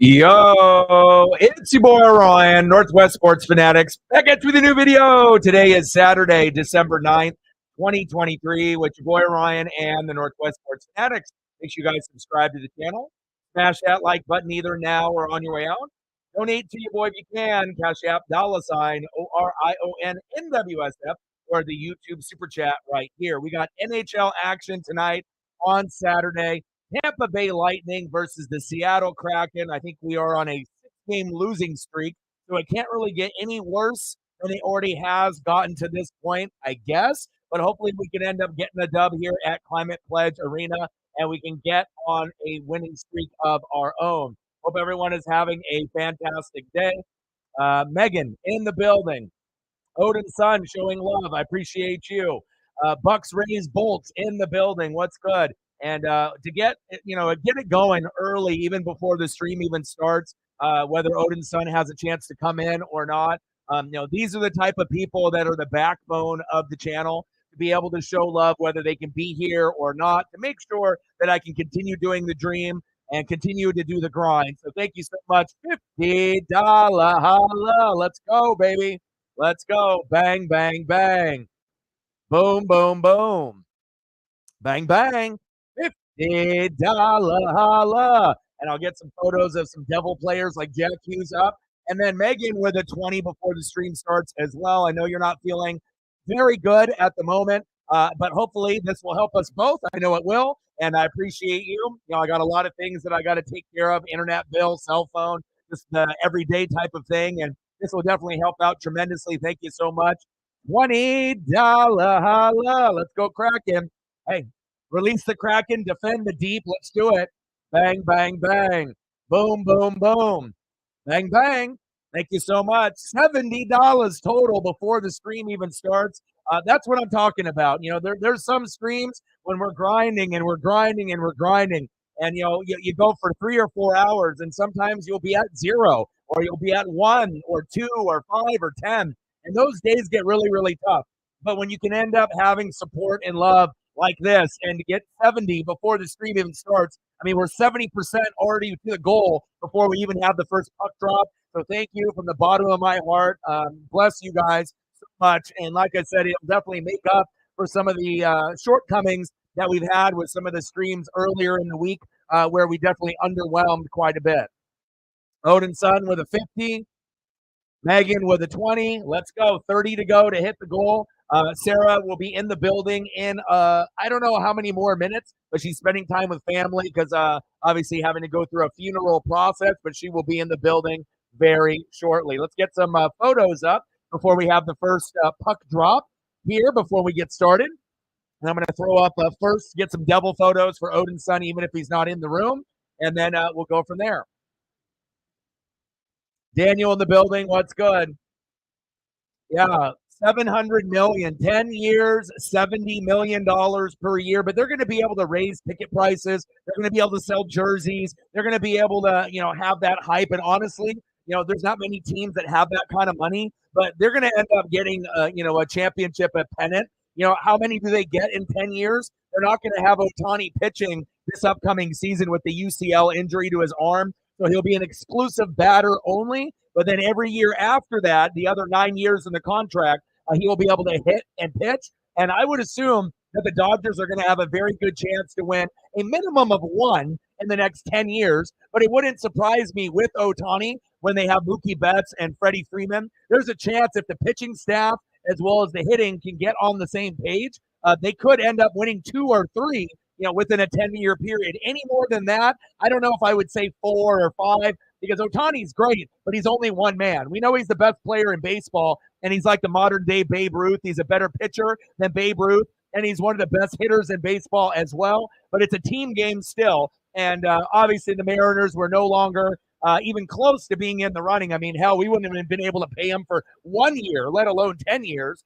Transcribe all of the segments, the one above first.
Yo, it's your boy Ryan, Northwest Sports Fanatics, back at you with a new video. Today is Saturday, December 9th, 2023, with your boy Ryan and the Northwest Sports Fanatics. Make sure you guys subscribe to the channel. Smash that like button either now or on your way out. Donate to your boy if you can. Cash App, $ ORION NWSF, or the YouTube Super Chat right here. We got NHL action tonight on Saturday. Tampa Bay Lightning versus the Seattle Kraken. I think we are on a 6-game losing streak, so it can't really get any worse than it already has gotten to this point, I guess. But hopefully we can end up getting a dub here at Climate Pledge Arena, and we can get on a winning streak of our own. Hope everyone is having a fantastic day. Megan in the building. Odin Sun showing love. I appreciate you. Bucks Rays Bolts in the building. What's good? And to get it going early, even before the stream even starts, whether Odin Sun has a chance to come in or not. These are the type of people that are the backbone of the channel, to be able to show love, whether they can be here or not, to make sure that I can continue doing the dream and continue to do the grind. So thank you so much. $50 holla. Let's go, baby. Let's go. Bang, bang, bang. Boom, boom, boom. Bang, bang. $50 holla. And I'll get some photos of some Devil players like Jack Hughes up. And then Megan with a 20 before the stream starts as well. I know you're not feeling very good at the moment, but hopefully this will help us both. I know it will. And I appreciate you. I got a lot of things that I got to take care of: internet bill, cell phone, just the everyday type of thing. And this will definitely help out tremendously. Thank you so much. $20 holla. Let's go, Kraken. Hey, release the Kraken, defend the deep. Let's do it. Bang, bang, bang. Boom, boom, boom. Bang, bang. Thank you so much. $70 total before the stream even starts. That's what I'm talking about. There's some streams when we're grinding and we're grinding and we're grinding. And, you go for 3 or 4 hours, and sometimes you'll be at 0, or you'll be at 1 or 2 or 5 or 10. And those days get really, really tough. But when you can end up having support and love like this, and to get 70 before the stream even starts, I mean, we're 70% already to the goal before we even have the first puck drop. So thank you from the bottom of my heart. Bless you guys so much. And like I said, it'll definitely make up for some of the shortcomings that we've had with some of the streams earlier in the week, where we definitely underwhelmed quite a bit. Odin Sun with a 50. Megan with a 20. Let's go. 30 to go to hit the goal. Sarah will be in the building in I don't know how many more minutes, but she's spending time with family because obviously having to go through a funeral process, but she will be in the building very shortly. Let's get some photos up before we have the first puck drop here before we get started. And I'm going to throw up first, get some Devil photos for Odin Sun, even if he's not in the room, and then we'll go from there. Daniel in the building, what's good? Yeah, 700 million, 10 years, $70 million per year, but they're going to be able to raise ticket prices. They're going to be able to sell jerseys. They're going to be able to, have that hype. And honestly, there's not many teams that have that kind of money, but they're going to end up getting, a championship, a pennant. How many do they get in 10 years? They're not going to have Ohtani pitching this upcoming season with the UCL injury to his arm. So he'll be an exclusive batter only. But then every year after that, the other 9 years in the contract, he will be able to hit and pitch. And I would assume that the Dodgers are going to have a very good chance to win a minimum of 1 in the next 10 years. But it wouldn't surprise me with Ohtani when they have Mookie Betts and Freddie Freeman. There's a chance if the pitching staff as well as the hitting can get on the same page, they could end up winning 2 or 3, within a 10-year period. Any more than that, I don't know if I would say 4 or 5, because Ohtani's great, but he's only one man. We know he's the best player in baseball, and he's like the modern-day Babe Ruth. He's a better pitcher than Babe Ruth, and he's one of the best hitters in baseball as well. But it's a team game still, and obviously the Mariners were no longer even close to being in the running. I mean, hell, we wouldn't have been able to pay him for 1 year, let alone 10 years.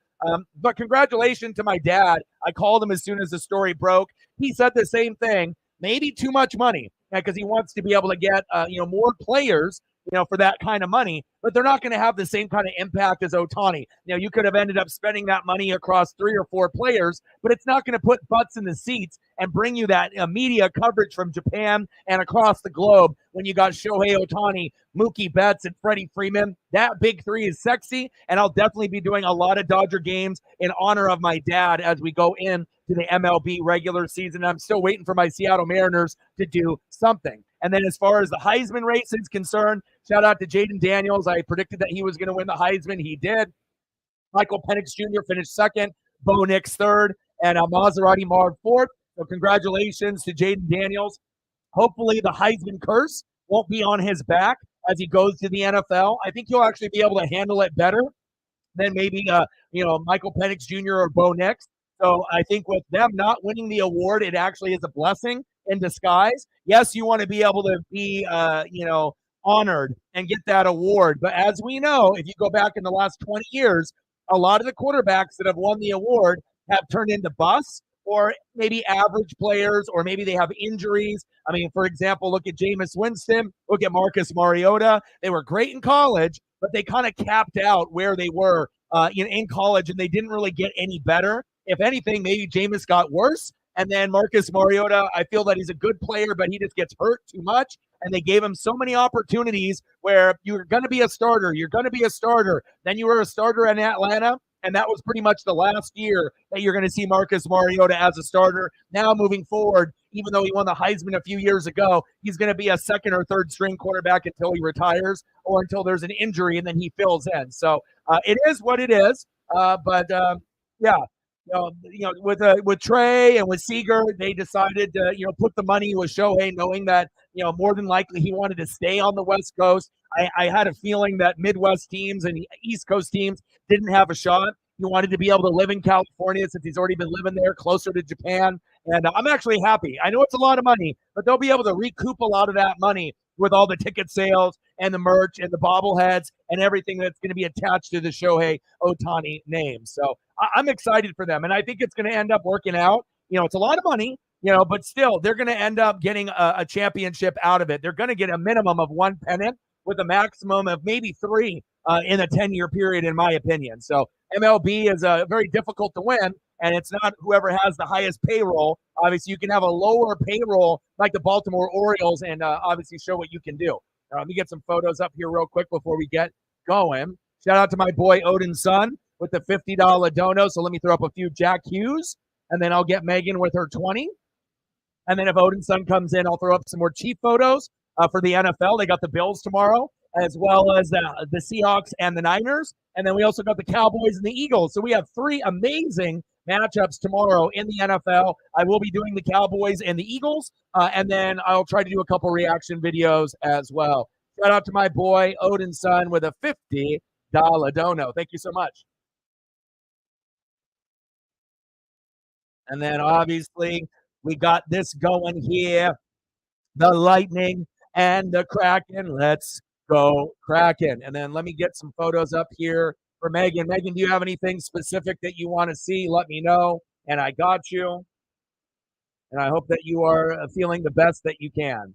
But congratulations to my dad. I called him as soon as the story broke. He said the same thing. Maybe too much money, because he wants to be able to get more players, for that kind of money. but they're not going to have the same kind of impact as Ohtani. You could have ended up spending that money across 3 or 4 players, but it's not going to put butts in the seats and bring you that media coverage from Japan and across the globe when you got Shohei Ohtani, Mookie Betts, and Freddie Freeman. That big three is sexy, and I'll definitely be doing a lot of Dodger games in honor of my dad as we go in to the MLB regular season. I'm still waiting for my Seattle Mariners to do something. And then as far as the Heisman race is concerned, shout out to Jaden Daniels. I predicted that he was going to win the Heisman. He did. Michael Penix Jr. finished second, Bo Nix third, and Maserati Marv fourth. So congratulations to Jaden Daniels. Hopefully the Heisman curse won't be on his back as he goes to the NFL. I think he'll actually be able to handle it better than maybe Michael Penix Jr. or Bo Nix. So I think with them not winning the award, it actually is a blessing in disguise. Yes, you want to be able to be honored and get that award, but as we know, if you go back in the last 20 years, a lot of the quarterbacks that have won the award have turned into busts or maybe average players, or maybe they have injuries. I mean, for example, look at Jameis Winston, look at Marcus Mariota. They were great in college, but they kind of capped out where they were in college, and they didn't really get any better. If anything, maybe Jameis got worse. And then Marcus Mariota, I feel that he's a good player, but he just gets hurt too much. And they gave him so many opportunities where you're going to be a starter. You're going to be a starter. Then you were a starter in Atlanta. And that was pretty much the last year that you're going to see Marcus Mariota as a starter. Now moving forward, even though he won the Heisman a few years ago, he's going to be a second or third string quarterback until he retires or until there's an injury and then he fills in. So it is what it is. Yeah. With Trey and with Seager, they decided to, put the money with Shohei, knowing that, more than likely he wanted to stay on the West Coast. I had a feeling that Midwest teams and East Coast teams didn't have a shot. He wanted to be able to live in California since he's already been living there, closer to Japan. And I'm actually happy. I know it's a lot of money, but they'll be able to recoup a lot of that money with all the ticket sales and the merch and the bobbleheads and everything that's going to be attached to the Shohei Ohtani name. So I'm excited for them, and I think it's going to end up working out. It's a lot of money, but still, they're going to end up getting a championship out of it. They're going to get a minimum of 1 pennant with a maximum of maybe 3 in a 10-year period, in my opinion. So MLB is very difficult to win, and it's not whoever has the highest payroll. Obviously, you can have a lower payroll like the Baltimore Orioles and obviously show what you can do. Let me get some photos up here real quick before we get going. Shout out to my boy Odin's son with the $50 dono. So let me throw up a few Jack Hughes, and then I'll get Megan with her 20. And then if Odin's son comes in, I'll throw up some more cheap photos for the NFL. They got the Bills tomorrow, as well as the Seahawks and the Niners. And then we also got the Cowboys and the Eagles. So we have 3 amazing matchups tomorrow in the NFL. I will be doing the Cowboys and the Eagles, and then I'll try to do a couple reaction videos as well. Shout out to my boy Odin's son with a $50 dono. Thank you so much. And then obviously we got this going here, the Lightning and the Kraken. Let's go Kraken. And then let me get some photos up here for Megan. Megan, do you have anything specific that you want to see? Let me know. And I got you. And I hope that you are feeling the best that you can.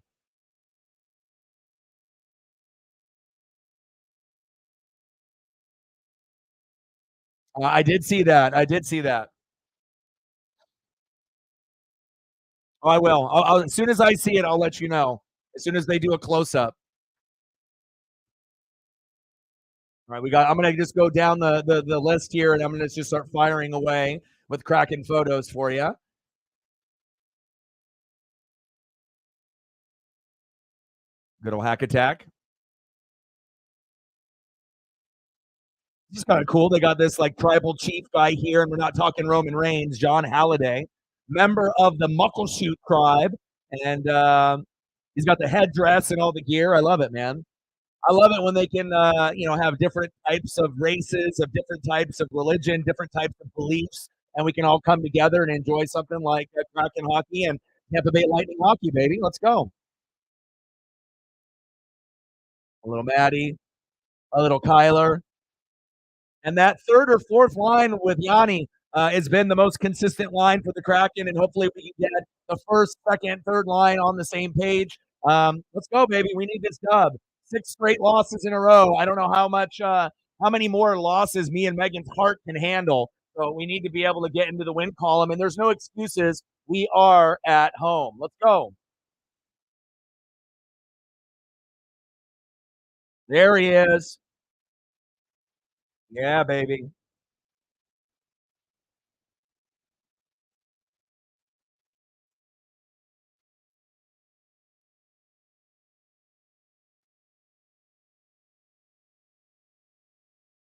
I did see that. I did see that. Oh, I will. As soon as I see it, I'll let you know. As soon as they do a close up. All right, I'm going to just go down the list here, and I'm going to just start firing away with Kraken photos for you. Good old hack attack. It's kind of cool. They got this like tribal chief guy here, and we're not talking Roman Reigns, John Halliday, member of the Muckleshoot tribe, and he's got the headdress and all the gear. I love it, man. I love it when they can, have different types of races, of different types of religion, different types of beliefs, and we can all come together and enjoy something like Kraken hockey and Tampa Bay Lightning hockey, baby. Let's go. A little Maddie, a little Kyler. And that third or fourth line with Yanni has been the most consistent line for the Kraken, and hopefully we can get the first, second, third line on the same page. Let's go, baby. We need this dub. 6 straight losses in a row. I don't know how many more losses me and Megan's heart can handle. So we need to be able to get into the win column, and there's no excuses. We are at home. Let's go. There he is. Yeah, baby.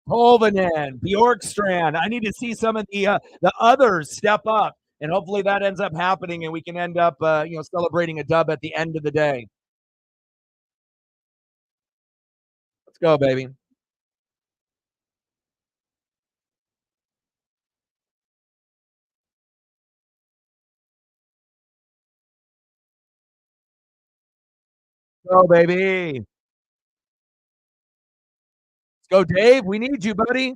Hovinen, Bjorkstrand. I need to see some of the others step up, and hopefully that ends up happening, and we can end up celebrating a dub at the end of the day. Let's go, baby. Go, baby. Let's go, Dave. We need you, buddy.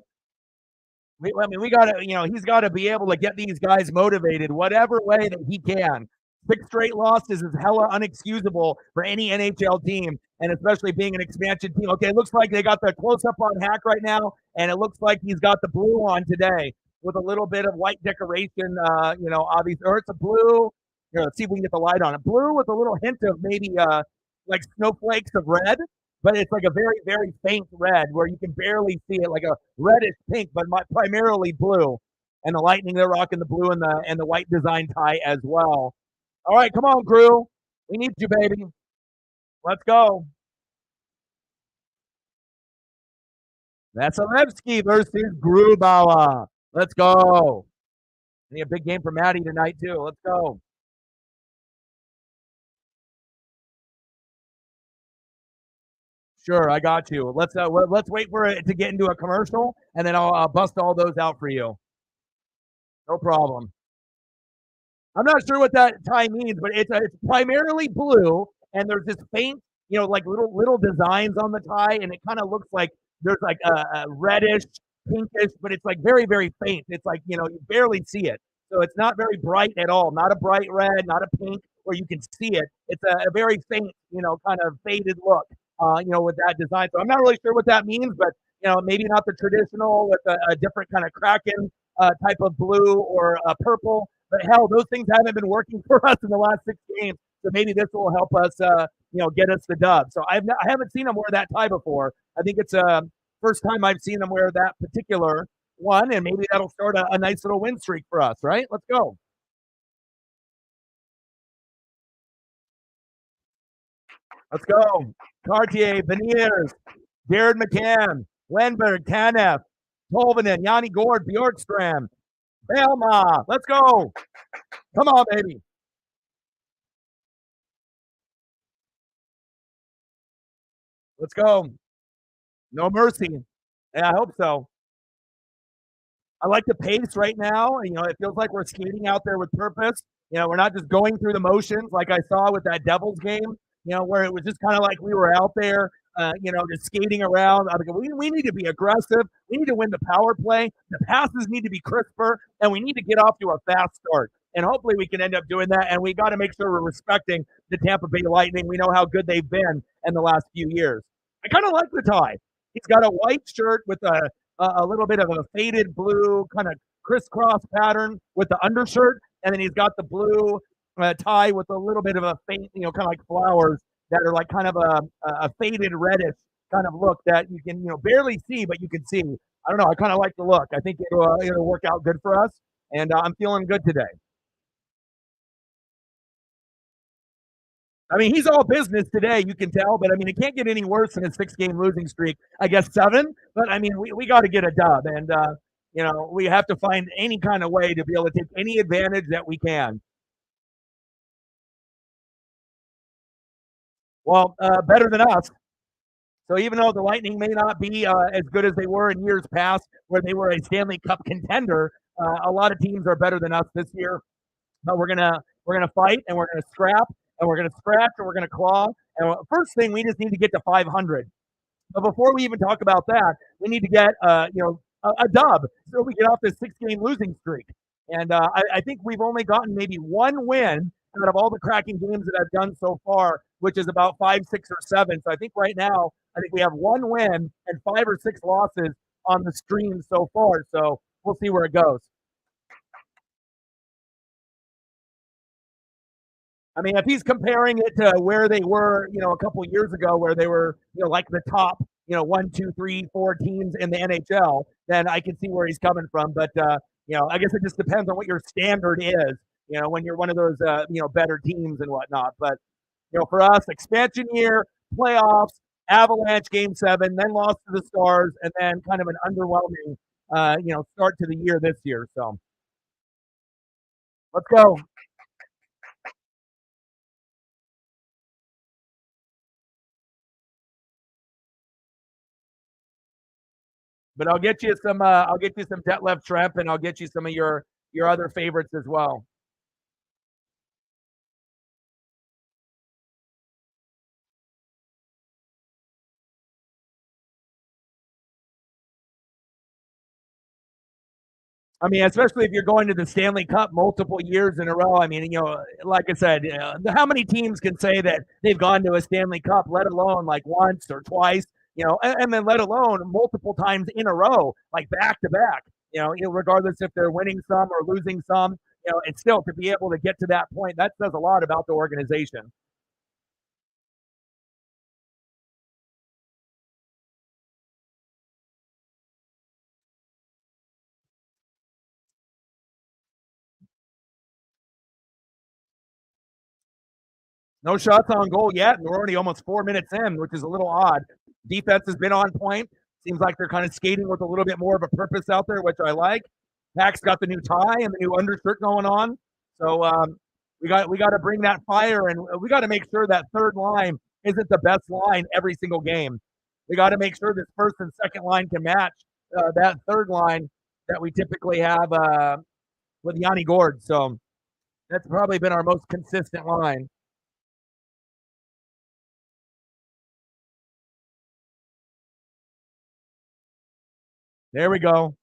We got to, he's got to be able to get these guys motivated whatever way that he can. 6 straight losses is hella unexcusable for any NHL team, and especially being an expansion team. Okay, it looks like they got the close up on Hack right now, and it looks like he's got the blue on today with a little bit of white decoration. Obviously, or it's a blue. Here, let's see if we can get the light on it. Blue with a little hint of maybe like snowflakes of red, but it's like a very, very faint red where you can barely see it, like a reddish pink, but primarily blue. And the Lightning, they're rocking the blue and the white design tie as well. All right, come on, crew. We need you, baby. Let's go. Vasilevsky versus Grubauer. Let's go. Need a big game for Maddie tonight, too. Let's go. Sure, I got you. Let's wait for it to get into a commercial, and then I'll bust all those out for you. No problem. I'm not sure what that tie means, but it's primarily blue, and there's this faint, like little designs on the tie, and it kind of looks like there's like a reddish, pinkish, but it's like very, very faint. It's like you barely see it, so it's not very bright at all. Not a bright red, not a pink where you can see it. It's a very faint, kind of faded look, with that design. So I'm not really sure what that means, but maybe not the traditional with a different kind of Kraken type of blue or purple. But hell, those things haven't been working for us in the last 6 games. So maybe this will help us, get us the dub. So I haven't seen them wear that tie before. I think it's first time I've seen them wear that particular one, and maybe that'll start a nice little win streak for us, right? Let's go. Let's go. Cartier, Beniers, Jared McCann, Wenberg, Tanev, Tolvanen, Yanni Gord, Bjorkstrand, Belma. Let's go. Come on, baby. Let's go. No mercy. Yeah, I hope so. I like the pace right now. It feels like we're skating out there with purpose. We're not just going through the motions like I saw with that Devils game, where it was just kind of like we were out there, just skating around. I mean, we need to be aggressive. We need to win the power play. The passes need to be crisper, and we need to get off to a fast start. And hopefully we can end up doing that. And we got to make sure we're respecting the Tampa Bay Lightning. We know how good they've been in the last few years. I kind of like the tie. He's got a white shirt with a little bit of a faded blue kind of crisscross pattern with the undershirt, and then he's got the blue tie with a little bit of a faint, kind of like flowers that are like kind of a faded reddish kind of look that you can barely see, but you can see. I don't know. I kind of like the look. I think it'll work out good for us, and I'm feeling good today. I mean, he's all business today, you can tell, but I mean, it can't get any worse than his 6 game losing streak. I guess 7, but I mean, we got to get a dub, and we have to find any kind of way to be able to take any advantage that we can. Well, better than us. So even though the Lightning may not be as good as they were in years past, where they were a Stanley Cup contender, a lot of teams are better than us this year. But we're gonna fight, and we're gonna scrap, and we're gonna scratch, and we're gonna claw. And first thing, we just need to get to 500. But before we even talk about that, we need to get a dub so we get off this 6 game losing streak. And I think we've only gotten maybe one win out of all the Kraken games that I've done so far which is about 5, 6, or 7. So I think right now, I think we have one win and 5 or 6 losses on the stream so far. So we'll see where it goes. I mean, if he's comparing it to where they were, a couple of years ago, where they were, like the top, 1, 2, 3, 4 teams in the NHL, then I can see where he's coming from. But I guess it just depends on what your standard is. When you're one of those, better teams and whatnot. But for us, expansion year, playoffs, Avalanche game 7, then lost to the Stars, and then kind of an underwhelming, start to the year this year. So let's go. But I'll get you some. I'll get you some Detlef Shrimp, and I'll get you some of your other favorites as well. I mean, especially if you're going to the Stanley Cup multiple years in a row. I mean, like I said, how many teams can say that they've gone to a Stanley Cup, let alone like once or twice, and then let alone multiple times in a row, like back to back, regardless if they're winning some or losing some, and still to be able to get to that point, that says a lot about the organization. No shots on goal yet, and we're already almost 4 minutes in, which is a little odd. Defense has been on point. Seems like they're kind of skating with a little bit more of a purpose out there, which I like. Pack's got the new tie and the new undershirt going on, so we got to bring that fire, and we got to make sure that third line isn't the best line every single game. We got to make sure this first and second line can match that third line that we typically have with Yanni Gord. So that's probably been our most consistent line. There we go.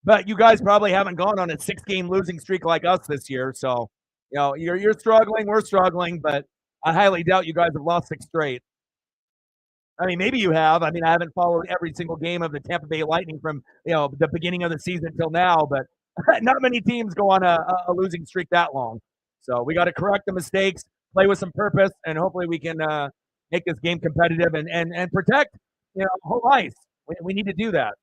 But you guys probably haven't gone on a 6-game losing streak like us this year. So, you're struggling, we're struggling, but I highly doubt you guys have lost 6 straight. I mean, maybe you have. I mean, I haven't followed every single game of the Tampa Bay Lightning from, the beginning of the season till now, but not many teams go on a losing streak that long. So we got to correct the mistakes, play with some purpose, and hopefully we can make this game competitive and protect, home ice. We need to do that.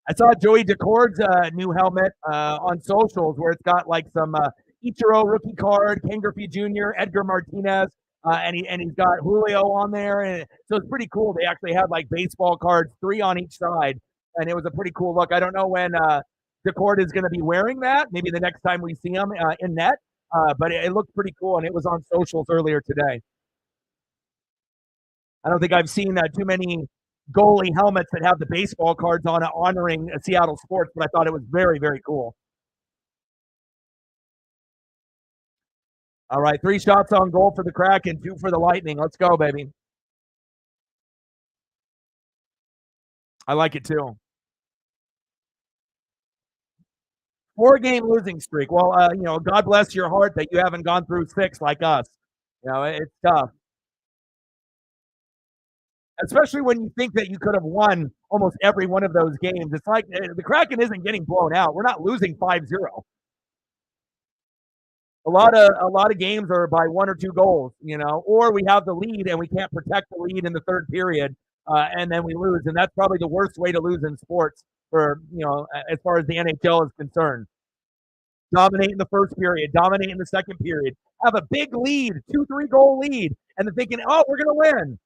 I saw Joey Decord's new helmet on socials where it's got like some Ichiro rookie card, Ken Griffey Jr., Edgar Martinez, and he's got Julio on there, and so it's pretty cool. They actually had like baseball cards, 3 on each side, and it was a pretty cool look. I don't know when Decord is going to be wearing that. Maybe the next time we see him in net, but it looked pretty cool, and it was on socials earlier today. I don't think I've seen too many goalie helmets that have the baseball cards on it honoring Seattle sports, but I thought it was very, very cool. All right, 3 shots on goal for the Kraken, 2 for the Lightning. Let's go, baby. I like it too. 4-game losing streak. Well, God bless your heart that you haven't gone through 6 like us. It's tough. Especially when you think that you could have won almost every one of those games. It's like the Kraken isn't getting blown out. We're not losing 5-0. A lot of games are by 1 or 2 goals, or we have the lead and we can't protect the lead in the third period, and then we lose. And that's probably the worst way to lose in sports for, as far as the NHL is concerned. Dominate in the first period, dominate in the second period, have a big lead, 2, 3 goal lead, and then thinking, oh, we're going to win.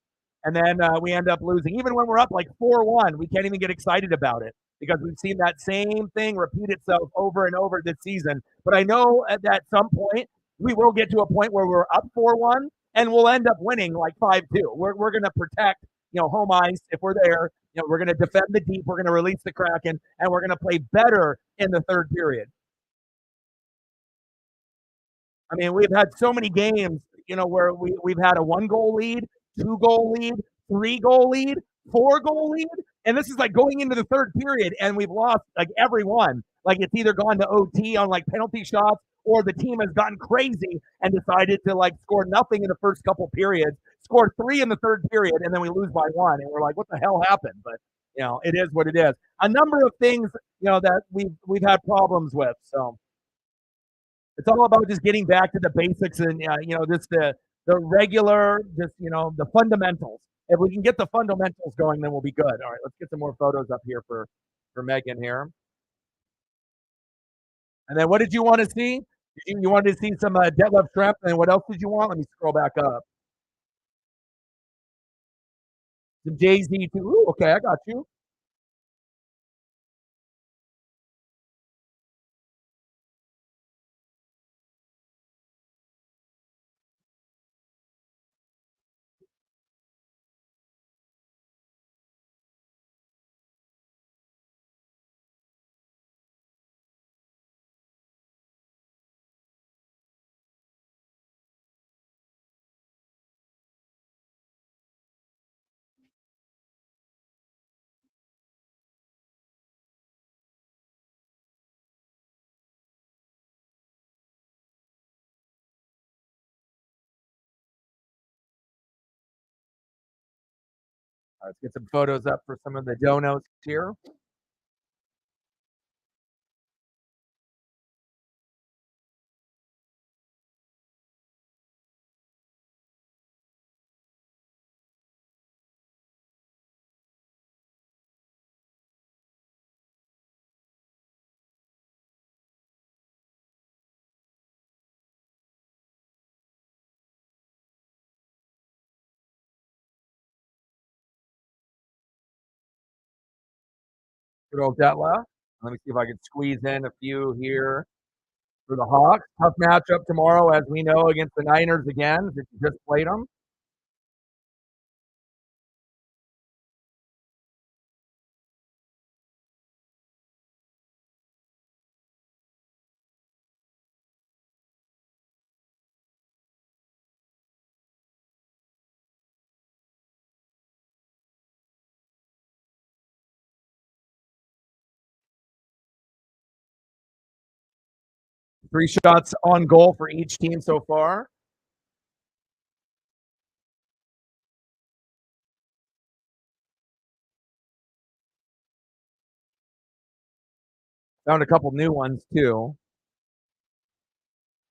And then we end up losing. Even when we're up like 4-1, we can't even get excited about it because we've seen that same thing repeat itself over and over this season. But I know at some point we will get to a point where we're up 4-1 and we'll end up winning like 5-2. We're going to protect, home ice if we're there. We're going to defend the deep. We're going to release the Kraken, and we're going to play better in the third period. I mean, we've had so many games, where we've had a 1-goal lead, 2-goal lead, 3-goal lead, 4-goal lead, and this is like going into the third period, and we've lost like every one. Like it's either gone to OT on like penalty shots, or the team has gotten crazy and decided to like score nothing in the first couple periods, score 3 in the third period, and then we lose by 1, and we're like, what the hell happened? But it is what it is. A number of things that we've had problems with. So it's all about just getting back to the basics and just the regular, just the fundamentals. If we can get the fundamentals going, then we'll be good. All right, let's get some more photos up here for Megan here. And then what did you want to see? You wanted to see some deadlift shrimp, and what else did you want? Let me scroll back up. Some Jay-Z too. Ooh, okay, I got you. All right, let's get some photos up for some of the donuts here. Good old Detla. Let me see if I can squeeze in a few here for the Hawks. Tough matchup tomorrow, as we know, against the Niners again, since you just played them. Three shots on goal for each team so far. Found a couple new ones too.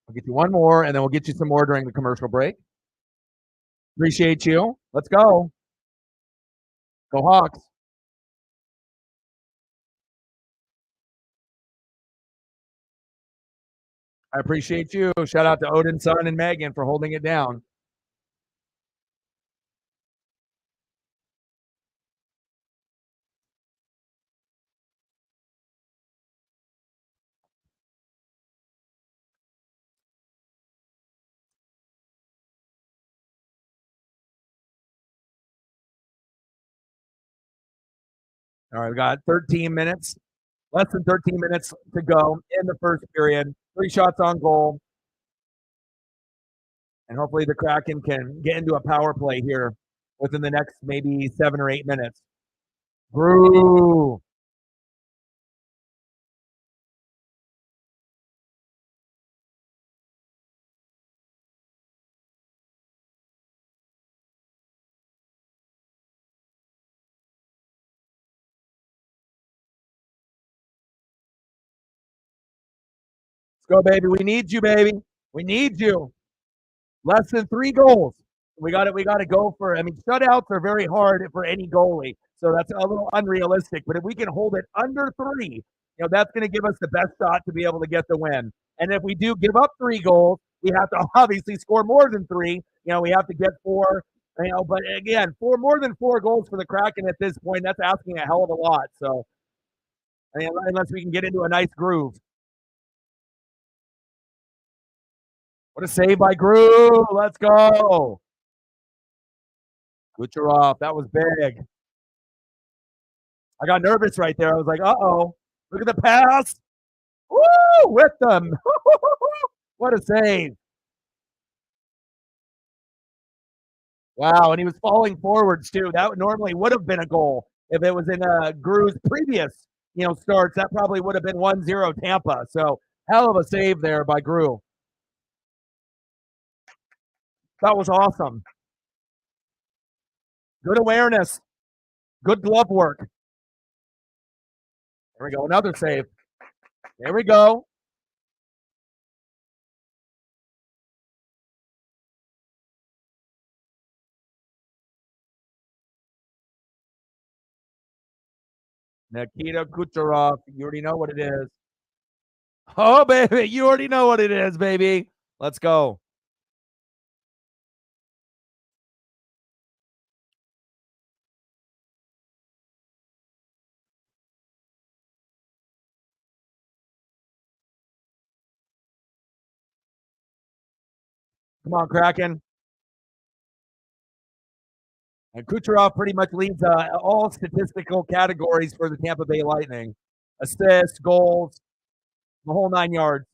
I'll get you one more, and then we'll get you some more during the commercial break. Appreciate you. Let's go. Go Hawks. I appreciate you. Shout out to Odin, Son, and Megan for holding it down. All right, we got 13 minutes, less than 13 minutes to go in the first period. 3 shots on goal. And hopefully the Kraken can get into a power play here within the next maybe 7 or 8 minutes. Brew. Let's go, baby. We need you, baby. We need you. Less than 3 goals. We got it. We got to go for. I mean, shutouts are very hard for any goalie, so that's a little unrealistic. But if we can hold it under 3, that's going to give us the best shot to be able to get the win. And if we do give up 3 goals, we have to obviously score more than 3. We have to get 4. But again, more than 4 goals for the Kraken at this point, that's asking a hell of a lot. So, unless we can get into a nice groove. What a save by Grew. Let's go. Kucherov. That was big. I got nervous right there. I was like, uh-oh. Look at the pass. Woo! With them. What a save. Wow, and he was falling forwards too. That normally would have been a goal if it was in Gru's previous, starts. That probably would have been 1-0 Tampa. So hell of a save there by Gru. That was awesome. Good awareness. Good glove work. There we go. Another save. There we go. Nikita Kucherov. You already know what it is. Oh, baby. You already know what it is, baby. Let's go. Come on, Kraken. And Kucherov pretty much leads all statistical categories for the Tampa Bay Lightning. Assists, goals, the whole 9 yards.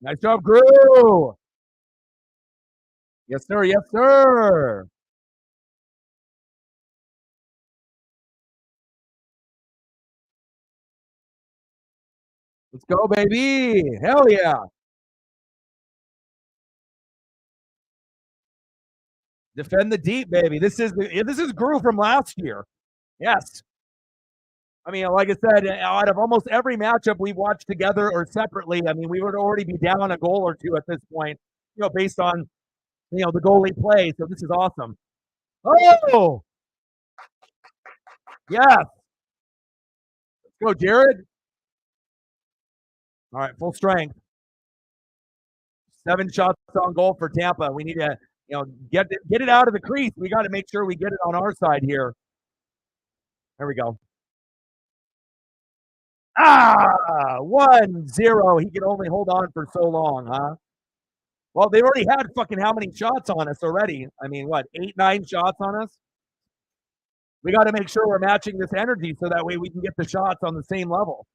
Nice job, Gru. Yes, sir. Yes, sir. Let's go, baby. Hell yeah. Defend the deep, baby. This is Gru from last year. Yes. I mean, like I said, out of almost every matchup we've watched together or separately, I mean, we would already be down a goal or two at this point, based on the goalie play. So this is awesome. Oh, yes. Let's go, Jared. All right, full strength. 7 shots on goal for Tampa. We need to, get it out of the crease. We got to make sure we get it on our side here. There we go. Ah, 1-0. He can only hold on for so long, huh? Well, they already had fucking how many shots on us already? I mean, what, 8, 9 shots on us? We got to make sure we're matching this energy so that way we can get the shots on the same level.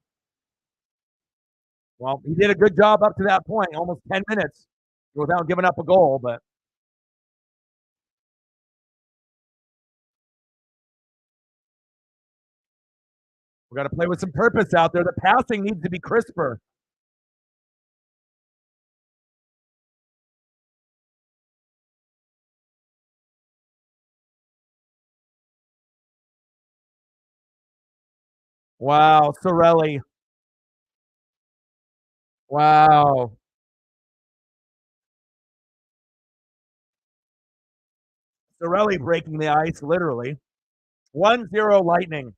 Well, he did a good job up to that point, almost 10 minutes without giving up a goal, but we got to play with some purpose out there. The passing needs to be crisper. Wow, Sorelli. Wow. Sorelli breaking the ice, literally. 1-0 Lightning.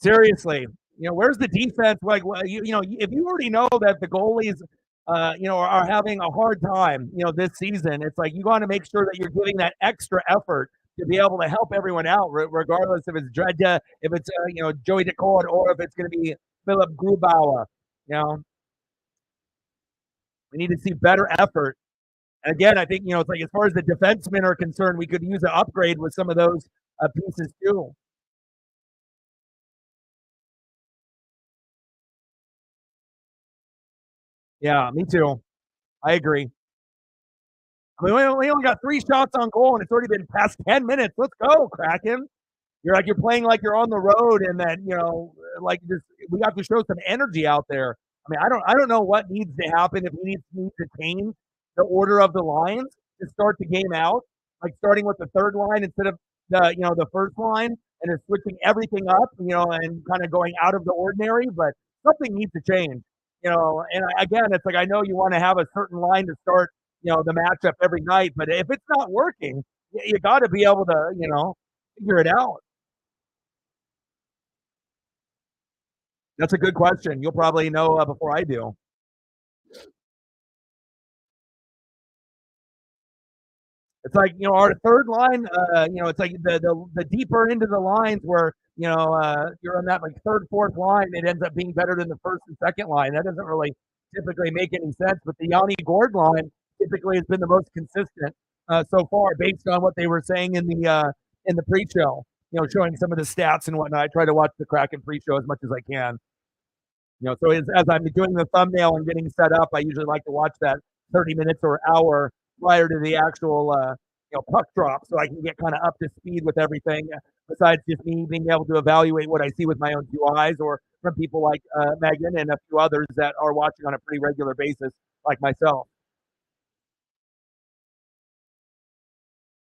Seriously, where's the defense? Like, if you already know that the goalies, are having a hard time, this season, it's like you got to make sure that you're giving that extra effort to be able to help everyone out, regardless if it's Dredja, if it's Joey Decord, or if it's going to be Philip Grubauer. We need to see better effort. And again, I think it's like as far as the defensemen are concerned, we could use an upgrade with some of those pieces too. Yeah, me too. I agree. I mean, we only got 3 shots on goal, and it's already been past 10 minutes. Let's go, Kraken. You're playing like you're on the road, and then like just we have to show some energy out there. I mean, I don't know what needs to happen if we need to change the order of the lines to start the game out, like starting with the third line instead of the first line, and then switching everything up, and kind of going out of the ordinary. But something needs to change, And again, it's like I know you want to have a certain line to start, the matchup every night, but if it's not working, you got to be able to, figure it out. That's a good question. You'll probably know before I do. It's like, our third line, it's like the deeper into the lines where, you're on that like third, fourth line, it ends up being better than the first and second line. That doesn't really typically make any sense. But the Yanni Gord line typically has been the most consistent so far, based on what they were saying in the pre-show. Showing some of the stats and whatnot. I try to watch the Kraken pre-show as much as I can. So as I'm doing the thumbnail and getting set up, I usually like to watch that 30 minutes or hour prior to the actual puck drop, so I can get kind of up to speed with everything. Besides just me being able to evaluate what I see with my own two eyes, or from people like Megan and a few others that are watching on a pretty regular basis, like myself.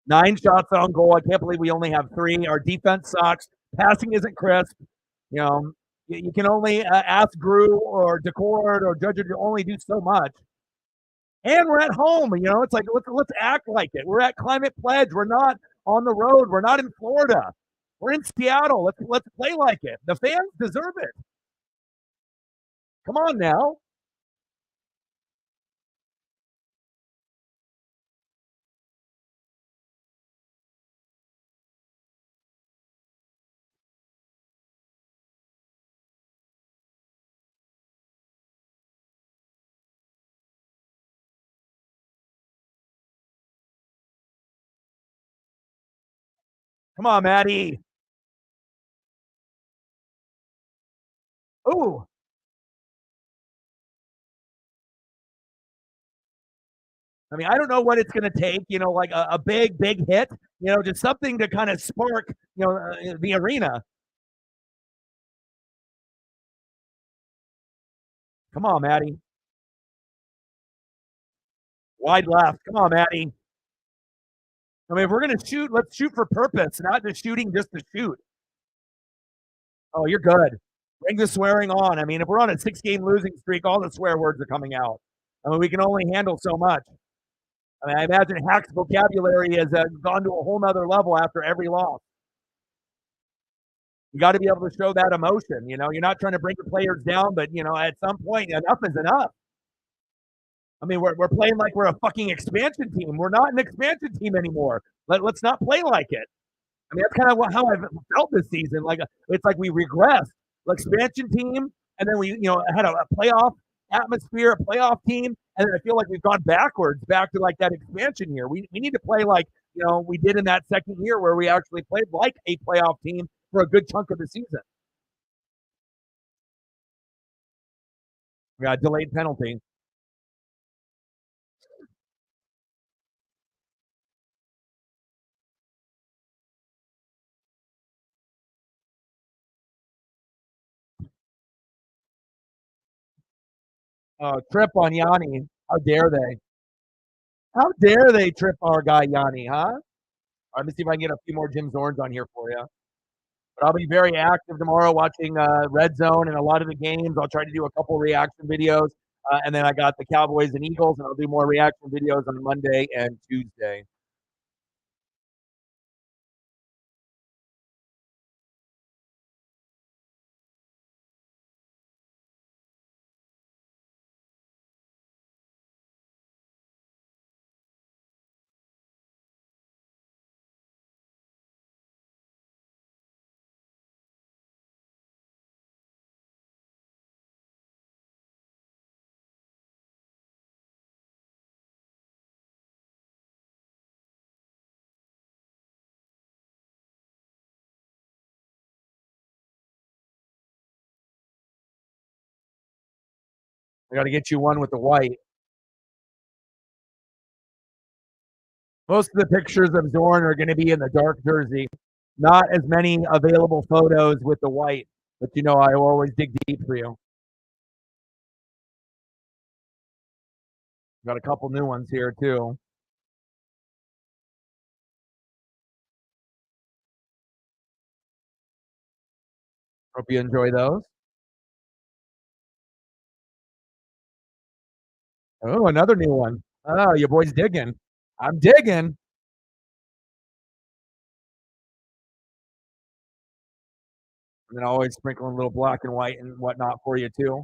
9 shots on goal. I can't believe we only have 3. Our defense sucks. Passing isn't crisp. You know, you can only ask Gru or Decord or Judge to only do so much. And we're at home. It's like let's act like it. We're at Climate Pledge. We're not on the road. We're not in Florida. We're in Seattle. Let's play like it. The fans deserve it. Come on now. Come on, Maddie. Ooh. I mean, I don't know what it's going to take, like a big hit, just something to kind of spark, the arena. Come on, Maddie. Wide left. Come on, Maddie. I mean, if we're going to shoot, let's shoot for purpose, not just shooting just to shoot. Oh, you're good. Bring the swearing on. I mean, if we're on a 6-game losing streak, all the swear words are coming out. I mean, we can only handle so much. I mean, I imagine Hack's vocabulary has gone to a whole nother level after every loss. You got to be able to show that emotion. You're not trying to bring the players down, but at some point, enough is enough. I mean, we're playing like we're a fucking expansion team. We're not an expansion team anymore. Let's not play like it. I mean, that's kind of how I've felt this season. Like it's like we regressed, like expansion team, and then we had a playoff atmosphere, a playoff team, and then I feel like we've gone backwards, back to like that expansion year. We need to play like we did in that second year where we actually played like a playoff team for a good chunk of the season. We got a delayed penalty. Trip on Yanni. How dare they? How dare they trip our guy Yanni, huh? Let me see if I can get a few more Jim Zorns on here for you. But I'll be very active tomorrow watching Red Zone and a lot of the games. I'll try to do a couple reaction videos. And then I got the Cowboys and Eagles, and I'll do more reaction videos on Monday and Tuesday. I got to get you one with the white. Most of the pictures of Zorn are going to be in the dark jersey. Not as many available photos with the white, but I always dig deep for you. Got a couple new ones here too. Hope you enjoy those. Oh, another new one. Oh, your boy's digging. I'm digging. And then always sprinkling a little black and white and whatnot for you too.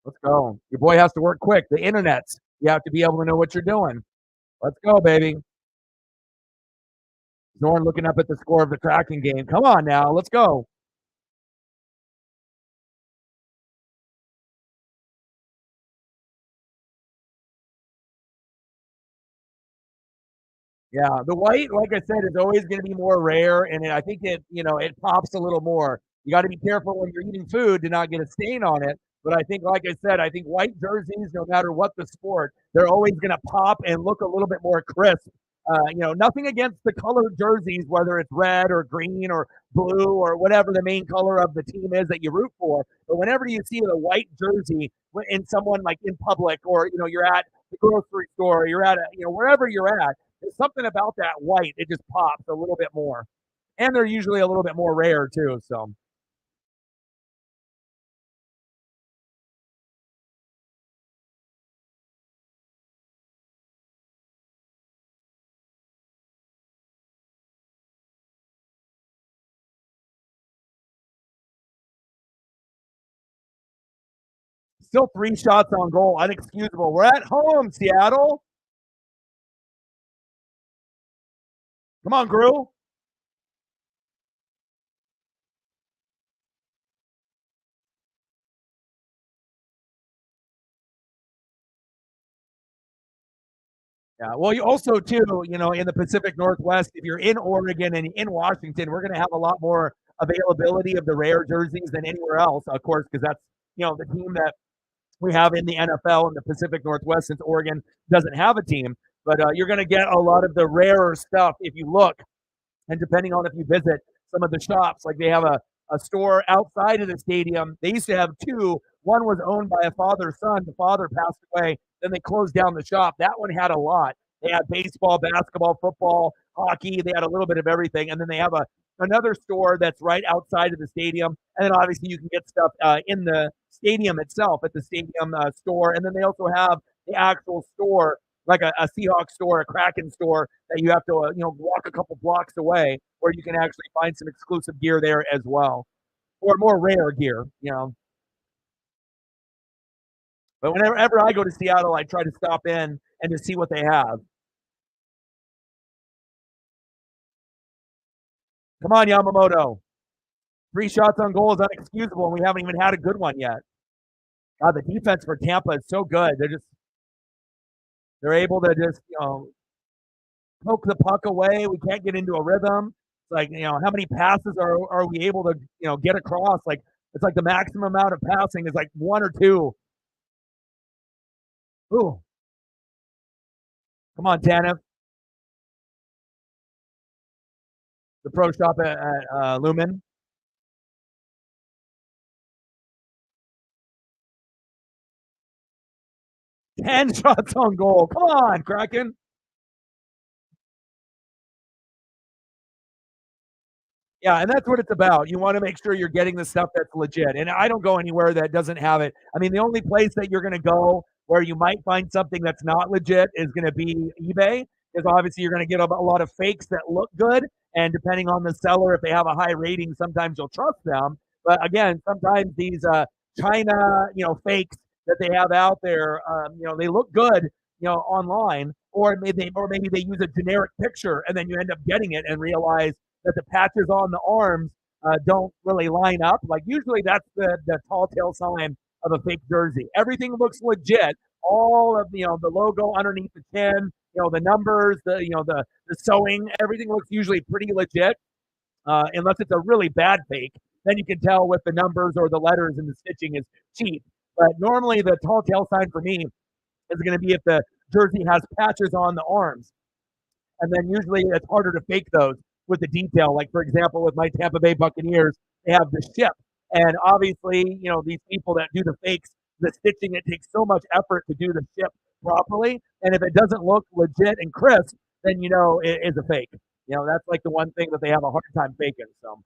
Let's go. Your boy has to work quick. The internet's. You have to be able to know what you're doing. Let's go, baby. Zorn looking up at the score of the Kraken game. Come on now, let's go. Yeah, the white, like I said, is always going to be more rare, and I think it pops a little more. You got to be careful when you're eating food to not get a stain on it. But I think, like I said, I think white jerseys, no matter what the sport, they're always going to pop and look a little bit more crisp. Nothing against the colored jerseys, whether it's red or green or blue or whatever the main color of the team is that you root for. But whenever you see the white jersey in someone like in public, or you're at the grocery store, or you're at wherever you're at, there's something about that white, it just pops a little bit more. And they're usually a little bit more rare too. So still 3 shots on goal, unexcusable. We're at home, Seattle. Come on, Gru. Yeah. Well, you also too, in the Pacific Northwest, if you're in Oregon and in Washington, we're going to have a lot more availability of the rare jerseys than anywhere else, of course, because that's the team that we have in the NFL in the Pacific Northwest, since Oregon doesn't have a team. But you're going to get a lot of the rarer stuff if you look. And depending on if you visit some of the shops, like they have a store outside of the stadium. They used to have two. One was owned by a father son. The father passed away. Then they closed down the shop. That one had a lot. They had baseball, basketball, football, hockey. They had a little bit of everything. And then they have another store that's right outside of the stadium. And then obviously you can get stuff in the stadium itself at the stadium store. And then they also have the actual store, like a Seahawks store, a Kraken store, that you have to walk a couple blocks away, where you can actually find some exclusive gear there as well, or more rare gear. But whenever I go to Seattle, I try to stop in and to see what they have. Come on, Yamamoto. 3 shots on goal is unexcusable, and we haven't even had a good one yet. God, the defense for Tampa is so good. They're able to just poke the puck away. We can't get into a rhythm. It's like, how many passes are we able to get across? Like, it's like the maximum amount of passing is like one or two. Ooh, come on, Tanev. The pro shop at Lumen. 10 shots on goal. Come on, Kraken. Yeah, and that's what it's about. You want to make sure you're getting the stuff that's legit. And I don't go anywhere that doesn't have it. I mean, the only place that you're going to go where you might find something that's not legit is going to be eBay, because obviously you're going to get a lot of fakes that look good. And depending on the seller, if they have a high rating, sometimes you'll trust them. But again, sometimes these China, fakes that they have out there, they look good, online, or maybe they use a generic picture, and then you end up getting it and realize that the patches on the arms don't really line up. Like, usually that's the tall tale sign of a fake jersey. Everything looks legit. All of the logo underneath the chin, the numbers, the sewing, everything looks usually pretty legit, unless it's a really bad fake. Then you can tell with the numbers or the letters and the stitching is cheap. But normally the tall tale sign for me is going to be if the jersey has patches on the arms, and then usually it's harder to fake those with the detail. Like, for example, with my Tampa Bay Buccaneers, they have the ship. And obviously, these people that do the fakes, the stitching, it takes so much effort to do the ship properly. And if it doesn't look legit and crisp, then it is a fake. That's like the one thing that they have a hard time faking. So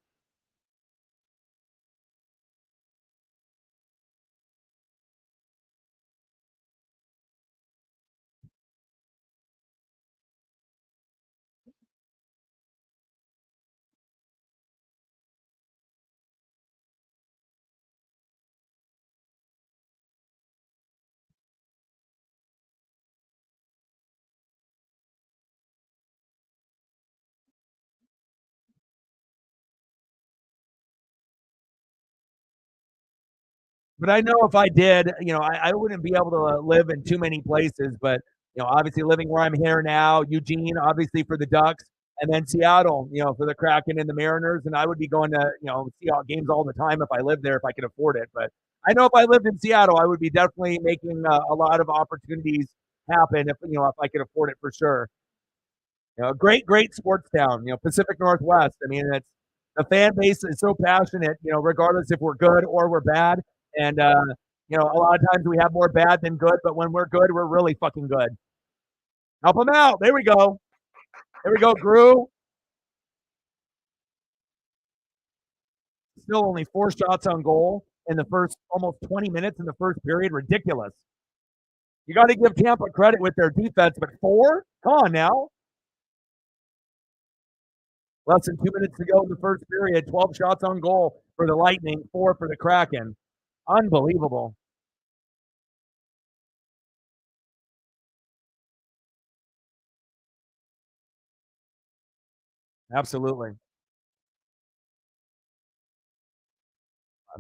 But I know if I did, I wouldn't be able to live in too many places. But obviously living where I'm here now, Eugene, obviously for the Ducks, and then Seattle, for the Kraken and the Mariners. And I would be going to see all games all the time if I lived there, if I could afford it. But I know if I lived in Seattle, I would be definitely making a lot of opportunities happen if I could afford it for sure. Great sports town. Pacific Northwest. I mean, it's the fan base is so passionate. Regardless if we're good or we're bad, and a lot of times we have more bad than good. But when we're good, we're really fucking good. Help them out. There we go. There we go. Grew. Still only 4 shots on goal in the first almost 20 minutes in the first period. Ridiculous. You got to give Tampa credit with their defense, but 4? Come on now. Less than 2 minutes to go in the first period. 12 shots on goal for the Lightning, 4 for the Kraken. Unbelievable. Absolutely. I'm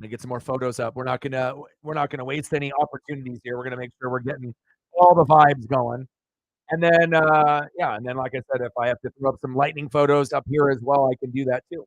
gonna get some more photos up. We're not gonna waste any opportunities here. We're gonna make sure we're getting all the vibes going. And then yeah, and then like I said, if I have to throw up some lightning photos up here as well, I can do that too.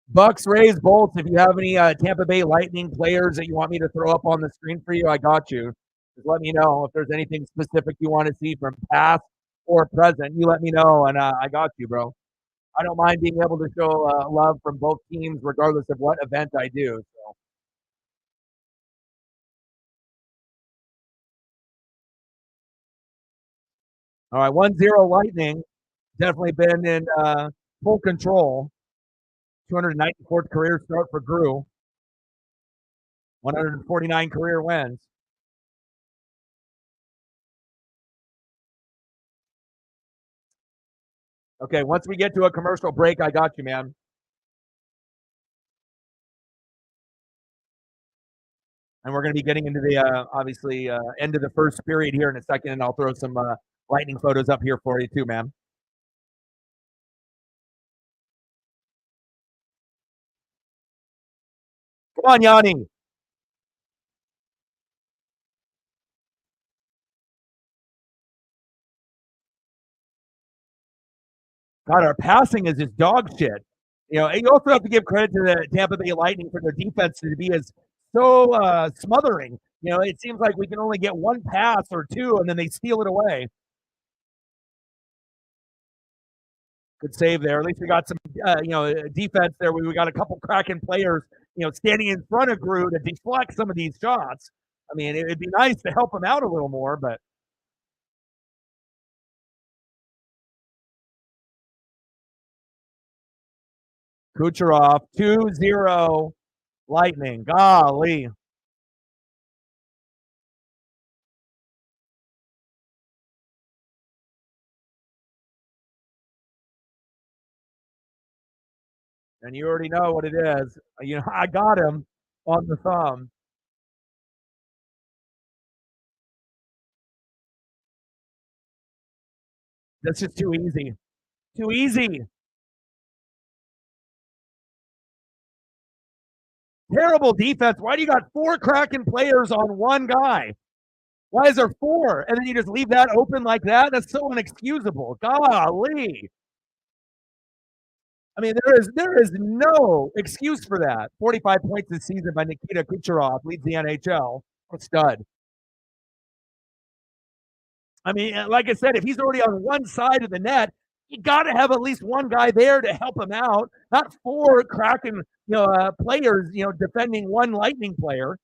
Bucks, Rays, Bolts. If you have any Tampa Bay Lightning players that you want me to throw up on the screen for you, I got you. Just let me know if there's anything specific you want to see from past or present. You let me know, and I got you, bro. I don't mind being able to show love from both teams, regardless of what event I do. So, all right, 1-0 Lightning. Definitely been in full control. 294th career start for Grew. 149 career wins. Okay, once we get to a commercial break, I got you, man. And we're going to be getting into the obviously end of the first period here in a second, and I'll throw some lightning photos up here for you too, man. Come on, Yanni. God, our passing is just dog shit. And you also have to give credit to the Tampa Bay Lightning for their defense to be as so smothering. It seems like we can only get one pass or two, and then they steal it away. Good save there. At least we got some, defense there. We got a couple Kraken players, standing in front of Grew to deflect some of these shots. I mean, it'd be nice to help them out a little more, but Kucherov 2-0 Lightning. Golly. And you already know what it is. I got him on the thumb. That's just too easy. Too easy. Terrible defense. Why do you got 4 Kraken players on one guy? Why is there 4? And then you just leave that open like that? That's so inexcusable. Golly. I mean, there is no excuse for that. 45 points this season by Nikita Kucherov leads the NHL. What a stud. I mean, like I said, if he's already on one side of the net, you got to have at least one guy there to help him out, not 4 Kraken, players, defending one Lightning player.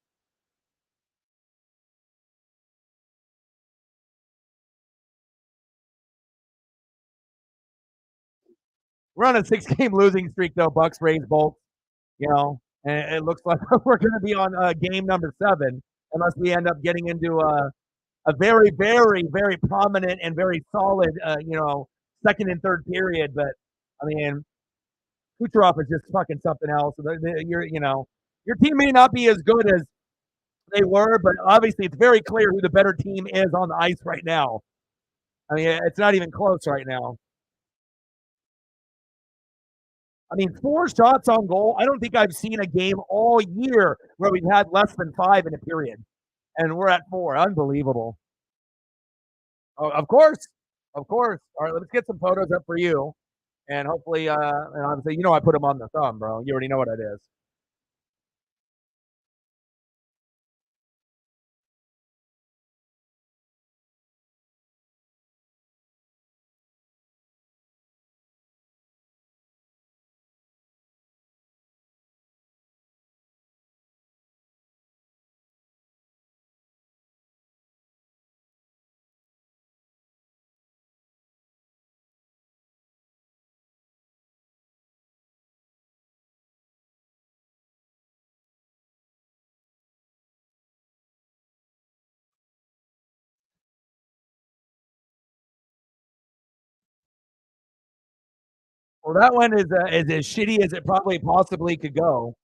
We're on a 6-game losing streak, though. Bucks, Rays, Bolts, and it looks like we're going to be on game number 7 unless we end up getting into a very, very, very prominent and very solid, second and third period. But I mean, Kucherov is just fucking something else. Your team may not be as good as they were, but obviously it's very clear who the better team is on the ice right now. I mean, it's not even close right now. I mean, 4 shots on goal. I don't think I've seen a game all year where we've had less than 5 in a period, and we're at 4. Unbelievable. Oh, of course, of course. All right, let's get some photos up for you, and hopefully, and obviously, I put them on the thumb, bro. You already know what it is. Well, that one is as shitty as it probably possibly could go.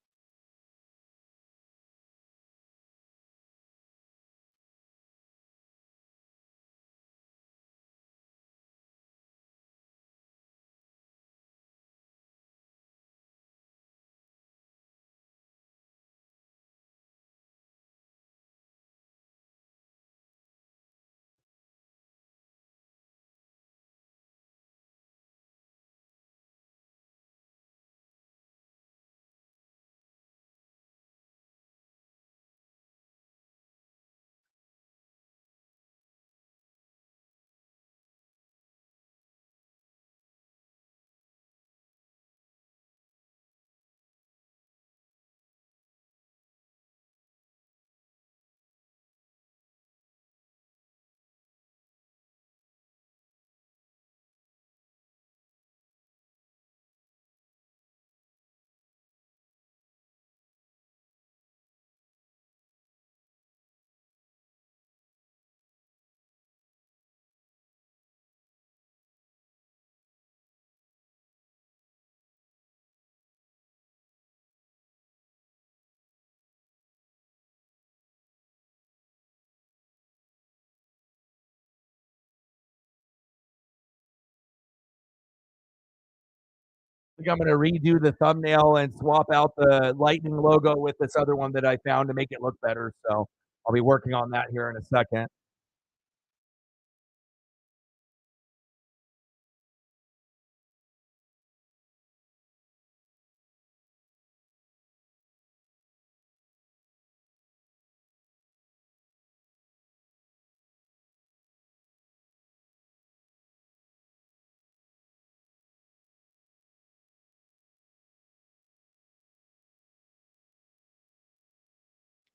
I think I'm going to redo the thumbnail and swap out the Lightning logo with this other one that I found to make it look better. So I'll be working on that here in a second.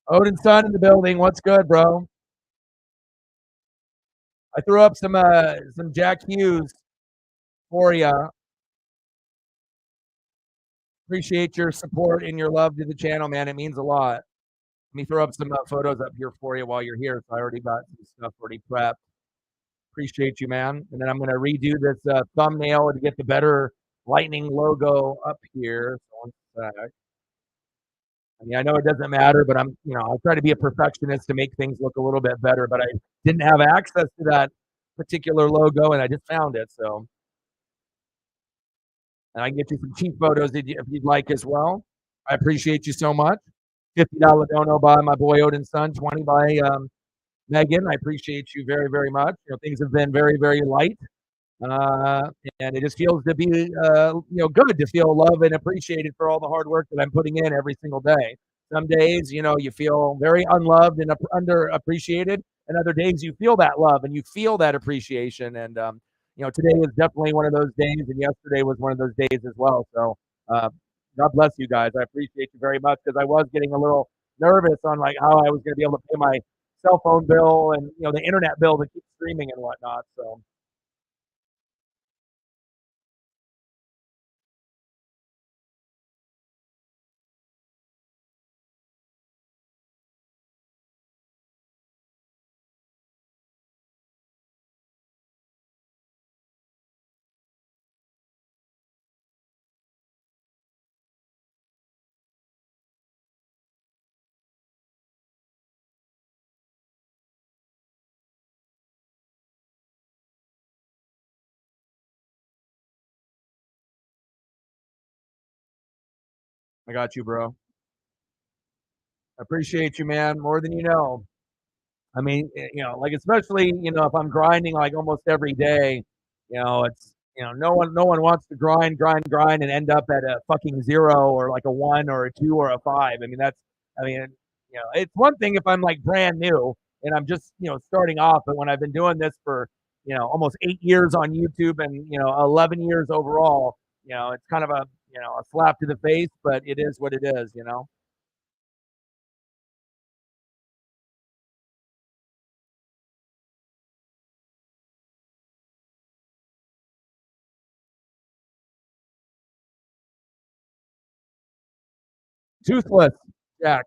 Odin's son in the building. What's good, bro? I threw up some Jack Hughes for you. Appreciate your support and your love to the channel, man. It means a lot. Let me throw up some photos up here for you while you're here. So I already got some stuff already prepped. Appreciate you, man. And then I'm going to redo this thumbnail to get the better Lightning logo up here. So one sec. I mean, I know it doesn't matter, but I try to be a perfectionist to make things look a little bit better. But I didn't have access to that particular logo, and I just found it. So, and I can get you some cheap photos if you'd like as well. I appreciate you so much. $50 dono by my boy Odin's son, 20 by Megan. I appreciate you very, very much. Things have been very, very light. Uh, and it just feels to be, good to feel loved and appreciated for all the hard work that I'm putting in every single day. Some days, you feel very unloved and underappreciated, and other days you feel that love and you feel that appreciation. And today is definitely one of those days, and yesterday was one of those days as well. So, uh, God bless you guys. I appreciate you very much because I was getting a little nervous on like how I was going to be able to pay my cell phone bill and the internet bill to keep streaming and whatnot. So. I got you, bro. I appreciate you, man, more than you know. I mean, like especially, if I'm grinding like almost every day, it's no one wants to grind, grind, grind and end up at a fucking zero or like a one or a two or a five. I mean, it's one thing if I'm like brand new and I'm just, starting off, but when I've been doing this for, almost 8 years on YouTube and, 11 years overall, it's kind of a slap to the face, but it is what it is. Toothless, Jack.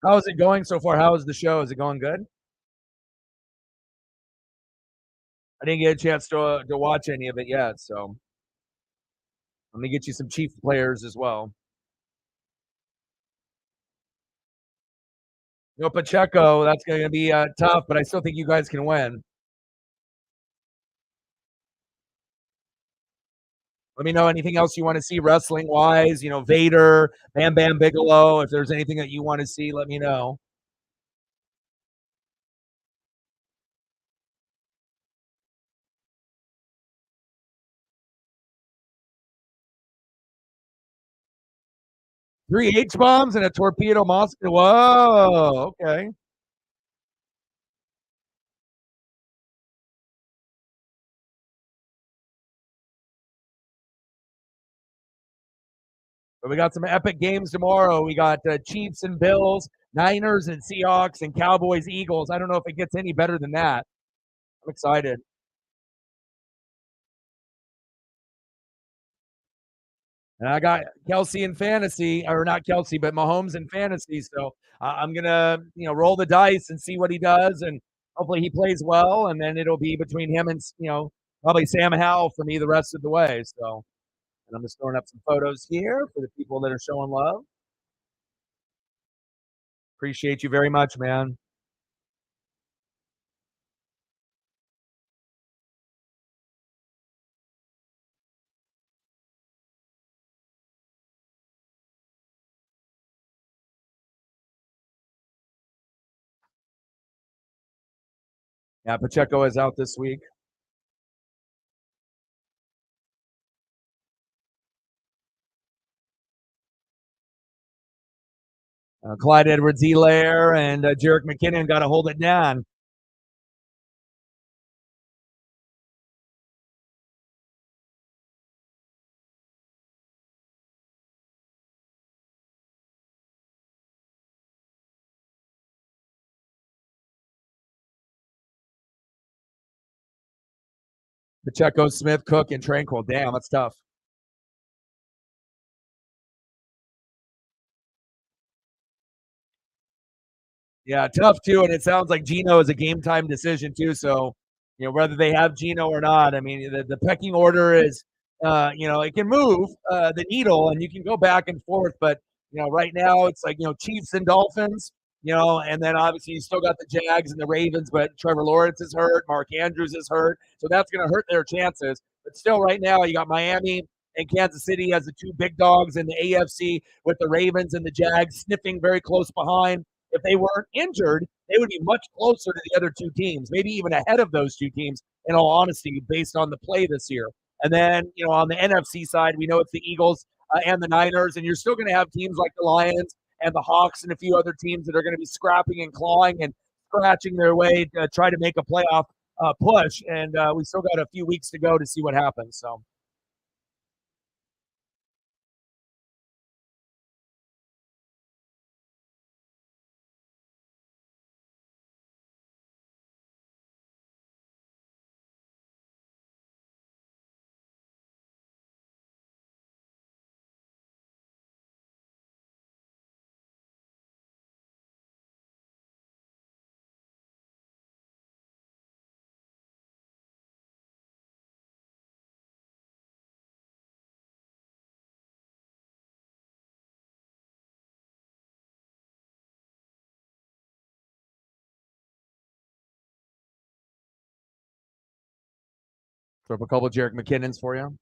How is it going so far? How is the show? Is it going good? I didn't get a chance to watch any of it yet, so let me get you some Chief players as well. No Pacheco, that's going to be tough, but I still think you guys can win. Let me know anything else you want to see wrestling wise. You know, Vader, Bam Bam Bigelow. If there's anything that you want to see, let me know. 3 H bombs and a torpedo Moscow. Whoa, okay. But we got some epic games tomorrow. We got Chiefs and Bills, Niners and Seahawks, and Cowboys Eagles. I don't know if it gets any better than that. I'm excited. And I got Kelsey in fantasy, or not Kelsey, but Mahomes in fantasy. So I'm gonna, roll the dice and see what he does, and hopefully he plays well. And then it'll be between him and probably Sam Howell for me the rest of the way. So, and I'm just throwing up some photos here for the people that are showing love. Appreciate you very much, man. Yeah, Pacheco is out this week. Clyde Edwards-Helaire and Jerick McKinnon got to hold it down. Pacheco, Smith, Cook, and Tranquil. Damn, that's tough. Yeah, tough too. And it sounds like Gino is a game time decision too. So, whether they have Gino or not, I mean, the pecking order is, it can move the needle and you can go back and forth. But, right now it's like, Chiefs and Dolphins, and then obviously you still got the Jags and the Ravens, but Trevor Lawrence is hurt. Mark Andrews is hurt. So that's going to hurt their chances. But still, right now, you got Miami and Kansas City as the two big dogs in the AFC with the Ravens and the Jags sniffing very close behind. If they weren't injured, they would be much closer to the other two teams, maybe even ahead of those two teams, in all honesty, based on the play this year. And then, on the NFC side, we know it's the Eagles and the Niners, and you're still going to have teams like the Lions and the Hawks and a few other teams that are going to be scrapping and clawing and scratching their way to try to make a playoff push. And we still got a few weeks to go to see what happens. So, throw up a couple of Jerick McKinnons for you.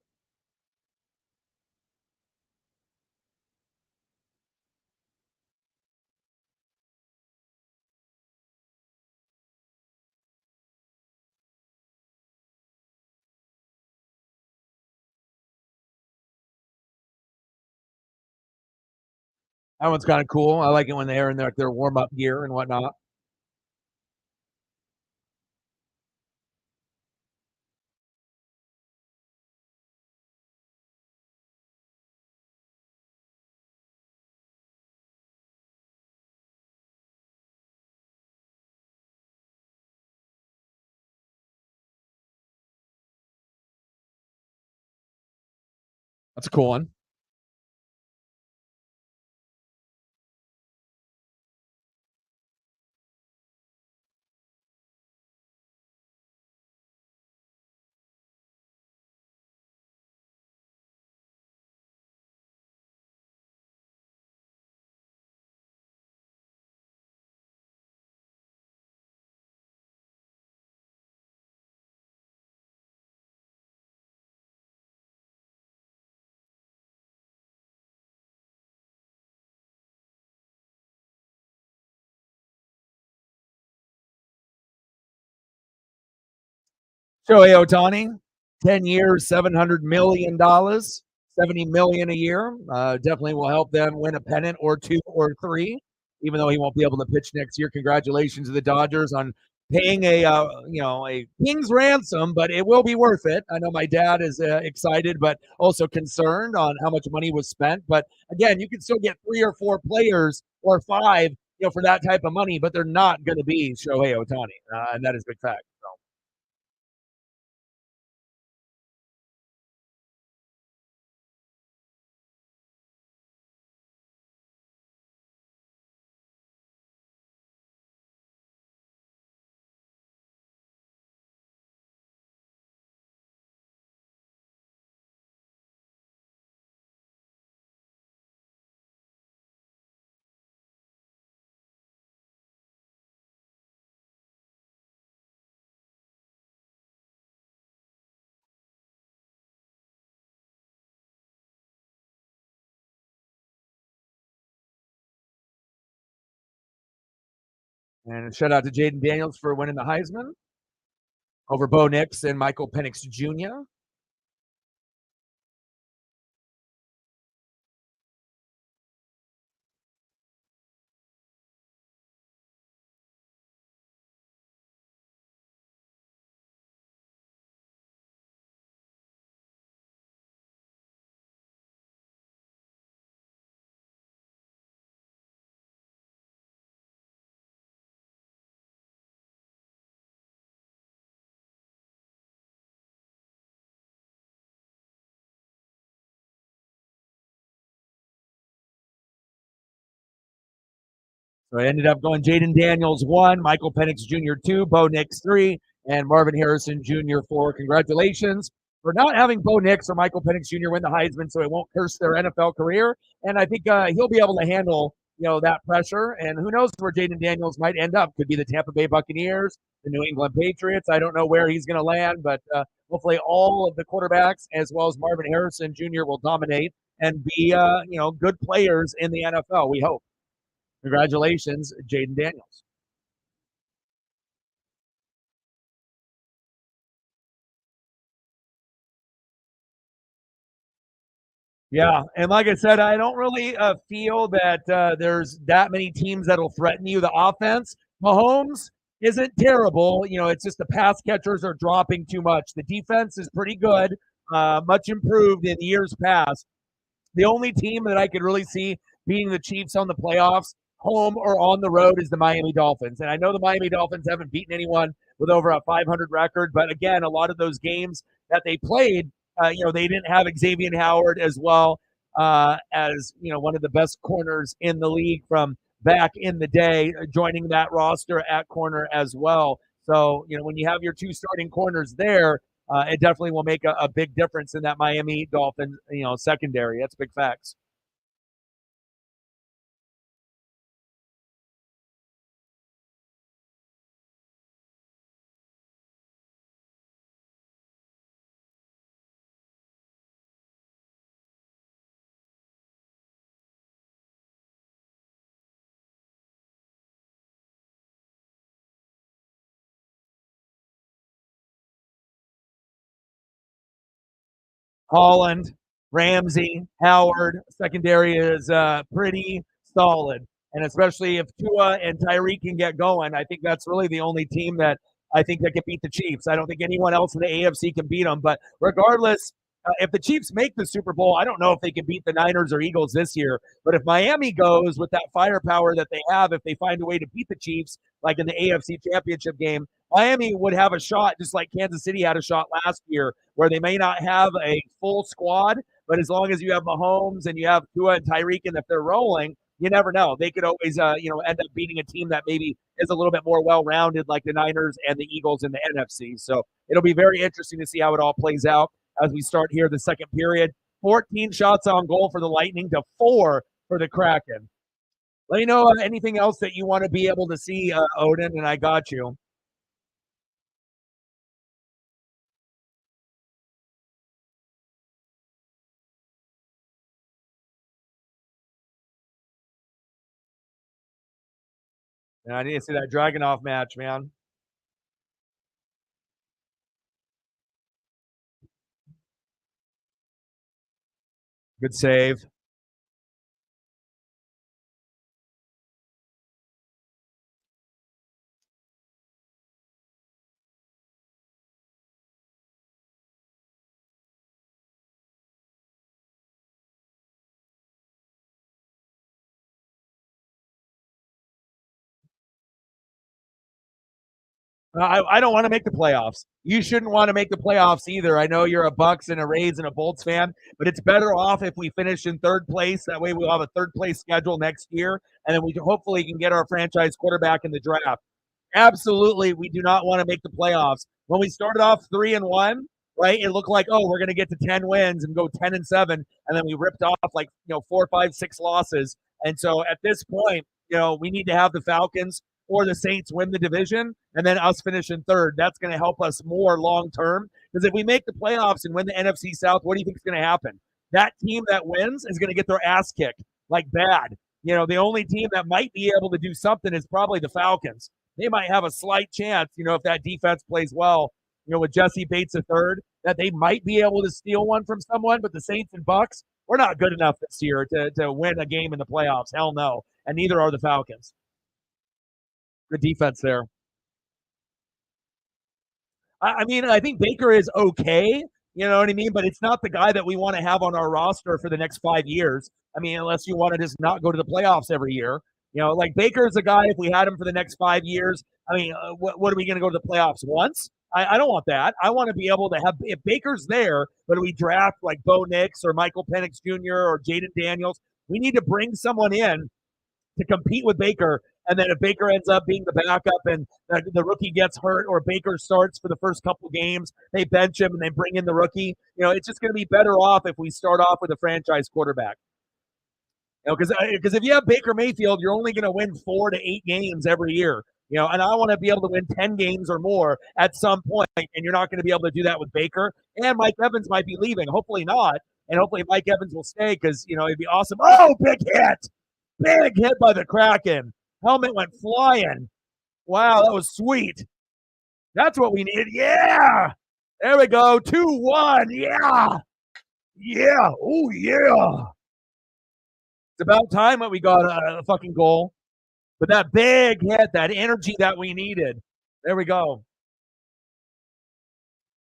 That one's kind of cool. I like it when they're in their warm up gear and whatnot. That's a cool one. Shohei Ohtani, 10 years, $700 million, 70 million a year. Definitely will help them win a pennant or two or three, even though he won't be able to pitch next year. Congratulations to the Dodgers on paying a king's ransom, but it will be worth it. I know my dad is excited, but also concerned on how much money was spent. But again, you can still get three or four players or five, for that type of money, but they're not going to be Shohei Ohtani, and that is a big fact. So. And shout out to Jaden Daniels for winning the Heisman over Bo Nix and Michael Penix Jr. So it ended up going Jaden Daniels 1, Michael Penix Jr. 2, Bo Nix 3, and Marvin Harrison Jr. 4. Congratulations for not having Bo Nix or Michael Penix Jr. win the Heisman, so it won't curse their NFL career. And I think he'll be able to handle that pressure. And who knows where Jaden Daniels might end up? Could be the Tampa Bay Buccaneers, the New England Patriots. I don't know where he's going to land, but hopefully all of the quarterbacks as well as Marvin Harrison Jr. will dominate and be good players in the NFL. We hope. Congratulations, Jaden Daniels. Yeah, and like I said, I don't really feel that there's that many teams that'll threaten you. The offense, Mahomes isn't terrible. It's just the pass catchers are dropping too much. The defense is pretty good, much improved in years past. The only team that I could really see beating the Chiefs on the playoffs, home or on the road, is the Miami Dolphins. And I know the Miami Dolphins haven't beaten anyone with over a 500 record, but again, a lot of those games that they played, they didn't have Xavier Howard as well as one of the best corners in the league from back in the day, joining that roster at corner as well. So when you have your two starting corners there, it definitely will make a big difference in that Miami Dolphin, secondary. That's big facts. Holland, Ramsey, Howard, secondary is pretty solid. And especially if Tua and Tyreek can get going, I think that's really the only team that I think that can beat the Chiefs. I don't think anyone else in the AFC can beat them. But regardless, if the Chiefs make the Super Bowl, I don't know if they can beat the Niners or Eagles this year. But if Miami goes with that firepower that they have, if they find a way to beat the Chiefs, like in the AFC Championship game, Miami would have a shot, just like Kansas City had a shot last year, where they may not have a full squad, but as long as you have Mahomes and you have Tua and Tyreek, and if they're rolling, you never know. They could always, end up beating a team that maybe is a little bit more well-rounded, like the Niners and the Eagles in the NFC. So it'll be very interesting to see how it all plays out as we start here the second period. 14 shots on goal for the Lightning to 4 for the Kraken. Let me know anything else that you want to be able to see, Odin, and I got you. And I need to see that Dragonov match, man. Good save. I don't want to make the playoffs. You shouldn't want to make the playoffs either. I know you're a Bucks and a Rays and a Bolts fan, but it's better off if we finish in third place. That way we'll have a third place schedule next year, and then we hopefully can get our franchise quarterback in the draft. Absolutely, we do not want to make the playoffs. When we started off 3-1, right, it looked like, oh, we're going to get to 10 wins and go 10-7, and then we ripped off like 4, 5, 6 losses. And so at this point, we need to have the Falcons or the Saints win the division, and then us finish in third. That's going to help us more long term. Because if we make the playoffs and win the NFC South, what do you think is going to happen? That team that wins is going to get their ass kicked like bad. The only team that might be able to do something is probably the Falcons. They might have a slight chance, if that defense plays well, with Jesse Bates a third, that they might be able to steal one from someone. But the Saints and Bucks, we're not good enough this year to win a game in the playoffs. Hell no. And neither are the Falcons. Good defense there. I think Baker is okay. You know what I mean? But it's not the guy that we want to have on our roster for the next 5 years. Unless you want to just not go to the playoffs every year. Like Baker is a guy, if we had him for the next 5 years, what are we going to go to the playoffs once? I don't want that. I want to be able to have, if Baker's there, but we draft like Bo Nix or Michael Penix Jr. or Jaden Daniels, we need to bring someone in to compete with Baker. And then if Baker ends up being the backup and the rookie gets hurt or Baker starts for the first couple games, they bench him and they bring in the rookie. It's just going to be better off if we start off with a franchise quarterback. Because if you have Baker Mayfield, you're only going to win 4 to 8 games every year. And I want to be able to win 10 games or more at some point, and you're not going to be able to do that with Baker. And Mike Evans might be leaving. Hopefully not. And hopefully Mike Evans will stay because, it'd be awesome. Oh, big hit. Big hit by the Kraken. Helmet went flying. Wow, that was sweet. That's what we needed. Yeah. There we go. 2-1. Yeah. Yeah. Oh, yeah. It's about time that we got a fucking goal. But that big hit, that energy that we needed. There we go.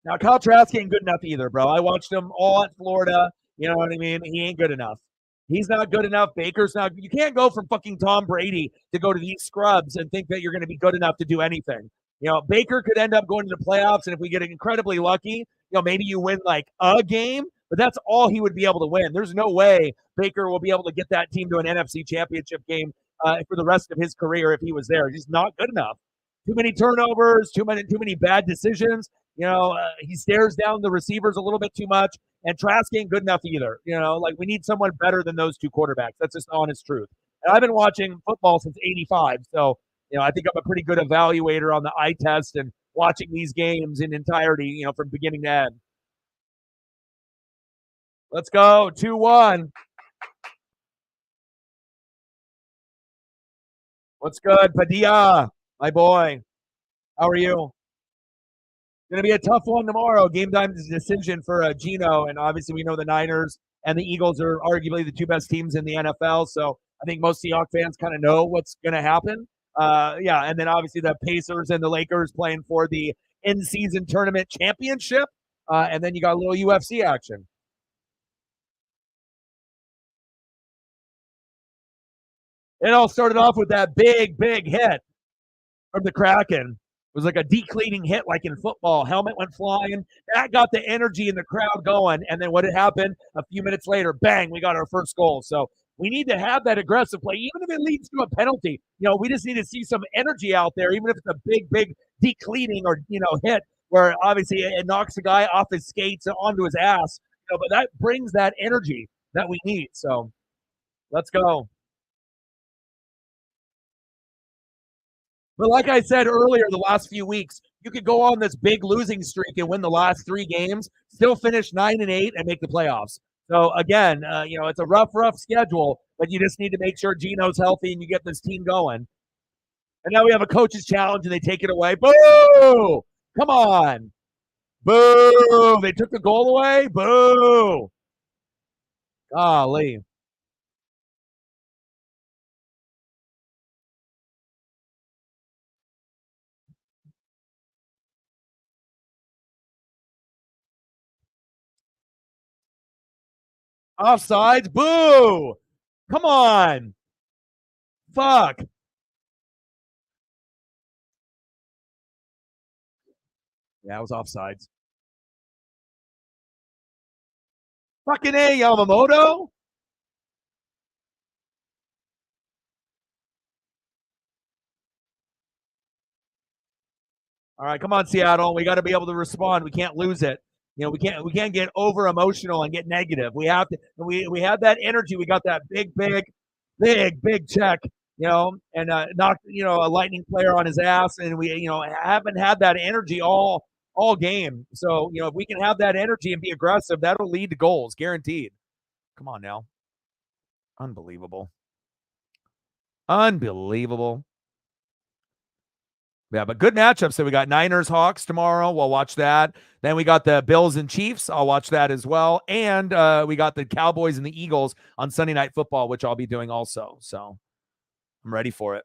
Now, Kyle Trask ain't good enough either, bro. I watched him all at Florida. You know what I mean? He ain't good enough. He's not good enough. Baker's not. You can't go from fucking Tom Brady to go to these scrubs and think that you're going to be good enough to do anything. Baker could end up going to the playoffs, and if we get incredibly lucky, maybe you win like a game, but that's all he would be able to win. There's no way Baker will be able to get that team to an NFC championship game for the rest of his career if he was there. He's not good enough. Too many turnovers, too many bad decisions. He stares down the receivers a little bit too much, and Trask ain't good enough either. We need someone better than those two quarterbacks. That's just honest truth. And I've been watching football since '85, so I think I'm a pretty good evaluator on the eye test and watching these games in entirety, from beginning to end. Let's go, 2-1. What's good, Padilla, my boy? How are you? Going to be a tough one tomorrow. Game time decision for Gino, and obviously we know the Niners and the Eagles are arguably the two best teams in the NFL. So I think most Seahawks fans kind of know what's going to happen. And then obviously the Pacers and the Lakers playing for the in-season tournament championship, and then you got a little UFC action. It all started off with that big hit from the Kraken. It was like a decleating hit like in football. Helmet went flying. That got the energy in the crowd going. And then what had happened a few minutes later, bang, we got our first goal. So we need to have that aggressive play, even if it leads to a penalty. We just need to see some energy out there, even if it's a big decleating or, hit where obviously it knocks the guy off his skates and onto his ass. But that brings that energy that we need. So let's go. But like I said earlier, the last few weeks, you could go on this big losing streak and win the last 3 games, still finish 9-8 and make the playoffs. So again, it's a rough schedule, but you just need to make sure Gino's healthy and you get this team going. And now we have a coach's challenge and they take it away. Boo! Come on. Boo! They took the goal away. Boo! Golly. Offsides. Boo. Come on. Fuck. Yeah, it was offsides. Fucking A, Yamamoto. All right, come on, Seattle. We got to be able to respond. We can't lose it. We can't get over emotional and get negative. We have to. We had that energy. We got that big check. And knocked a lightning player on his ass, and we haven't had that energy all game. So if we can have that energy and be aggressive, that'll lead to goals, guaranteed. Come on now, unbelievable, unbelievable. Yeah, but good matchup. So we got Niners Hawks tomorrow. We'll watch that. Then we got the Bills and Chiefs. I'll watch that as well. And we got the Cowboys and the Eagles on Sunday Night Football, which I'll be doing also. So I'm ready for it.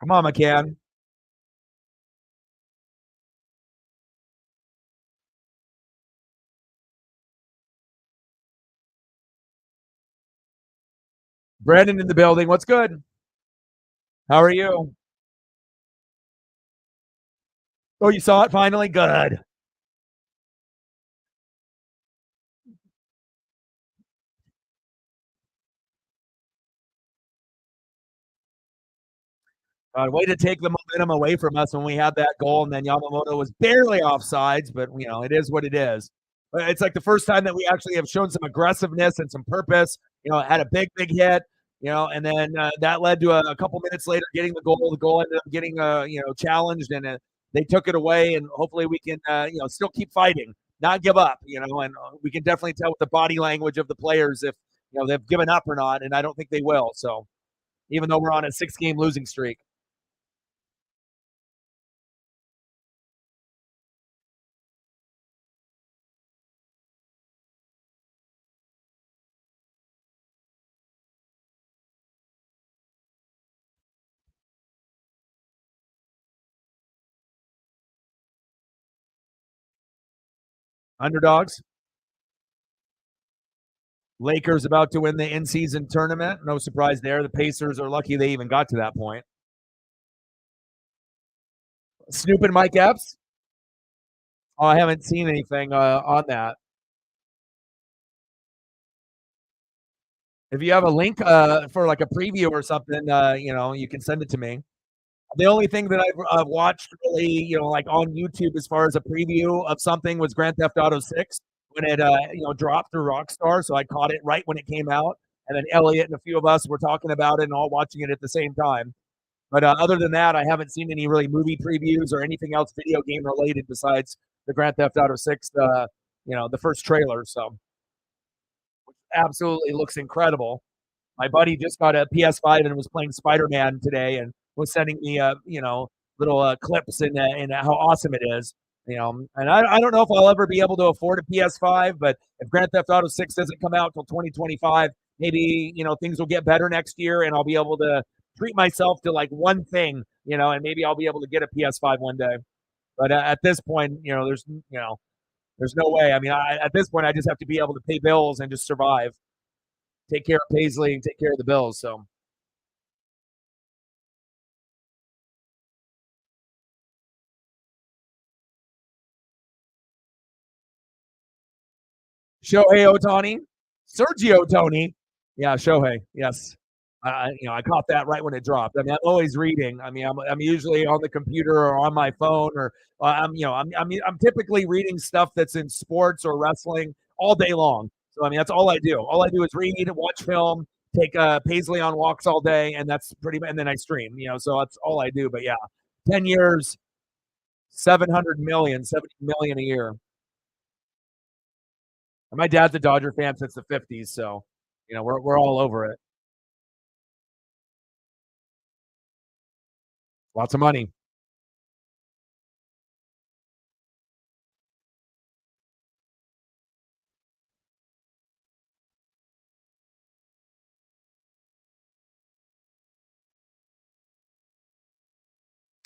Come on, McCann. Brandon in the building. What's good? How are you? Oh, you saw it finally? Good. Way to take the momentum away from us when we had that goal, and then Yamamoto was barely offsides, but it is what it is. It's like the first time that we actually have shown some aggressiveness and some purpose. Had a big hit. And then that led to a couple minutes later getting the goal. The goal ended up getting challenged, and they took it away. And hopefully we can still keep fighting, not give up. And we can definitely tell with the body language of the players if they've given up or not, and I don't think they will. So even though we're on a 6-game losing streak. Underdogs. Lakers about to win the in-season tournament. No surprise there. The Pacers are lucky they even got to that point. Snoop and Mike Epps. Oh, I haven't seen anything on that. If you have a link for like a preview or something, you can send it to me. The only thing that I've watched really, like on YouTube as far as a preview of something was Grand Theft Auto 6 when it, dropped through Rockstar. So I caught it right when it came out. And then Elliot and a few of us were talking about it and all watching it at the same time. But other than that, I haven't seen any really movie previews or anything else video game related besides the Grand Theft Auto 6, the first trailer. So absolutely looks incredible. My buddy just got a PS5 and was playing Spider-Man today and was sending me, little clips and how awesome it is. And I don't know if I'll ever be able to afford a PS5, but if Grand Theft Auto 6 doesn't come out till 2025, maybe, things will get better next year and I'll be able to treat myself to like one thing, and maybe I'll be able to get a PS5 one day. But at this point, there's no way. I mean, at this point, I just have to be able to pay bills and just survive, take care of Paisley and take care of the bills. So Shohei Ohtani, Sergio Tony. Yeah, Shohei. Yes. I caught that right when it dropped. I mean, I'm always reading. I mean, I'm usually on the computer or on my phone, or I'm typically reading stuff that's in sports or wrestling all day long. So I mean, that's all I do. All I do is read, watch film, take Paisley on walks all day, and that's pretty. And then I stream. So that's all I do. But yeah, 10 years. $700 million, $70 million a year. And my dad's a Dodger fan since the '50s, so we're all over it. Lots of money.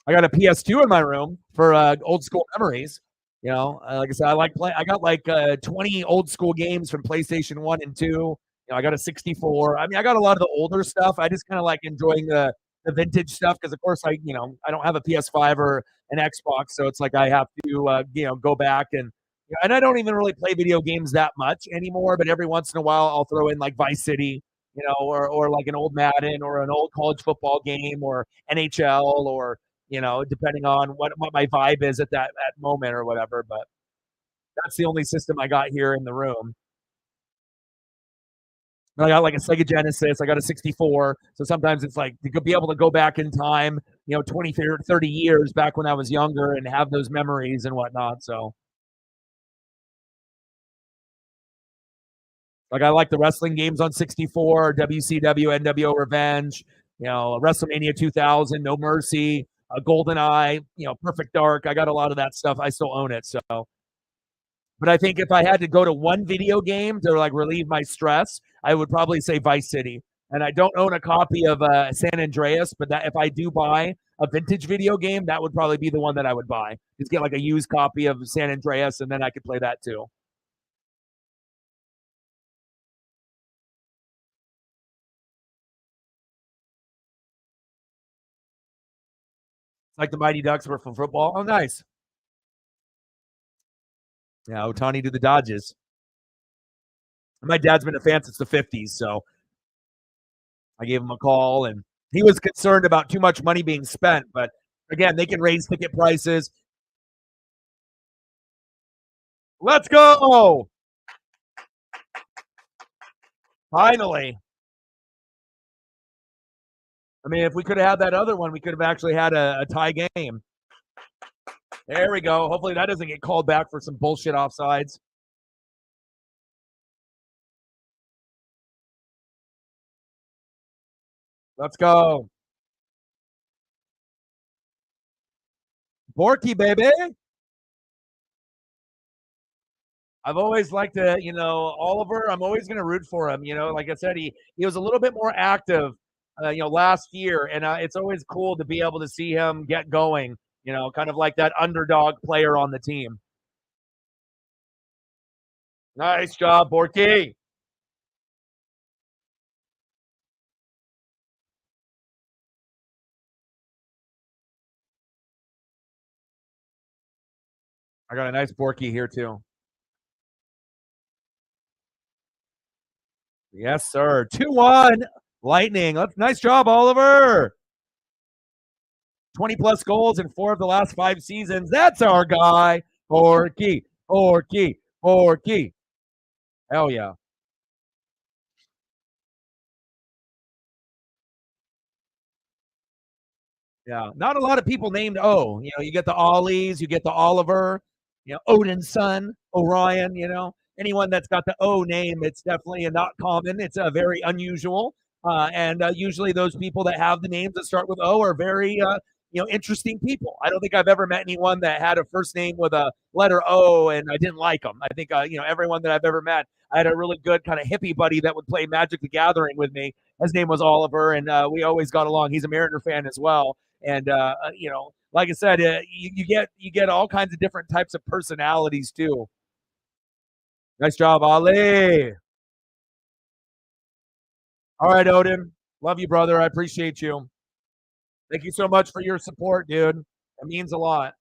I got a PS2 in my room for old school memories. Like I said, I like play. I got like 20 old school games from PlayStation 1 and 2. I got a 64. I mean, I got a lot of the older stuff. I just kind of like enjoying the vintage stuff because, of course, I don't have a PS5 or an Xbox, so it's like I have to go back and I don't even really play video games that much anymore. But every once in a while, I'll throw in like Vice City, or like an old Madden or an old college football game or NHL or depending on what my vibe is at that moment or whatever. But that's the only system I got here in the room. I got like a Sega Genesis. I got a 64. So sometimes it's like to be able to go back in time, 20, 30 years back when I was younger and have those memories and whatnot. So, like, I like the wrestling games on 64, WCW, NWO Revenge, WrestleMania 2000, No Mercy, Golden Eye, Perfect Dark. I got a lot of that stuff. I still own it. So, but I think if I had to go to one video game to like relieve my stress, I would probably say Vice City. And I don't own a copy of San Andreas, but that if I do buy a vintage video game, that would probably be the one that I would buy. Just get like a used copy of San Andreas, and then I could play that too. It's like the Mighty Ducks were from football. Oh, nice. Yeah, Otani to the Dodgers. My dad's been a fan since the '50s, so I gave him a call, and he was concerned about too much money being spent. But again, they can raise ticket prices. Let's go! Finally. I mean, if we could have had that other one, we could have actually had a tie game. There we go. Hopefully that doesn't get called back for some bullshit offsides. Let's go. Borky, baby. I've always liked to, Oliver. I'm always going to root for him. Like I said, he was a little bit more active, last year, and it's always cool to be able to see him get going. Kind of like that underdog player on the team. Nice job, Borky. I got a nice Borky here too. Yes, sir. 2-1. Lightning. Nice job, Oliver. 20 plus goals in 4 of the last 5 seasons. That's our guy. Borky. Borky. Borky. Hell yeah. Yeah. Not a lot of people named O. You get the Ollies, you get the Oliver, Odin's son, Orion, anyone that's got the O name, it's definitely not common. It's very unusual. And usually those people that have the names that start with O are very, interesting people. I don't think I've ever met anyone that had a first name with a letter O and I didn't like them. I think, everyone that I've ever met, I had a really good kind of hippie buddy that would play Magic the Gathering with me. His name was Oliver, and we always got along. He's a Mariner fan as well. And like I said, you get all kinds of different types of personalities too. Nice job, Ali. All right, Odin. Love you, brother. I appreciate you. Thank you so much for your support, dude. It means a lot.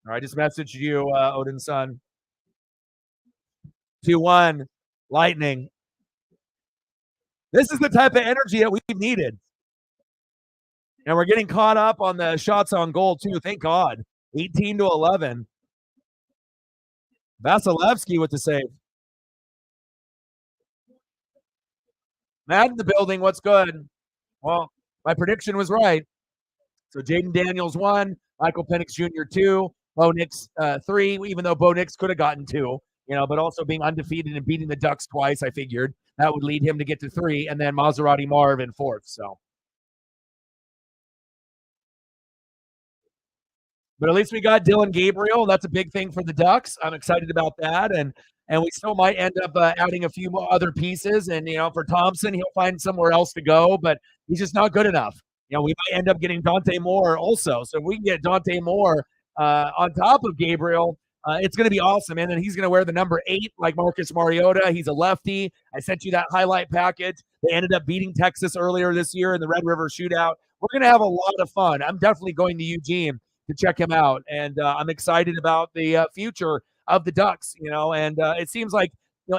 All right, just messaged you, Odin's son. 2-1. Lightning. This is the type of energy that we've needed. And we're getting caught up on the shots on goal, too. Thank God. 18-11. Vasilevsky with the save. Matt in the building. What's good? Well, my prediction was right. So Jaden Daniels 1, Michael Penix Jr. 2, Bo Nix 3, even though Bo Nix could have gotten 2, but also being undefeated and beating the Ducks twice, I figured that would lead him to get to 3, and then Maserati Marv in 4th. So, but at least we got Dylan Gabriel. That's a big thing for the Ducks. I'm excited about that, and we still might end up adding a few more other pieces. And for Thompson, he'll find somewhere else to go, but he's just not good enough. We might end up getting Dante Moore also. So if we can get Dante Moore on top of Gabriel, it's going to be awesome. And then he's going to wear the number 8 like Marcus Mariota. He's a lefty. I sent you that highlight package. They ended up beating Texas earlier this year in the Red River Shootout. We're going to have a lot of fun. I'm definitely going to Eugene to check him out. And I'm excited about the future of the Ducks, and it seems like,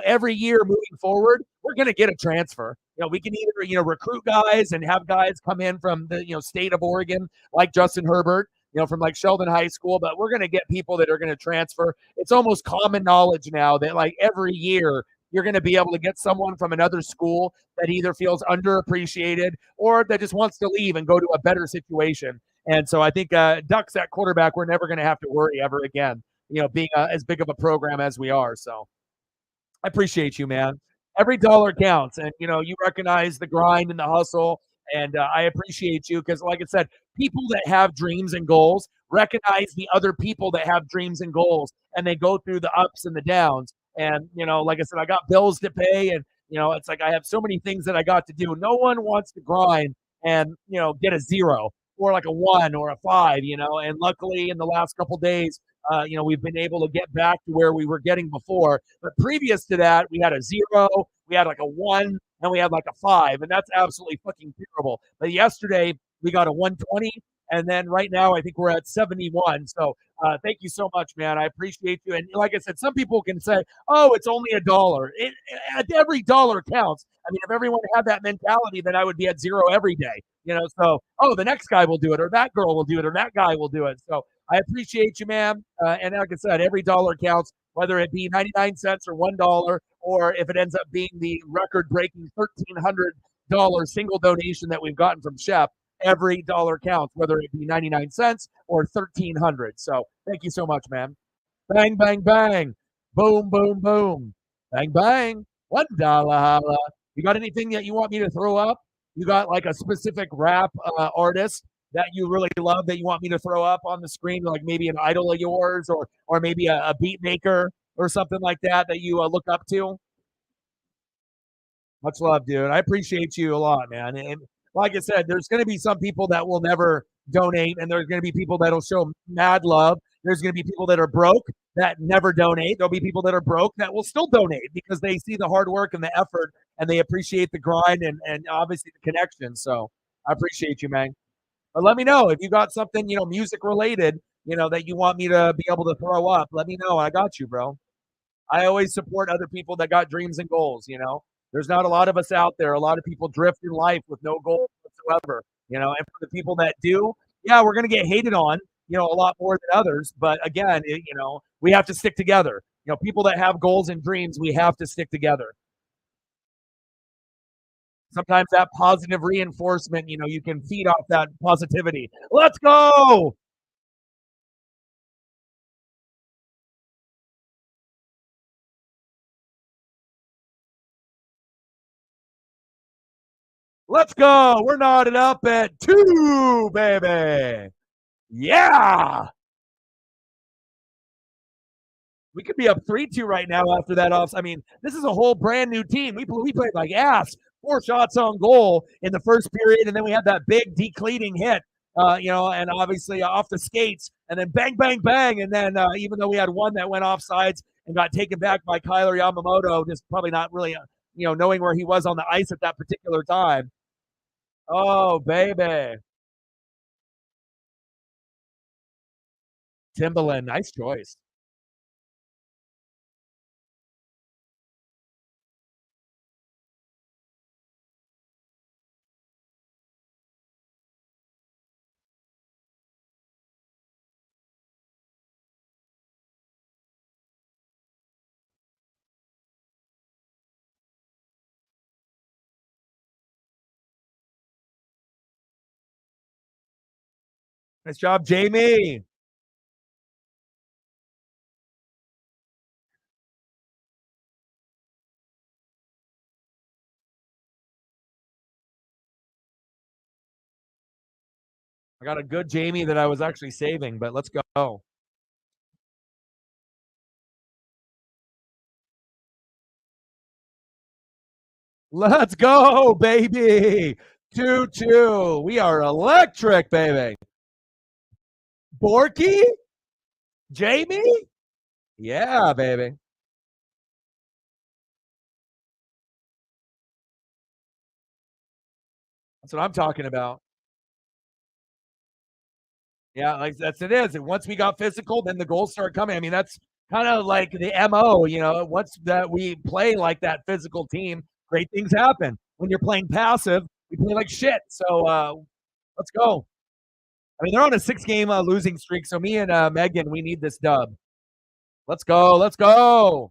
every year moving forward, we're going to get a transfer. We can either, recruit guys and have guys come in from the, state of Oregon, like Justin Herbert, from like Sheldon High School, but we're going to get people that are going to transfer. It's almost common knowledge now that like every year you're going to be able to get someone from another school that either feels underappreciated or that just wants to leave and go to a better situation. And so I think Ducks at quarterback, we're never going to have to worry ever again, being as big of a program as we are. So I appreciate you, man. Every dollar counts, and you recognize the grind and the hustle, and I appreciate you because, like I said, people that have dreams and goals recognize the other people that have dreams and goals, and they go through the ups and the downs. And like I said, I got bills to pay, and it's like I have so many things that I got to do. No one wants to grind and get a 0 or like a 1 or a 5, And luckily, in the last couple days, we've been able to get back to where we were getting before. But previous to that, we had a 0, we had like a 1, and we had like a 5, and that's absolutely fucking terrible. But yesterday, we got a 120, and then right now, I think we're at 71. So thank you so much, man. I appreciate you. And like I said, some people can say, oh, it's only a dollar. Every dollar counts. I mean, if everyone had that mentality, then I would be at 0 every day. So, oh, the next guy will do it, or that girl will do it, or that guy will do it. So I appreciate you, man. And like I said, every dollar counts, whether it be 99 cents or $1, or if it ends up being the record breaking $1,300 single donation that we've gotten from Shep. Every dollar counts, whether it be 99 cents or 1,300. So thank you so much, man. Bang, bang, bang. Boom, boom, boom. Bang, bang. $1 holla. You got anything that you want me to throw up? You got like a specific rap artist that you really love that you want me to throw up on the screen, like maybe an idol of yours, or maybe a beat maker or something like that you look up to? Much love, dude. I appreciate you a lot, man. And like I said, there's going to be some people that will never donate, and there's going to be people that'll show mad love. There's going to be people that are broke that never donate. There'll be people that are broke that will still donate because they see the hard work and the effort, and they appreciate the grind and obviously the connection. So I appreciate you, man. But let me know if you got something, music related, that you want me to be able to throw up. Let me know. I got you, bro. I always support other people that got dreams and goals. There's not a lot of us out there. A lot of people drift in life with no goals whatsoever. And for the people that do, yeah, we're going to get hated on, a lot more than others. But again, we have to stick together. People that have goals and dreams, we have to stick together. Sometimes that positive reinforcement, you can feed off that positivity. Let's go. Let's go. We're knotted up at 2, baby. Yeah. We could be up 3-2 right now after that off. I mean, this is a whole brand new team. We played like ass. 4 shots on goal in the first period, and then we had that big decleating hit, and obviously off the skates, and then bang, bang, bang, and then even though we had one that went off sides and got taken back by Kyler Yamamoto, just probably not really, knowing where he was on the ice at that particular time. Oh, baby. Timberland, nice choice. Nice job, Jamie. I got a good Jamie that I was actually saving, but let's go. Let's go, baby. 2-2. We are electric, baby. Borky? Jamie? Yeah, baby. That's what I'm talking about. Yeah, like that's it is. And once we got physical, then the goals start coming. I mean, that's kind of like the MO, once that we play like that physical team, great things happen. When you're playing passive, we play like shit. So let's go. I mean, they're on a 6 game losing streak. So me and Megan, we need this dub. Let's go. Let's go.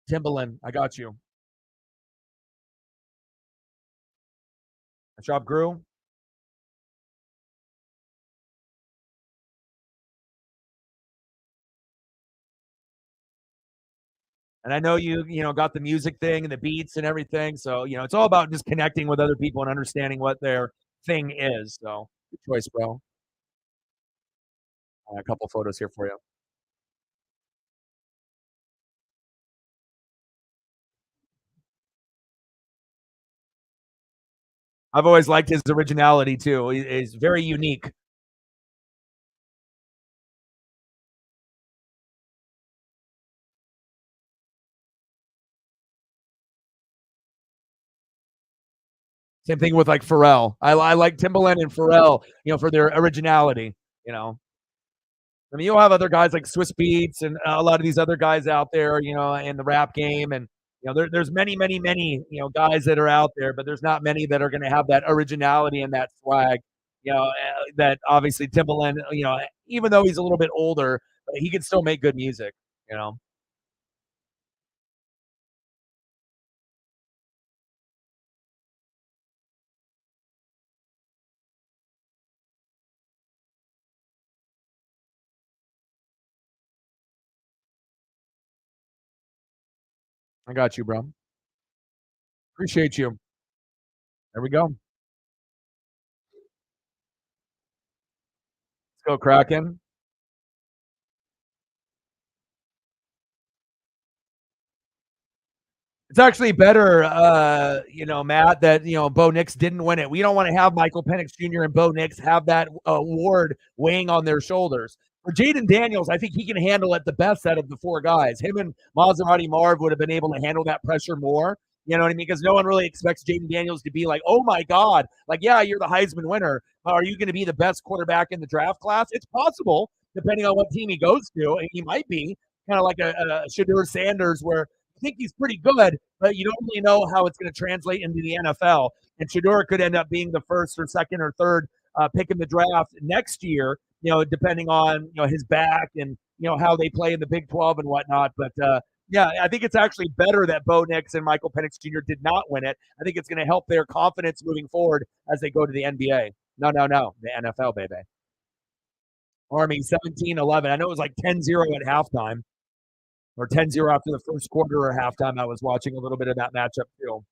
Timberland, I got you. Shop grew. And I know you got the music thing and the beats and everything. So, it's all about just connecting with other people and understanding what their thing is. So, good choice, bro. A couple photos here for you. I've always liked his originality too. He's very unique. Same thing with like Pharrell. I like Timbaland and Pharrell, for their originality. You know, I mean, you'll have other guys like Swiss Beats and a lot of these other guys out there, in the rap game, and there's many, many, many, guys that are out there, but there's not many that are going to have that originality and that swag. That obviously Timbaland, even though he's a little bit older, he can still make good music. You know, I got you, bro. Appreciate you. There we go. Let's go, Kraken. It's actually better, Matt, that Bo Nix didn't win it. We don't want to have Michael Penix Jr. and Bo Nix have that award weighing on their shoulders. For Jaden Daniels, I think he can handle it the best out of the 4 guys. Him and Maserati Marv would have been able to handle that pressure more. You know what I mean? Because no one really expects Jaden Daniels to be like, oh my God, like, yeah, you're the Heisman winner. Are you going to be the best quarterback in the draft class? It's possible, depending on what team he goes to. And he might be kind of like a Shadur Sanders, where I think he's pretty good, but you don't really know how it's going to translate into the NFL. And Shador could end up being the first or second or third pick in the draft next year, depending on his back and how they play in the Big 12 and whatnot. But yeah, I think it's actually better that Bo Nix and Michael Penix Jr. did not win it. I think it's going to help their confidence moving forward as they go to the NBA. No, no, no, the NFL, baby. Army 17-11. I know it was like 10-0 at halftime or 10-0 after the first quarter or halftime. I was watching a little bit of that matchup too.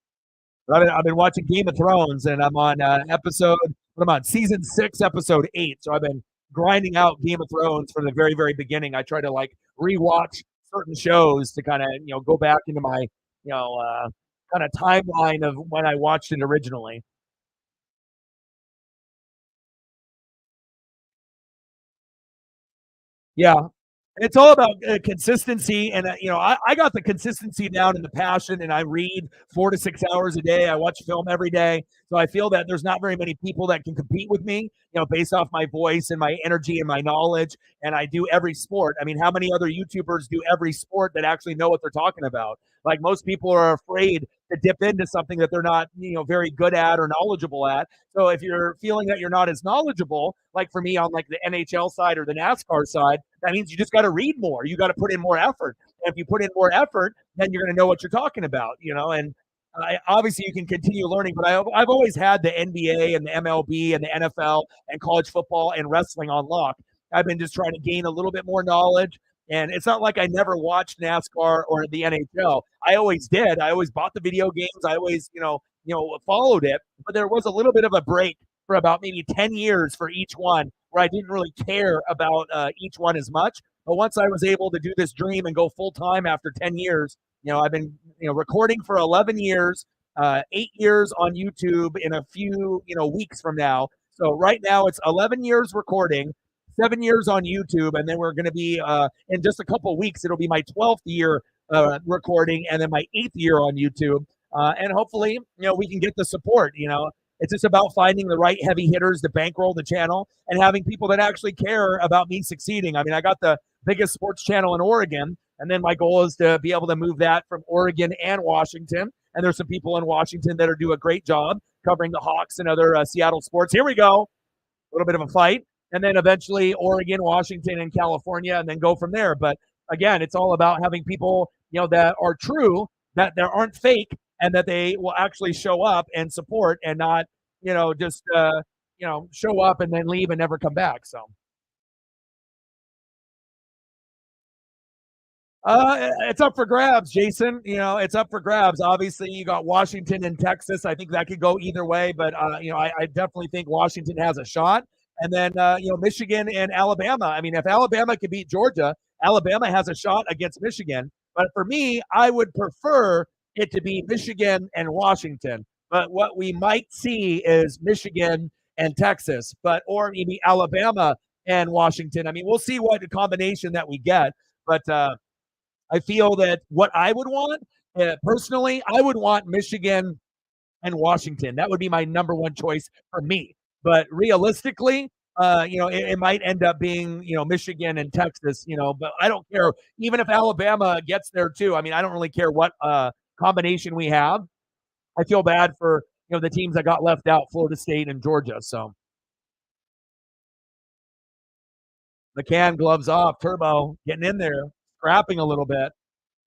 But I've been watching Game of Thrones, and I'm on episode. What am I on? Season 6, episode 8. So I've been grinding out Game of Thrones from the very, very beginning. I try to like rewatch certain shows to kind of go back into my kind of timeline of when I watched it originally. Yeah, it's all about consistency, and I got the consistency down and the passion, and I read 4 to 6 hours a day. I watch film every day, so I feel that there's not very many people that can compete with me, based off my voice and my energy and my knowledge. And I do every sport. I mean, how many other YouTubers do every sport that actually know what they're talking about? Like most people are afraid to dip into something that they're not, very good at or knowledgeable at. So if you're feeling that you're not as knowledgeable, like for me on like the NHL side or the NASCAR side, that means you just got to read more. You got to put in more effort. And if you put in more effort, then you're going to know what you're talking about, And obviously you can continue learning, but I've always had the NBA and the MLB and the NFL and college football and wrestling on lock. I've been just trying to gain a little bit more knowledge. And it's not like I never watched NASCAR or the NHL. I always did. I always bought the video games. I always, followed it. But there was a little bit of a break for about maybe 10 years for each one where I didn't really care about each one as much. But once I was able to do this dream and go full time after 10 years, I've been, recording for 11 years, 8 years on YouTube in a few, weeks from now. So right now it's 11 years recording, 7 years on YouTube, and then we're going to be in just a couple of weeks. It'll be my 12th year recording, and then my 8th year on YouTube. And hopefully, we can get the support. It's just about finding the right heavy hitters to bankroll the channel and having people that actually care about me succeeding. I mean, I got the biggest sports channel in Oregon, and then my goal is to be able to move that from Oregon and Washington. And there's some people in Washington that are do a great job covering the Hawks and other Seattle sports. Here we go, a little bit of a fight, and then eventually Oregon, Washington, and California, and then go from there. But again, it's all about having people, that are true, that there aren't fake, and that they will actually show up and support and not, just, show up and then leave and never come back. So. It's up for grabs, Jason. It's up for grabs. Obviously, you got Washington and Texas. I think that could go either way, but I definitely think Washington has a shot. And then Michigan and Alabama. I mean, if Alabama could beat Georgia, Alabama has a shot against Michigan. But for me, I would prefer it to be Michigan and Washington. But what we might see is Michigan and Texas, or maybe Alabama and Washington. I mean, we'll see what the combination that we get. But I feel that what I would want, personally, I would want Michigan and Washington. That would be my number one choice for me. But realistically, it might end up being, Michigan and Texas, but I don't care. Even if Alabama gets there too, I mean, I don't really care what combination we have. I feel bad for, the teams that got left out, Florida State and Georgia. So McCann, gloves off, Turbo getting in there, scrapping a little bit.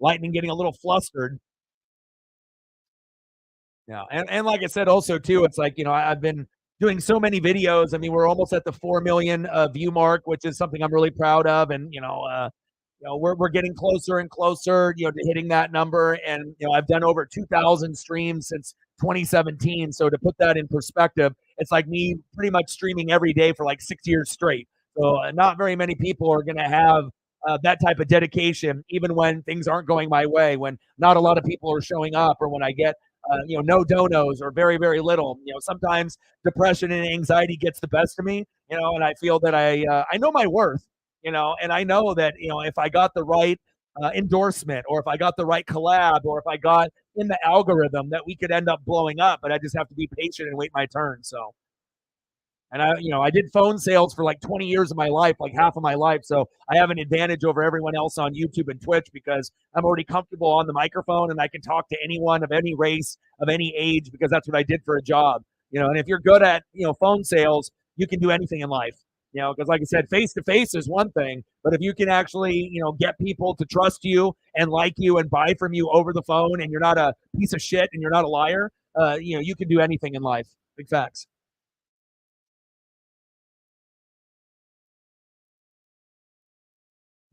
Lightning getting a little flustered. Yeah, and like I said, also too, it's like I've been doing so many videos. I mean, we're almost at the 4 million view mark, which is something I'm really proud of, and we're getting closer and closer, to hitting that number. And I've done over 2,000 streams since 2017. So to put that in perspective, it's like me pretty much streaming every day for like 6 years straight. So not very many people are going to have that type of dedication, even when things aren't going my way, when not a lot of people are showing up, or when I get no donos or very, very little. Sometimes depression and anxiety gets the best of me, and I feel that I know my worth, and I know that, if I got the right endorsement, or if I got the right collab, or if I got in the algorithm, that we could end up blowing up, but I just have to be patient and wait my turn. So. And I did phone sales for like 20 years of my life, like half of my life. So I have an advantage over everyone else on YouTube and Twitch because I'm already comfortable on the microphone and I can talk to anyone of any race, of any age, because that's what I did for a job. And if you're good at, phone sales, you can do anything in life, because like I said, face to face is one thing, but if you can actually, get people to trust you and like you and buy from you over the phone, and you're not a piece of shit and you're not a liar, you can do anything in life. Big facts.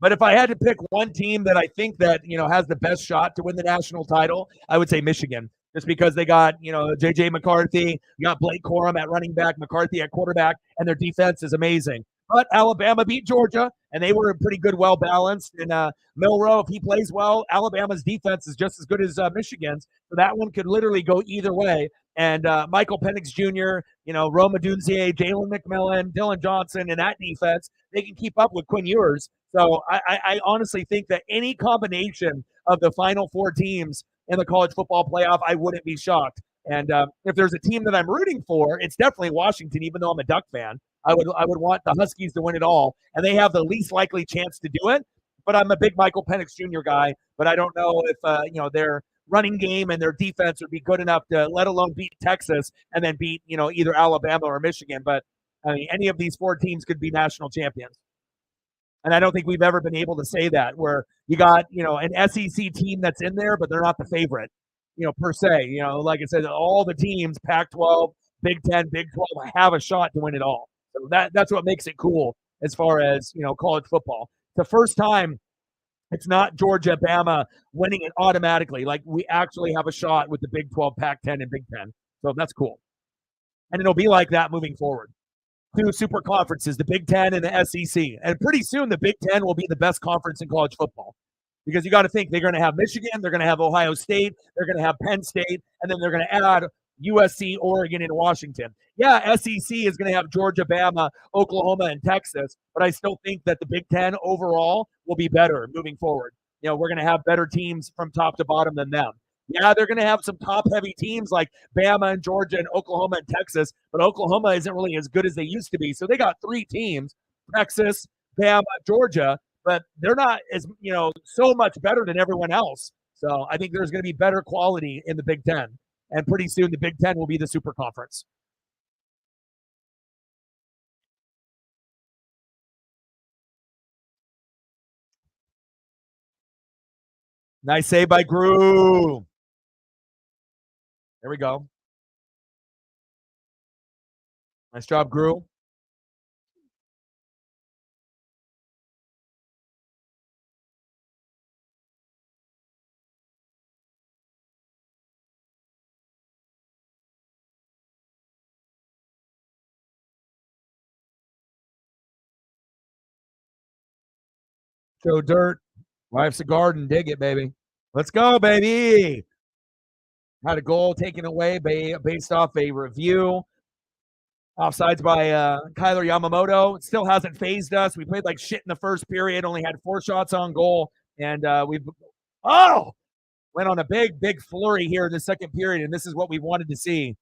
But if I had to pick one team that I think that, has the best shot to win the national title, I would say Michigan. Just because they got, JJ McCarthy, you got Blake Corum at running back, McCarthy at quarterback, and their defense is amazing. But Alabama beat Georgia, and they were pretty good, well balanced. And Milroe, if he plays well, Alabama's defense is just as good as Michigan's. So that one could literally go either way. And Michael Penix Jr., Rome Odunze, Jalen McMillan, Dylan Johnson, and that defense, they can keep up with Quinn Ewers. So I honestly think that any combination of the final four teams in the college football playoff, I wouldn't be shocked. And if there's a team that I'm rooting for, it's definitely Washington, even though I'm a Duck fan. I would want the Huskies to win it all, and they have the least likely chance to do it. But I'm a big Michael Penix Jr. guy, but I don't know if their running game and their defense would be good enough to, let alone beat Texas and then beat either Alabama or Michigan. But I mean, any of these four teams could be national champions. And I don't think we've ever been able to say that, where you got, an SEC team that's in there, but they're not the favorite. per se. Like I said, all the teams, Pac-12, Big Ten, Big 12, have a shot to win it all. So that's what makes it cool as far as college football. The first time it's not Georgia, Bama winning it automatically. Like we actually have a shot with the Big 12, Pac-10, and Big Ten. So that's cool, and it'll be like that moving forward. Two super conferences, the Big Ten and the SEC, and pretty soon the Big Ten will be the best conference in college football. Because you got to think they're going to have Michigan, they're going to have Ohio State, they're going to have Penn State, and then they're going to add USC, Oregon, and Washington. Yeah, SEC is going to have Georgia, Bama, Oklahoma, and Texas, but I still think that the Big Ten overall will be better moving forward. We're going to have better teams from top to bottom than them. Yeah, they're going to have some top-heavy teams like Bama and Georgia and Oklahoma and Texas, but Oklahoma isn't really as good as they used to be. So they got three teams: Texas, Bama, Georgia, but they're not as so much better than everyone else. So I think there's going to be better quality in the Big Ten, and pretty soon the Big Ten will be the super conference. Nice save by Grew. There we go. Nice job, Grew. Joe Dirt. Life's a garden. Dig it, baby. Let's go, baby. Had a goal taken away based off a review. Offsides by Kyler Yamamoto. It still hasn't phased us. We played like shit in the first period, only had 4 shots on goal. And went on a big flurry here in the second period. And this is what we wanted to see,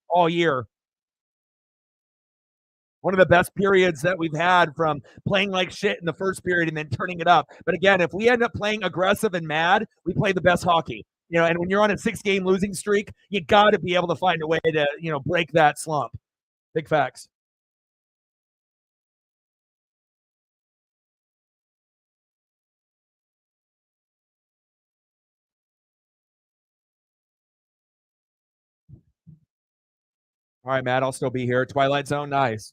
all year. One of the best periods that we've had, from playing like shit in the first period and then turning it up. But again, if we end up playing aggressive and mad, we play the best hockey. And when you're on a 6-game losing streak, you got to be able to find a way to, break that slump. Big facts. All right, Matt, I'll still be here. Twilight Zone, nice.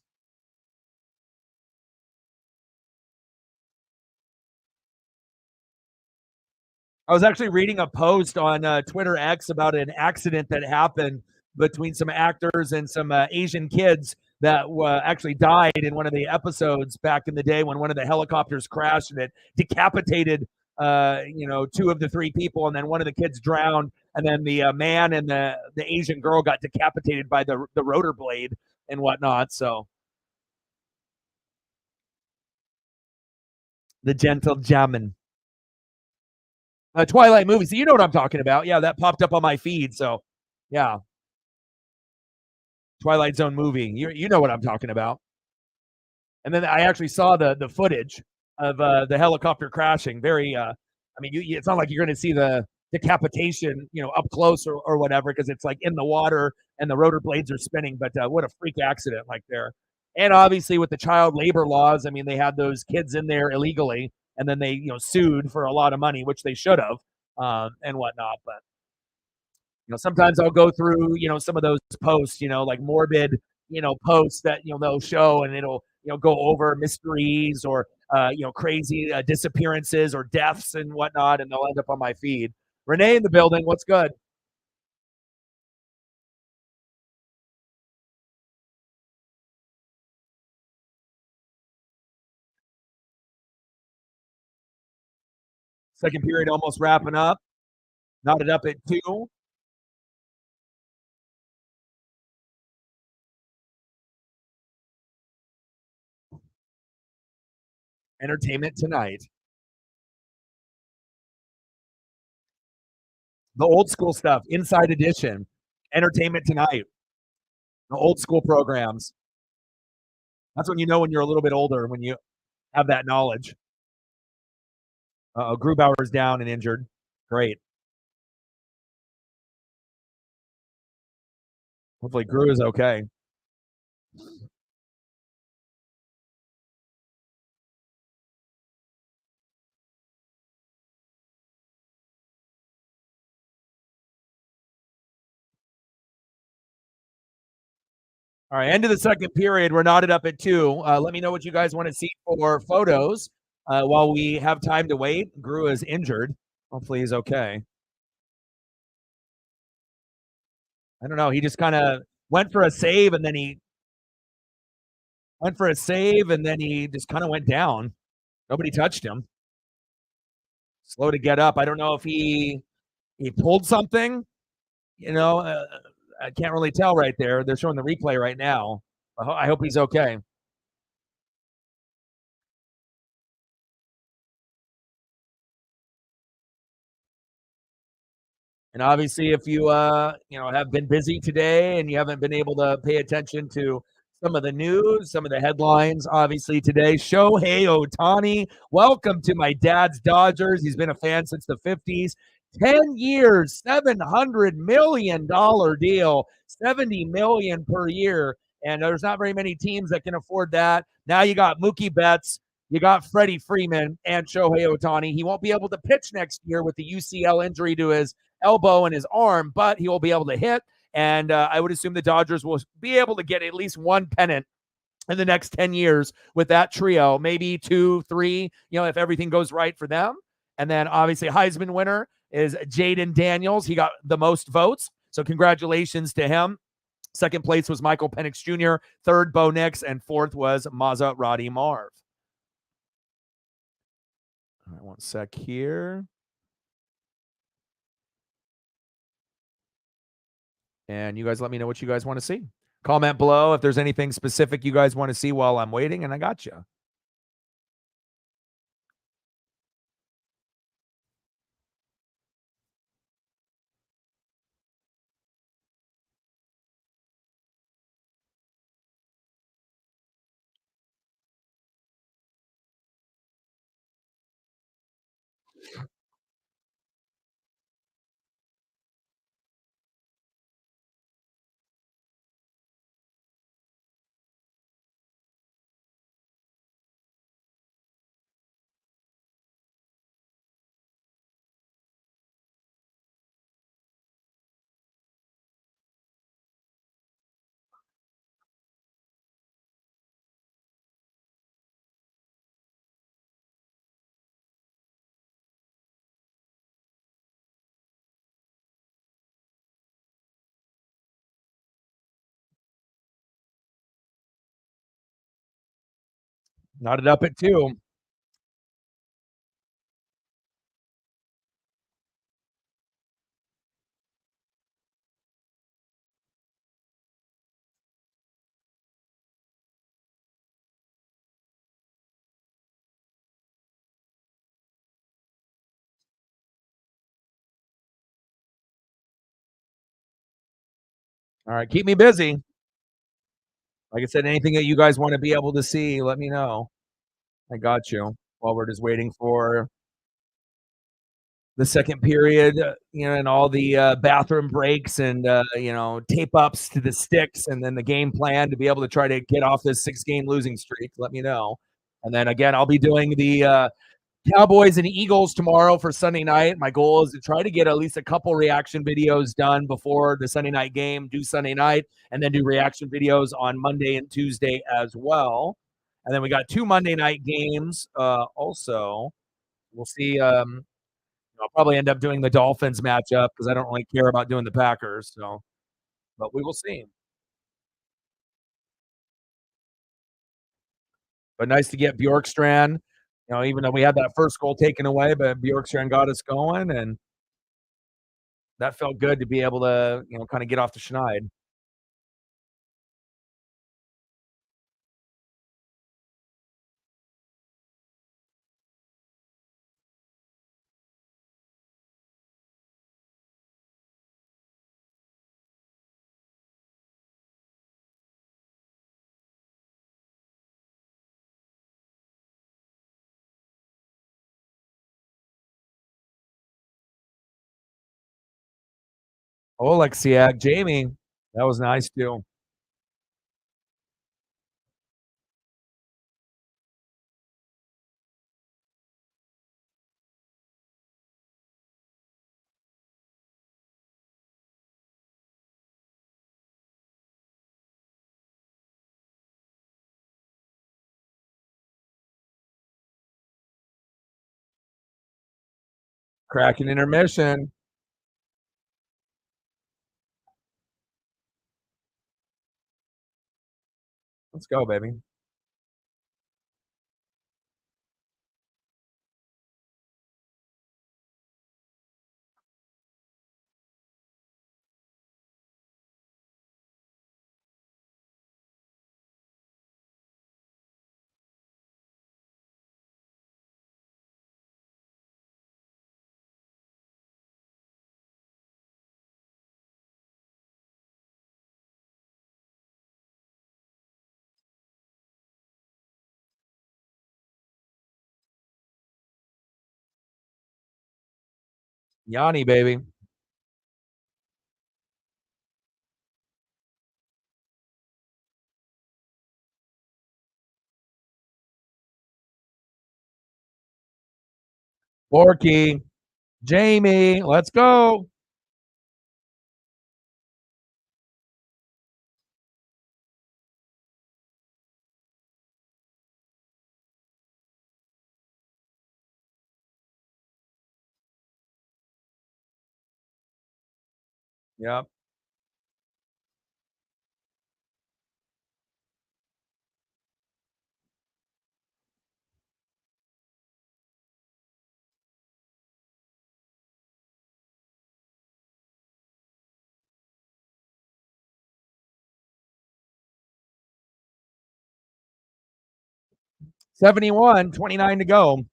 I was actually reading a post on Twitter X about an accident that happened between some actors and some Asian kids that actually died in one of the episodes back in the day when one of the helicopters crashed and it decapitated, 2 of the 3 people, and then one of the kids drowned, and then the man and the Asian girl got decapitated by the rotor blade and whatnot. So the gentle Jamin. Twilight movie. So you know what I'm talking about. Yeah, that popped up on my feed. So, yeah, Twilight Zone movie. You know what I'm talking about. And then I actually saw the footage of the helicopter crashing. Very, I mean, it's not like you're going to see the decapitation, up close or whatever, because it's like in the water and the rotor blades are spinning. But what a freak accident like there. And obviously with the child labor laws, I mean, they had those kids in there illegally, and then they sued for a lot of money, which they should have, and whatnot. But sometimes I'll go through, some of those posts, like morbid, posts that, they'll show, and it'll, go over mysteries or, crazy disappearances or deaths and whatnot, and they'll end up on my feed. Renee in the building. What's good? Second period almost wrapping up. Knotted up at 2. Entertainment tonight. The old school stuff, Inside Edition, Entertainment Tonight, the old school programs. That's when you know when you're a little bit older, when you have that knowledge. Grubauer's down and injured. Great. Hopefully Grew is okay. All right, end of the second period. We're knotted up at 2. Let me know what you guys want to see for photos while we have time to wait. Gru is injured. Hopefully he's okay. I don't know. He just kind of went for a save and then he went for a save and then he just kind of went down. Nobody touched him. Slow to get up. I don't know if he pulled something. You know, I can't really tell right there. They're showing the replay right now. I hope he's okay. And obviously, if you have been busy today and you haven't been able to pay attention to some of the news, some of the headlines, obviously today, Shohei Ohtani, welcome to my dad's Dodgers. He's been a fan since the 50s. 10 years, $700 million deal, 70 million per year. And there's not very many teams that can afford that. Now you got Mookie Betts, you got Freddie Freeman, and Shohei Ohtani. He won't be able to pitch next year with the UCL injury to his elbow and his arm, but he will be able to hit. And I would assume the Dodgers will be able to get at least one pennant in the next 10 years with that trio, maybe 2, 3, if everything goes right for them. And then obviously Heisman winner is Jaden Daniels. He got the most votes. So congratulations to him. Second place was Michael Penix Jr., third Bo Nix, and fourth was Maserati Marv. All right, one sec here. And you guys let me know what you guys want to see. Comment below if there's anything specific you guys want to see while I'm waiting, and I got you. Knotted up at 2. All right, keep me busy. Like I said, anything that you guys want to be able to see, let me know. I got you. While we're just waiting for the second period, and all the bathroom breaks and tape ups to the sticks, and then the game plan to be able to try to get off this 6-game losing streak. Let me know. And then again, I'll be doing the Cowboys and Eagles tomorrow for Sunday night. My goal is to try to get at least a couple reaction videos done before the Sunday night game, do Sunday night, and then do reaction videos on Monday and Tuesday as well. And then we got 2 Monday night games also. We'll see. I'll probably end up doing the Dolphins matchup because I don't really care about doing the Packers. So, but we will see. But nice to get Bjorkstrand. Even though we had that first goal taken away, but Bjorkstrand got us going, and that felt good to be able to, kind of get off the schneid. Oleksiak, Jamie, that was nice too. Kraken intermission. Let's go, baby. Yanni, baby. Borky. Jamie. Let's go. Yep. '71, 29 to go.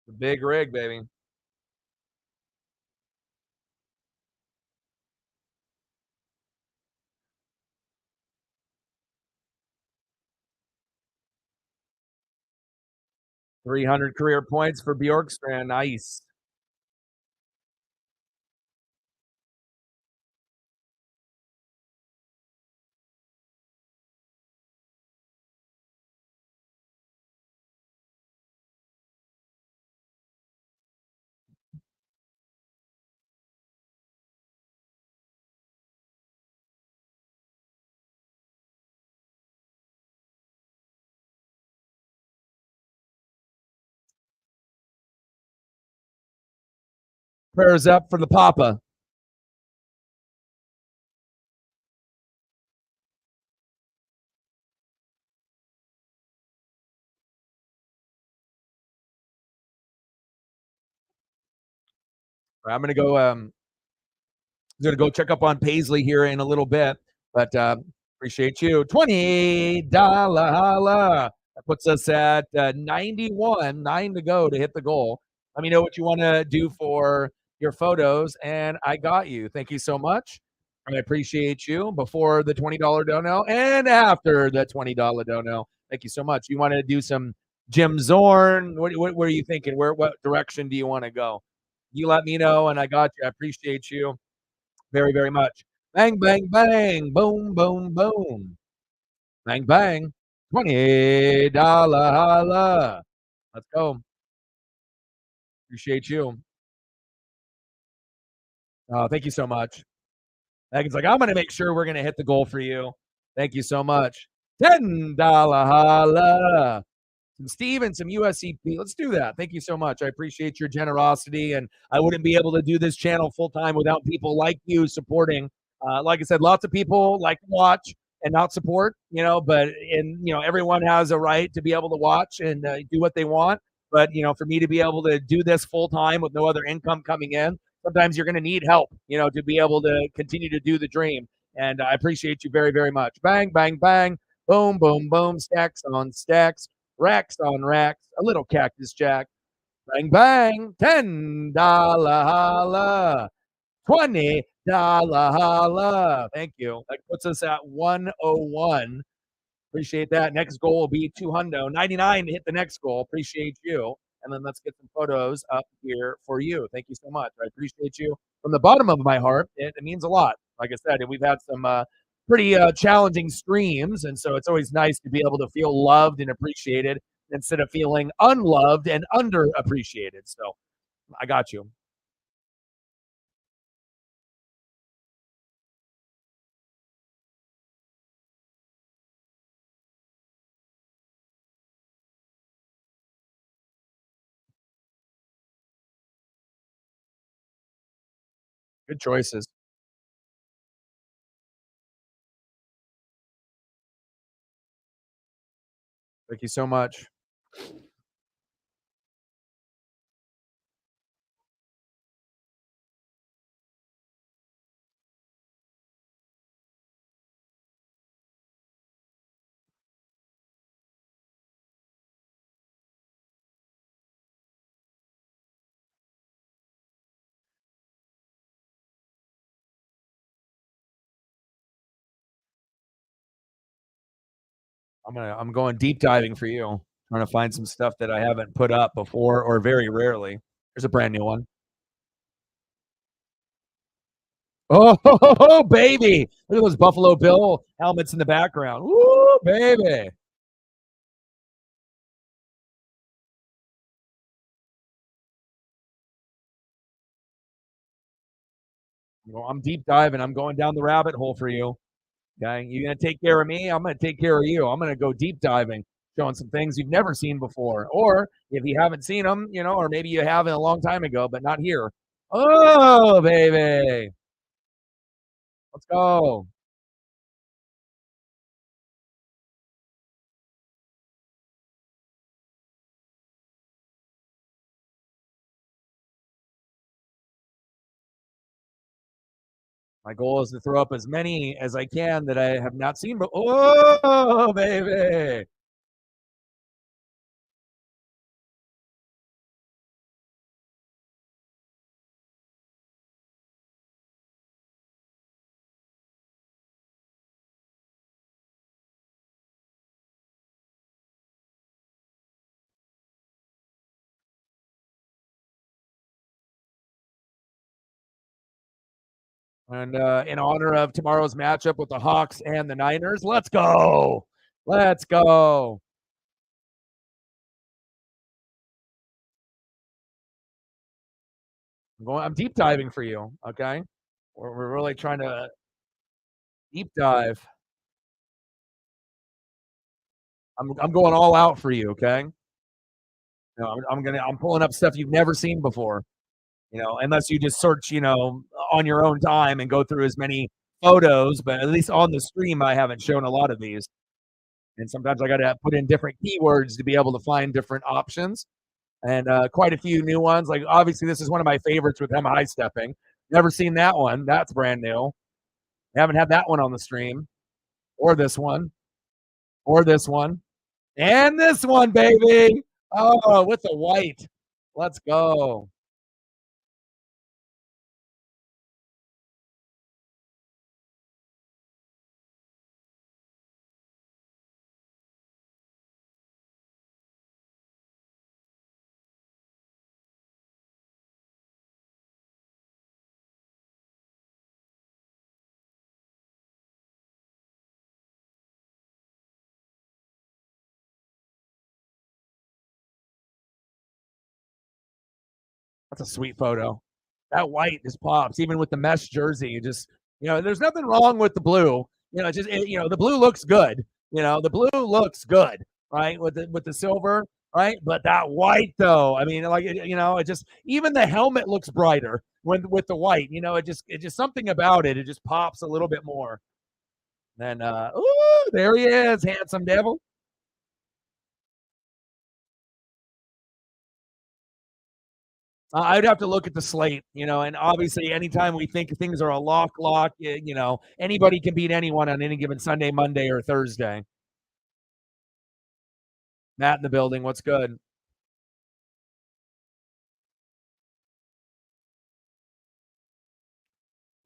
The big rig, baby. '300 career points for Bjorkstrand. Nice. Prayers up for the Papa. I'm gonna go. Going to go check up on Paisley here in a little bit, but appreciate you. $20 holla. That puts us at 91, 9 to go to hit the goal. Let me know what you want to do for your photos, and I got you. Thank you so much. I appreciate you before the $20 dono and after the $20 dono. Thank you so much. You want to do some Jim Zorn? What are you thinking? What direction do you want to go? You let me know, and I got you. I appreciate you very, very much. Bang, bang, bang. Boom, boom, boom. Bang, bang. $20 holla. Let's go. Appreciate you. Oh, thank you so much. Megan's like, I'm going to make sure we're going to hit the goal for you. Thank you so much. $10 holla. Some Steve and some USCP. Let's do that. Thank you so much. I appreciate your generosity, and I wouldn't be able to do this channel full time without people like you supporting. Like I said, lots of people like to watch and not support, but everyone has a right to be able to watch and do what they want. But for me to be able to do this full time with no other income coming in, sometimes you're going to need help, to be able to continue to do the dream. And I appreciate you very, very much. Bang, bang, bang. Boom, boom, boom. Stacks on stacks. Racks on racks, a little cactus jack. Bang, bang, $10 holla, $20 holla. Thank you. That puts us at 101. Appreciate that. Next goal will be 200. 99 to hit the next goal. Appreciate you. And then let's get some photos up here for you. Thank you so much. I appreciate you from the bottom of my heart. It means a lot. Like I said, we've had some pretty challenging streams. And so it's always nice to be able to feel loved and appreciated. instead of feeling unloved and underappreciated. So I got you. Good choices. Thank you so much. I'm going deep diving for you. Trying to find some stuff that I haven't put up before or very rarely. There's a brand new one. Oh, baby. Look at those Buffalo Bill helmets in the background. Woo, baby. Well, I'm deep diving. I'm going down the rabbit hole for you. Okay. You're going to take care of me. I'm going to take care of you. I'm going to go deep diving, showing some things you've never seen before. Or if you haven't seen them, or maybe you have a long time ago, but not here. Oh, baby. Let's go. My goal is to throw up as many as I can that I have not seen. But oh, baby. And in honor of tomorrow's matchup with the Hawks and the Niners, let's go. Let's go. I'm deep diving for you. Okay. We're really trying to deep dive. I'm going all out for you. Okay. I'm pulling up stuff you've never seen before. Unless you just search, on your own time and go through as many photos. But at least on the stream, I haven't shown a lot of these. And sometimes I got to put in different keywords to be able to find different options. And quite a few new ones. Like obviously, this is one of my favorites with him high stepping. Never seen that one. That's brand new. Haven't had that one on the stream, or this one, or this one, and this one, baby. Oh, with the white. Let's go. That's a sweet photo. That white just pops, even with the mesh jersey. You just, there's nothing wrong with the blue. The blue looks good. The blue looks good, right? With the silver, right? But that white, though, I mean, like, it just even the helmet looks brighter when with the white. It just something about it. It just pops a little bit more. Then, ooh, there he is, handsome devil. I'd have to look at the slate, and obviously, anytime we think things are a lock, anybody can beat anyone on any given Sunday, Monday, or Thursday. Matt in the building, what's good?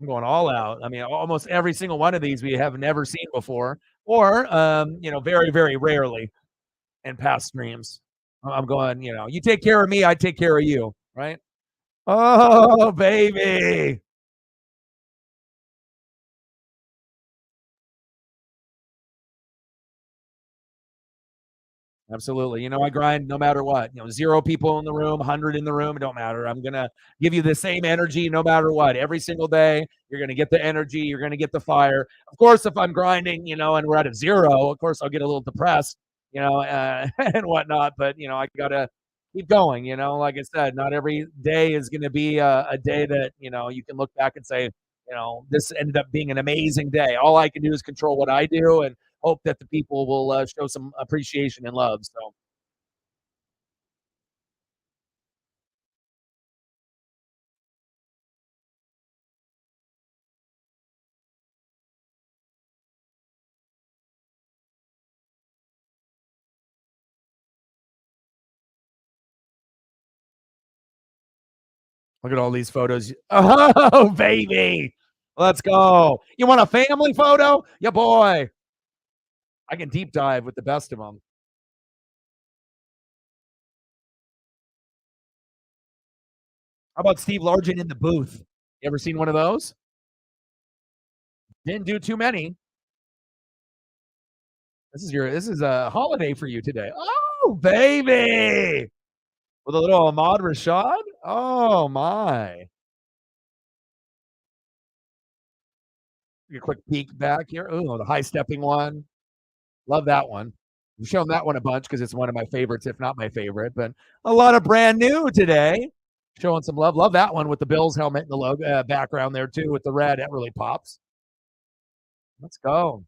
I'm going all out. I mean, almost every single one of these we have never seen before, or very, very rarely in past streams. I'm going, you take care of me, I take care of you, right? Oh, baby. Absolutely. You know, I grind no matter what. You know, 0 people in the room, 100 in the room, it don't matter. I'm gonna give you the same energy no matter what. Every single day, you're gonna get the energy, you're gonna get the fire. Of course, if I'm grinding, you know, and we're at a 0, of course I'll get a little depressed, you know, and whatnot. But you know, I gotta keep going. You know, like I said, not every day is gonna be a day that you know you can look back and say, you know, this ended up being an amazing day. All I can do is control what I do, and hope that the people will show some appreciation and love. So look at all these photos. Oh, baby. Let's go. You want a family photo? Yeah, boy. I can deep dive with the best of them. How about Steve Largent in the booth? You ever seen one of those? Didn't do too many. This is a holiday for you today. Oh, baby. With a little Ahmad Rashad? Oh my. A quick peek back here. Oh, the high stepping one. Love that one. We've shown that one a bunch because it's one of my favorites, if not my favorite. But a lot of brand new today. Showing some love. Love that one with the Bills helmet and the logo background there too with the red. That really pops. Let's go.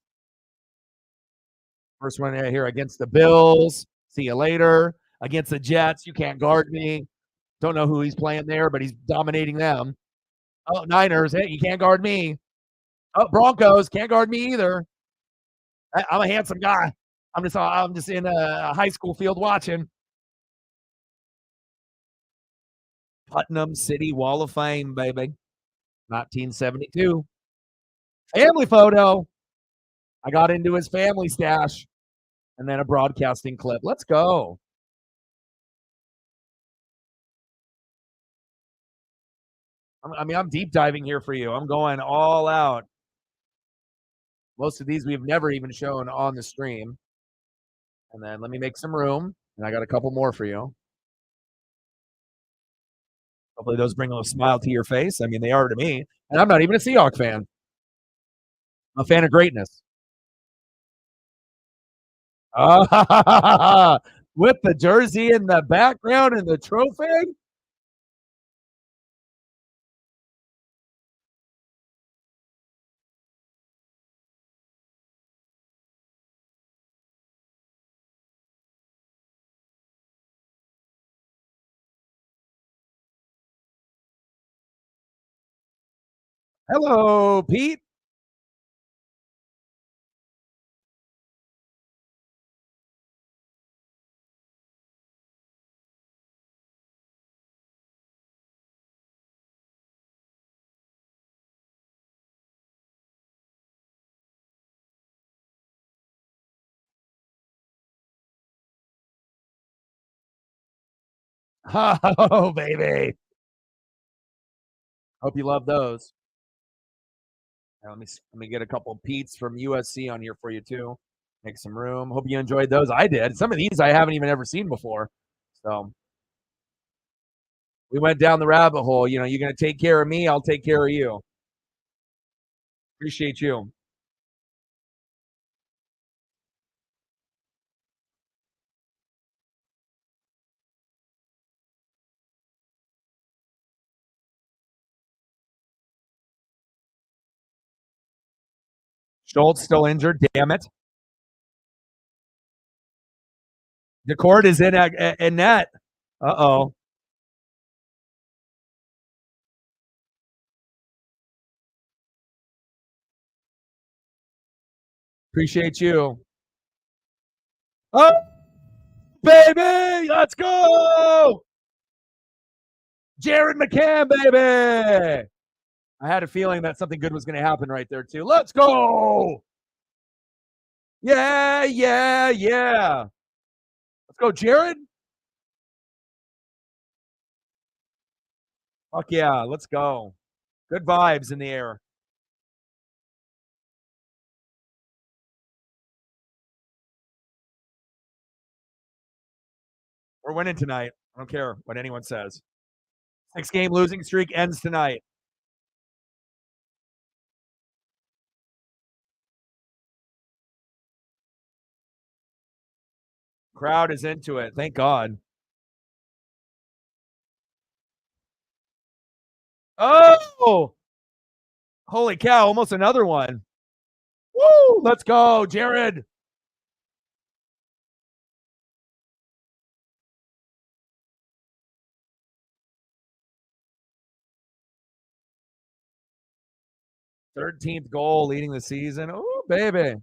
First one here against the Bills. See you later. Against the Jets. You can't guard me. Don't know who he's playing there, but he's dominating them. Oh, Niners. Hey, you can't guard me. Oh, Broncos. Can't guard me either. I'm a handsome guy. I'm just in a high school field watching. Putnam City Wall of Fame, baby. 1972. Family photo. I got into his family stash and then a broadcasting clip. Let's go. I mean, I'm deep diving here for you. I'm going all out. Most of these we've never even shown on the stream. And then let me make some room. And I got a couple more for you. Hopefully, those bring a smile to your face. I mean, they are to me. And I'm not even a Seahawk fan. I'm a fan of greatness. With the jersey in the background and the trophy. Hello, Pete. Oh, baby. Hope you love those. Now, let me get a couple of Pete's from USC on here for you too. Make some room. Hope you enjoyed those. I did. Some of these I haven't even ever seen before. So we went down the rabbit hole. You know, you're gonna take care of me, I'll take care of you. Appreciate you. Schultz still injured. Damn it. DeCord is in net. Uh-oh. Appreciate you. Oh, baby. Let's go. Jared McCann, baby. I had a feeling that something good was going to happen right there, too. Let's go. Yeah, yeah, yeah. Let's go, Jared. Fuck yeah. Let's go. Good vibes in the air. We're winning tonight. I don't care what anyone says. 6-game losing streak ends tonight. Crowd is into it. Thank God. Oh, holy cow. Almost another one. Woo! Let's go, Jared. Thirteenth goal leading the season. Oh, baby.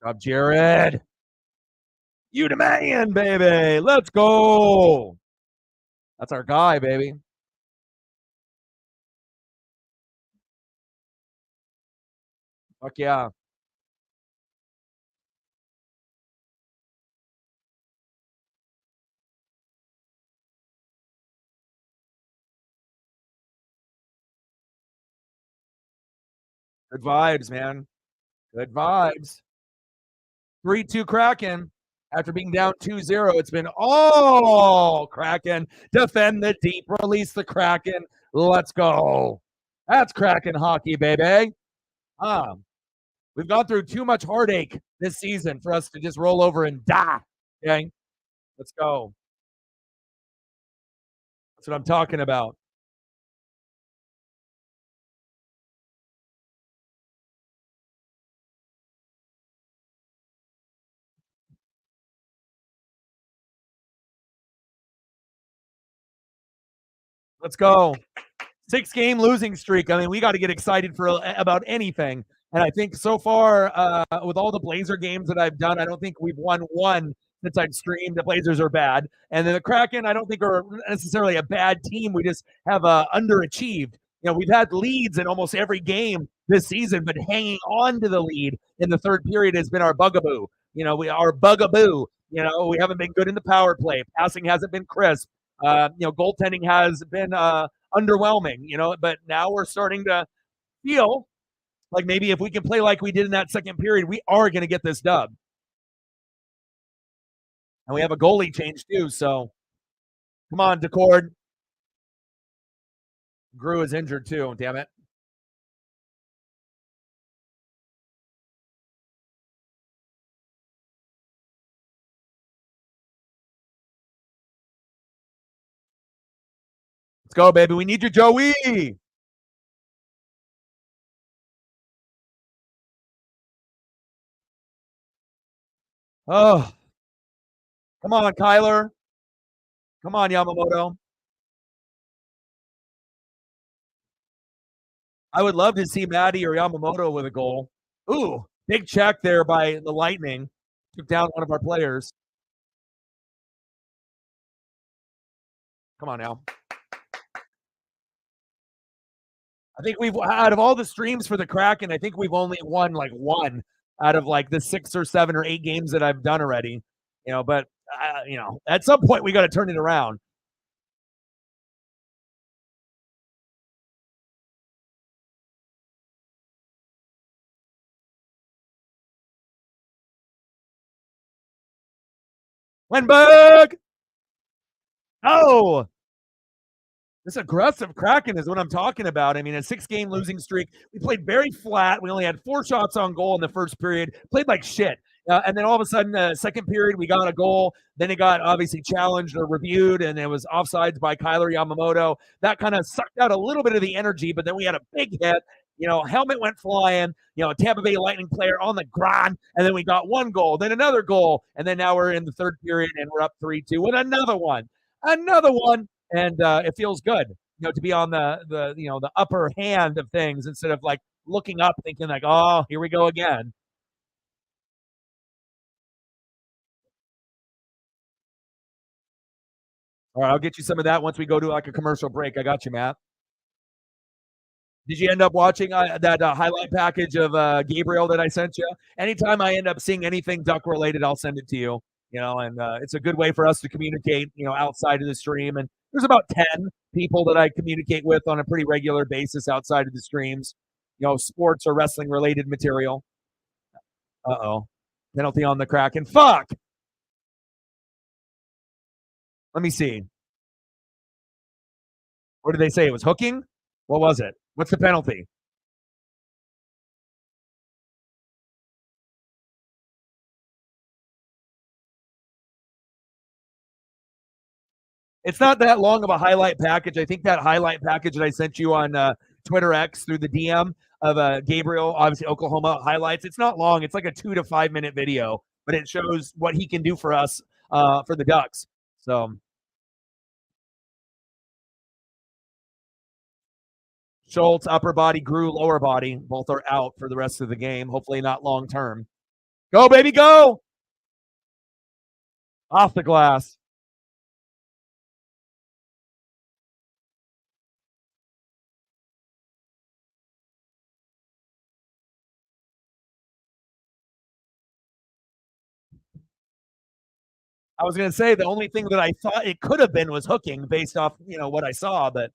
Up, Jared. You the man, baby. Let's go. That's our guy, baby. Fuck yeah. Good vibes, man. Good vibes. 3-2 Kraken. After being down 2-0, it's been all Kraken. Defend the deep, release the Kraken. Let's go. That's Kraken hockey, baby. We've gone through too much heartache this season for us to just roll over and die. Okay? Let's go. That's what I'm talking about. Let's go. 6-game losing streak. I mean, we got to get excited for about anything. And I think so far, with all the Blazer games that I've done, I don't think we've won one since I've streamed. The Blazers are bad, and then the Kraken, I don't think are necessarily a bad team. We just have underachieved. You know, we've had leads in almost every game this season, but hanging on to the lead in the third period has been our bugaboo. You know, our bugaboo. You know, we haven't been good in the power play. Passing hasn't been crisp. Goaltending has been underwhelming, but now we're starting to feel like maybe if we can play like we did in that second period, we are going to get this dub. And we have a goalie change too, so come on, Decord. Grew is injured too, damn it. Let's go, baby. We need you, Joey. Oh, come on, Kyler. Come on, Yamamoto. I would love to see Maddie or Yamamoto with a goal. Ooh, big check there by the Lightning. Took down one of our players. Come on now. I think we've out of all the streams for the Kraken, I think we've only won like one out of like the 6 or 7 or 8 games that I've done already. But at some point we got to turn it around. Wenberg! Oh, this aggressive Kraken is what I'm talking about. I mean, a 6-game losing streak. We played very flat. We only had 4 shots on goal in the first period. Played like shit. And then all of a sudden, the second period, we got a goal. Then it got obviously challenged or reviewed, and it was offsides by Kyler Yamamoto. That kind of sucked out a little bit of the energy, but then we had a big hit. Helmet went flying. A Tampa Bay Lightning player on the ground, and then we got one goal, then another goal, and then now we're in the third period, and we're up 3-2 with another one, and it feels good, to be on the upper hand of things instead of like looking up, thinking like, oh, here we go again. All right, I'll get you some of that once we go to like a commercial break. I got you, Matt. Did you end up watching that highlight package of Gabriel that I sent you? Anytime I end up seeing anything duck related, I'll send it to you. And it's a good way for us to communicate, outside of the stream. And there's about 10 people that I communicate with on a pretty regular basis outside of the streams, sports or wrestling related material. Uh-oh. Penalty on the Kraken. Fuck! Let me see. What did they say? It was hooking? What was it? What's the penalty? It's not that long of a highlight package. I think that highlight package that I sent you on Twitter X through the DM of Gabriel, obviously Oklahoma highlights. It's not long. It's like a 2 to 5 minute video, but it shows what he can do for us for the Ducks. So Schultz, upper body, Grew, lower body. Both are out for the rest of the game. Hopefully not long term. Go, baby, go! Off the glass. I was going to say the only thing that I thought it could have been was hooking based off, what I saw, but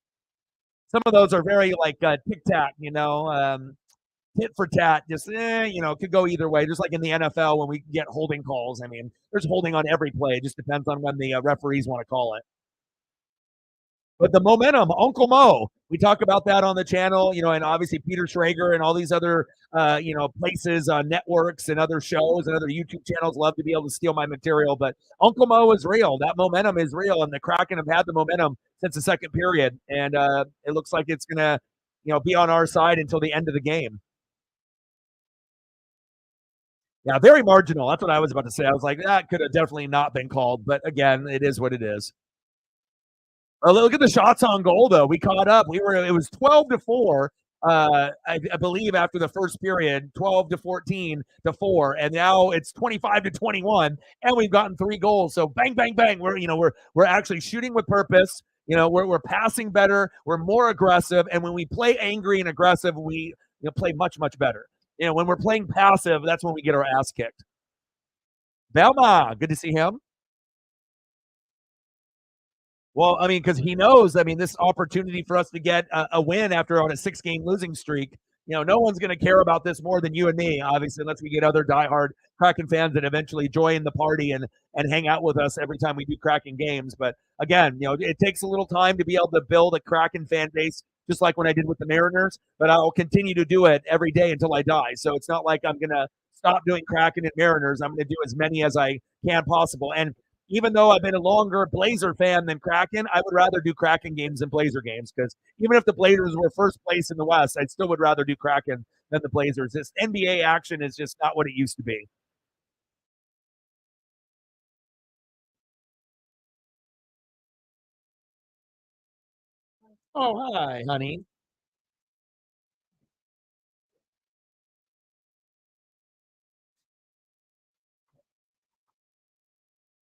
some of those are very like tic tac, tit for tat, just could go either way. Just like in the NFL when we get holding calls. I mean, there's holding on every play. It just depends on when the referees want to call it. But the momentum, Uncle Mo, we talk about that on the channel, and obviously Peter Schrager and all these other, places, networks and other shows and other YouTube channels love to be able to steal my material. But Uncle Mo is real. That momentum is real, and the Kraken have had the momentum since the second period, and it looks like it's gonna, be on our side until the end of the game. Yeah, very marginal. That's what I was about to say. I was like, that could have definitely not been called, but again, it is what it is. Oh, look at the shots on goal, though. We caught up. It was 12-4. I believe after the first period, 12-14-4, and now it's 25-21, and we've gotten 3 goals. So bang, bang, bang. We're actually shooting with purpose. We're passing better. We're more aggressive, and when we play angry and aggressive, we play much, much better. When we're playing passive, that's when we get our ass kicked. Belma, good to see him. Well, I mean, because he knows, I mean, this opportunity for us to get a win after on a 6-game losing streak, no one's going to care about this more than you and me, obviously, unless we get other diehard Kraken fans that eventually join the party and hang out with us every time we do Kraken games. But again, it takes a little time to be able to build a Kraken fan base, just like when I did with the Mariners, but I'll continue to do it every day until I die. So it's not like I'm going to stop doing Kraken and Mariners. I'm going to do as many as I can possible. And even though I've been a longer Blazer fan than Kraken, I would rather do Kraken games than Blazer games because even if the Blazers were first place in the West, I still would rather do Kraken than the Blazers. This NBA action is just not what it used to be. Oh, hi, honey.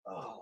Oh.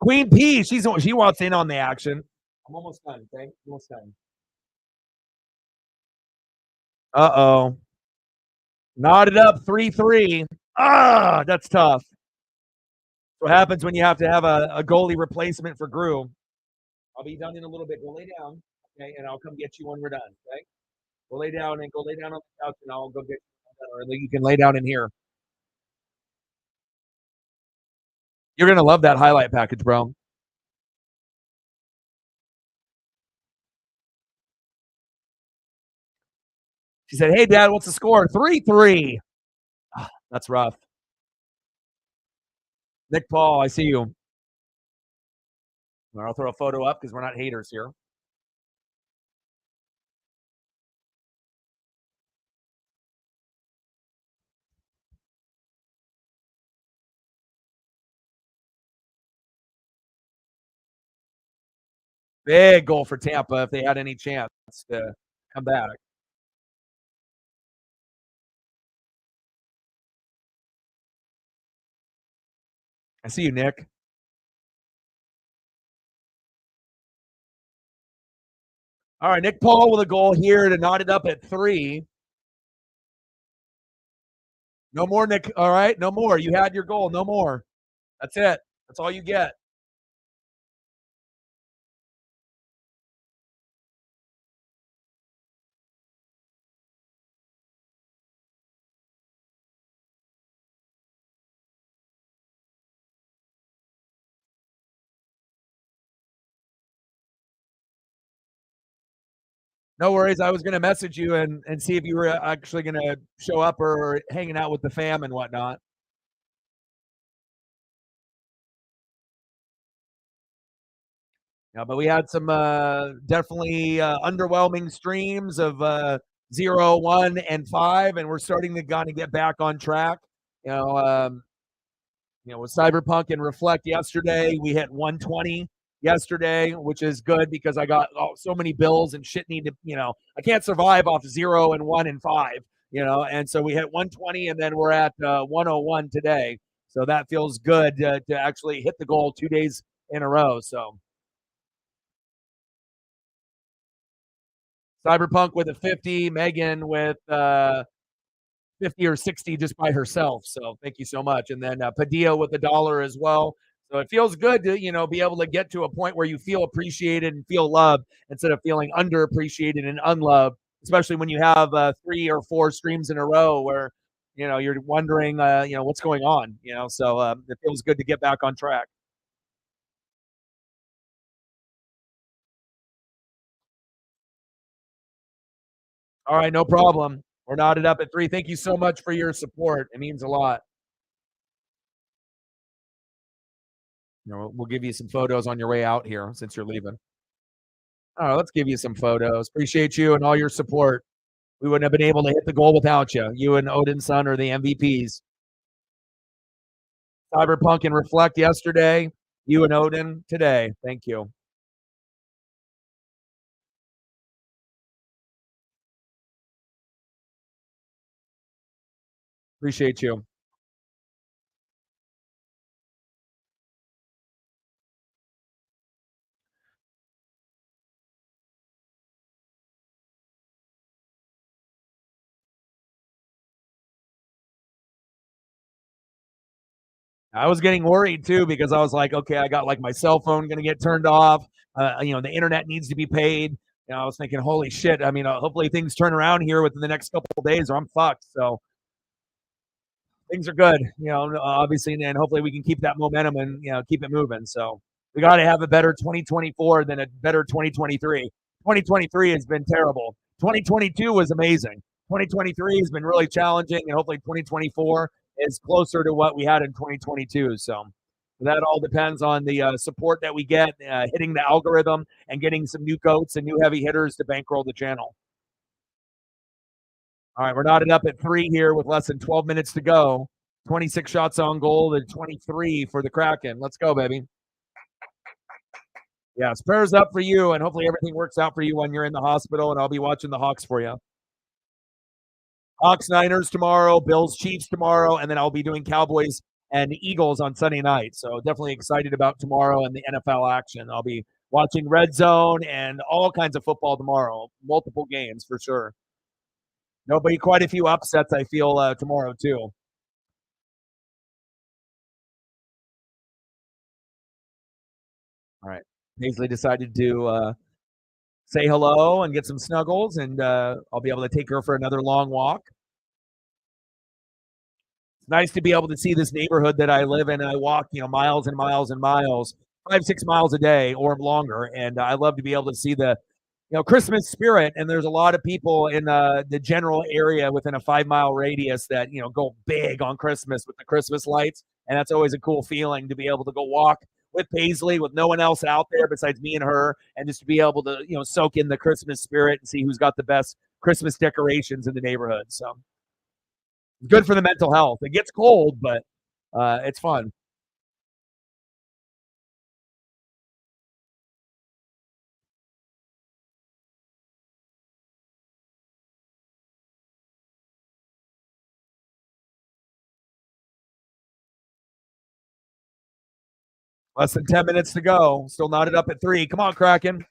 Queen P, she wants in on the action. I'm almost done, okay? Almost done. Uh-oh. Knotted up 3-3. Ah, that's tough. What happens when you have to have a goalie replacement for Grew? I'll be done in a little bit. Go lay down, okay, and I'll come get you when we're done, okay? Go lay down on the couch, and I'll go get you. Or you can lay down in here. You're gonna love that highlight package, bro. She said, "Hey, Dad, what's the score? 3-3." That's rough. Nick Paul, I see you. I'll throw a photo up because we're not haters here. Big goal for Tampa if they had any chance to come back. I see you, Nick. All right, Nick Paul with a goal here to knot it up at 3. No more, Nick. All right, no more. You had your goal. No more. That's it. That's all you get. No worries. I was going to message you and see if you were actually going to show up or hanging out with the fam and whatnot. Yeah, but we had some definitely underwhelming streams of 0, 1, and 5, and we're starting to kind of get back on track. You know, um, with Cyberpunk and Reflect yesterday, we hit 120 yesterday, which is good because I got so many bills and shit need to, I can't survive off 0 and 1 and 5, and so we hit 120 and then we're at 101 today. So that feels good to actually hit the goal 2 days in a row. So Cyberpunk with a 50, Megan with 50 or 60 just by herself. So thank you so much. And then Padilla with $1 as well. So it feels good to, be able to get to a point where you feel appreciated and feel loved instead of feeling underappreciated and unloved, especially when you have 3 or 4 streams in a row where, you're wondering, what's going on, so it feels good to get back on track. All right. No problem. We're knotted up at 3. Thank you so much for your support. It means a lot. We'll give you some photos on your way out here since you're leaving. All right, let's give you some photos. Appreciate you and all your support. We wouldn't have been able to hit the goal without you. You and Odin's son are the MVPs. Cyberpunk and Reflect yesterday. You and Odin today. Thank you. Appreciate you. I was getting worried too because I was like, okay, I got like my cell phone going to get turned off. The internet needs to be paid. I was thinking, holy shit. I mean, hopefully things turn around here within the next couple of days or I'm fucked. So things are good, obviously, and hopefully we can keep that momentum and keep it moving. So we got to have a better 2024 than a better 2023. 2023 has been terrible. 2022 was amazing. 2023 has been really challenging, and hopefully 2024 is closer to what we had in 2022. So that all depends on the support that we get, hitting the algorithm, and getting some new goats and new heavy hitters to bankroll the channel. All right, we're knotted up at 3 here with less than 12 minutes to go. 26 shots on goal and 23 for the Kraken. Let's go, baby. Yeah, prayers up for you, and hopefully everything works out for you when you're in the hospital, and I'll be watching the Hawks for you. Hawks Niners tomorrow, Bills Chiefs tomorrow, and then I'll be doing Cowboys and Eagles on Sunday night. So definitely excited about tomorrow and the NFL action. I'll be watching Red Zone and all kinds of football tomorrow, multiple games for sure. No, but quite a few upsets I feel tomorrow too. All right. Paisley decided to say hello and get some snuggles, and I'll be able to take her for another long walk. It's nice to be able to see this neighborhood that I live in. I walk, miles and miles and miles, 5, 6 miles a day or longer, and I love to be able to see the Christmas spirit. And there's a lot of people in the general area within a 5 mile radius that go big on Christmas with the Christmas lights, and that's always a cool feeling to be able to go walk with Paisley with no one else out there besides me and her, and just to be able to soak in the Christmas spirit and see who's got the best Christmas decorations in the neighborhood. So good for the mental health. It gets cold, but it's fun. Less than 10 minutes to go. Still knotted up at 3. Come on, Kraken.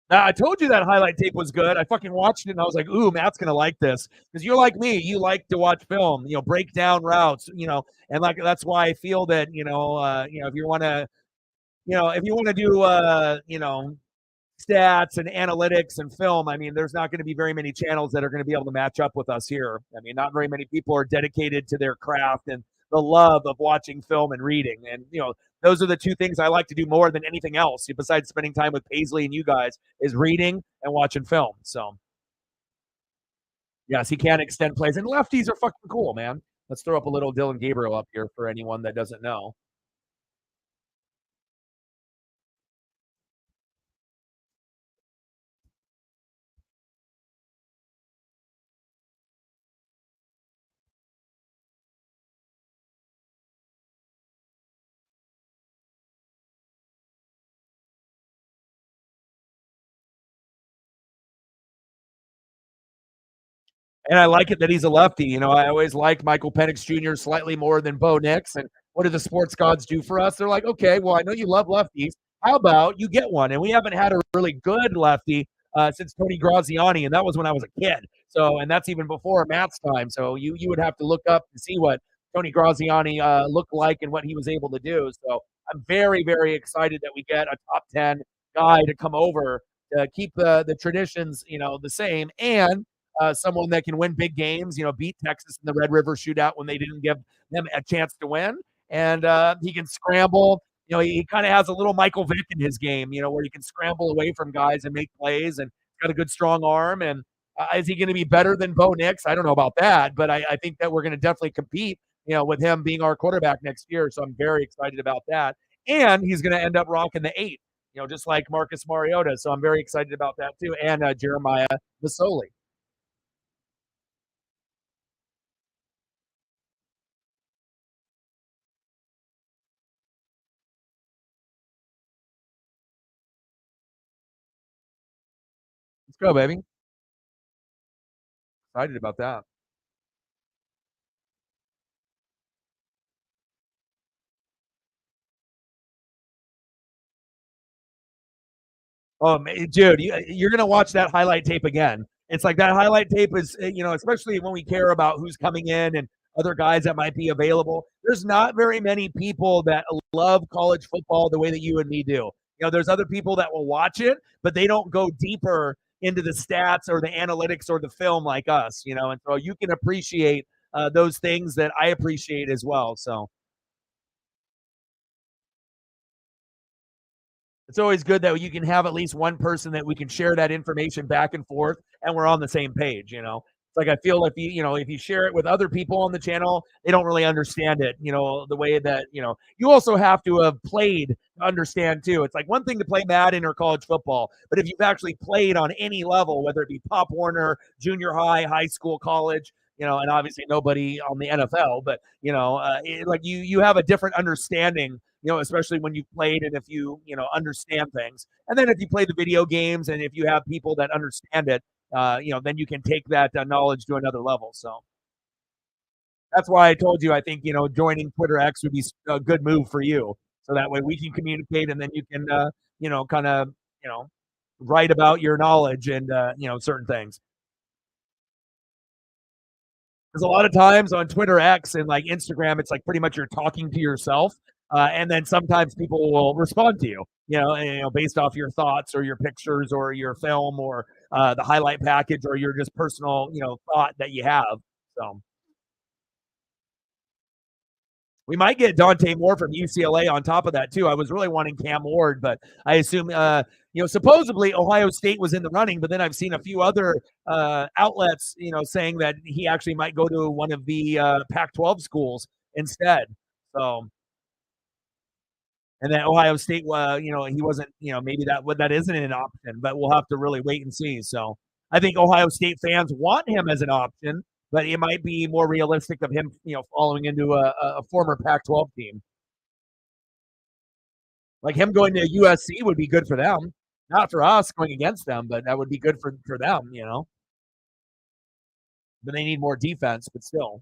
Now, I told you that highlight tape was good. I fucking watched it and I was like, ooh, Matt's gonna like this. Because you're like me, you like to watch film, break down routes, and like that's why I feel that, if you want to do stats and analytics and film, I mean, there's not going to be very many channels that are going to be able to match up with us here. I mean, not very many people are dedicated to their craft and the love of watching film and reading. And, those are the two things I like to do more than anything else, besides spending time with Paisley and you guys, is reading and watching film. So, yes, he can extend plays. And lefties are fucking cool, man. Let's throw up a little Dylan Gabriel up here for anyone that doesn't know. And I like it that he's a lefty. I always liked Michael Penix Jr. slightly more than Bo Nix. And what do the sports gods do for us? They're like, okay, well, I know you love lefties. How about you get one? And we haven't had a really good lefty since Tony Graziani, and that was when I was a kid. So, and that's even before Matt's time. So you would have to look up to see what Tony Graziani looked like and what he was able to do. So I'm very, very excited that we get a top 10 guy to come over to keep the traditions, the same, and someone that can win big games, beat Texas in the Red River Shootout when they didn't give them a chance to win. And he can scramble. He kind of has a little Michael Vick in his game, where he can scramble away from guys and make plays, and got a good strong arm. And is he going to be better than Bo Nix? I don't know about that, but I think that we're going to definitely compete, with him being our quarterback next year. So I'm very excited about that. And he's going to end up rocking the 8, just like Marcus Mariota. So I'm very excited about that too. And Jeremiah Masoli. Let's go, baby. Excited about that. Oh, dude, you're gonna watch that highlight tape again. It's like that highlight tape is, especially when we care about who's coming in and other guys that might be available. There's not very many people that love college football the way that you and me do. There's other people that will watch it, but they don't go deeper into the stats or the analytics or the film like us. And so you can appreciate those things that I appreciate as well. So it's always good that you can have at least one person that we can share that information back and forth, and we're on the same page. It's like I feel if you share it with other people on the channel, they don't really understand it. The way that you also have to have played to understand too. It's like one thing to play Madden or college football, but if you've actually played on any level, whether it be Pop Warner, junior high, high school, college, and obviously nobody on the NFL, but like you have a different understanding, especially when you've played and if understand things. And then if you play the video games and if you have people that understand it, then you can take that knowledge to another level. So that's why I told you, I think, joining Twitter X would be a good move for you. So that way we can communicate and then you can, kind of, write about your knowledge and, certain things. Because a lot of times on Twitter X and like Instagram, it's like pretty much you're talking to yourself, and then sometimes people will respond to you, based off your thoughts or your pictures or your film or the highlight package or your just personal, thought that you have. So we might get Dante Moore from UCLA on top of that too. I was really wanting Cam Ward, but I assume supposedly Ohio State was in the running, but then I've seen a few other outlets, saying that he actually might go to one of the Pac-12 schools instead. So, and then Ohio State, he wasn't, maybe that isn't an option, but we'll have to really wait and see. So, I think Ohio State fans want him as an option, but it might be more realistic of him, following into a former Pac-12 team. Like him going to USC would be good for them, not for us going against them, but that would be good for them, But they need more defense, but still.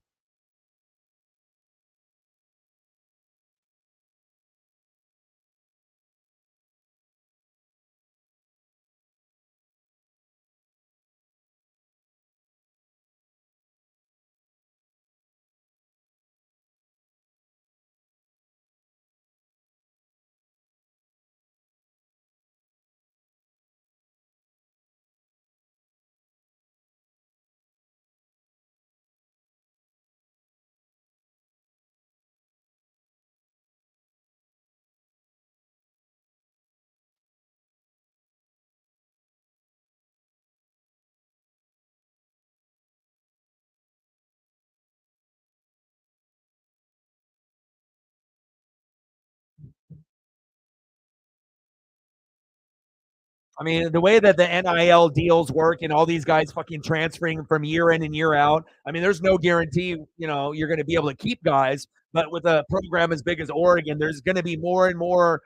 I mean, the way that the NIL deals work and all these guys fucking transferring from year in and year out, I mean, there's no guarantee, you're going to be able to keep guys. But with a program as big as Oregon, there's going to be more and more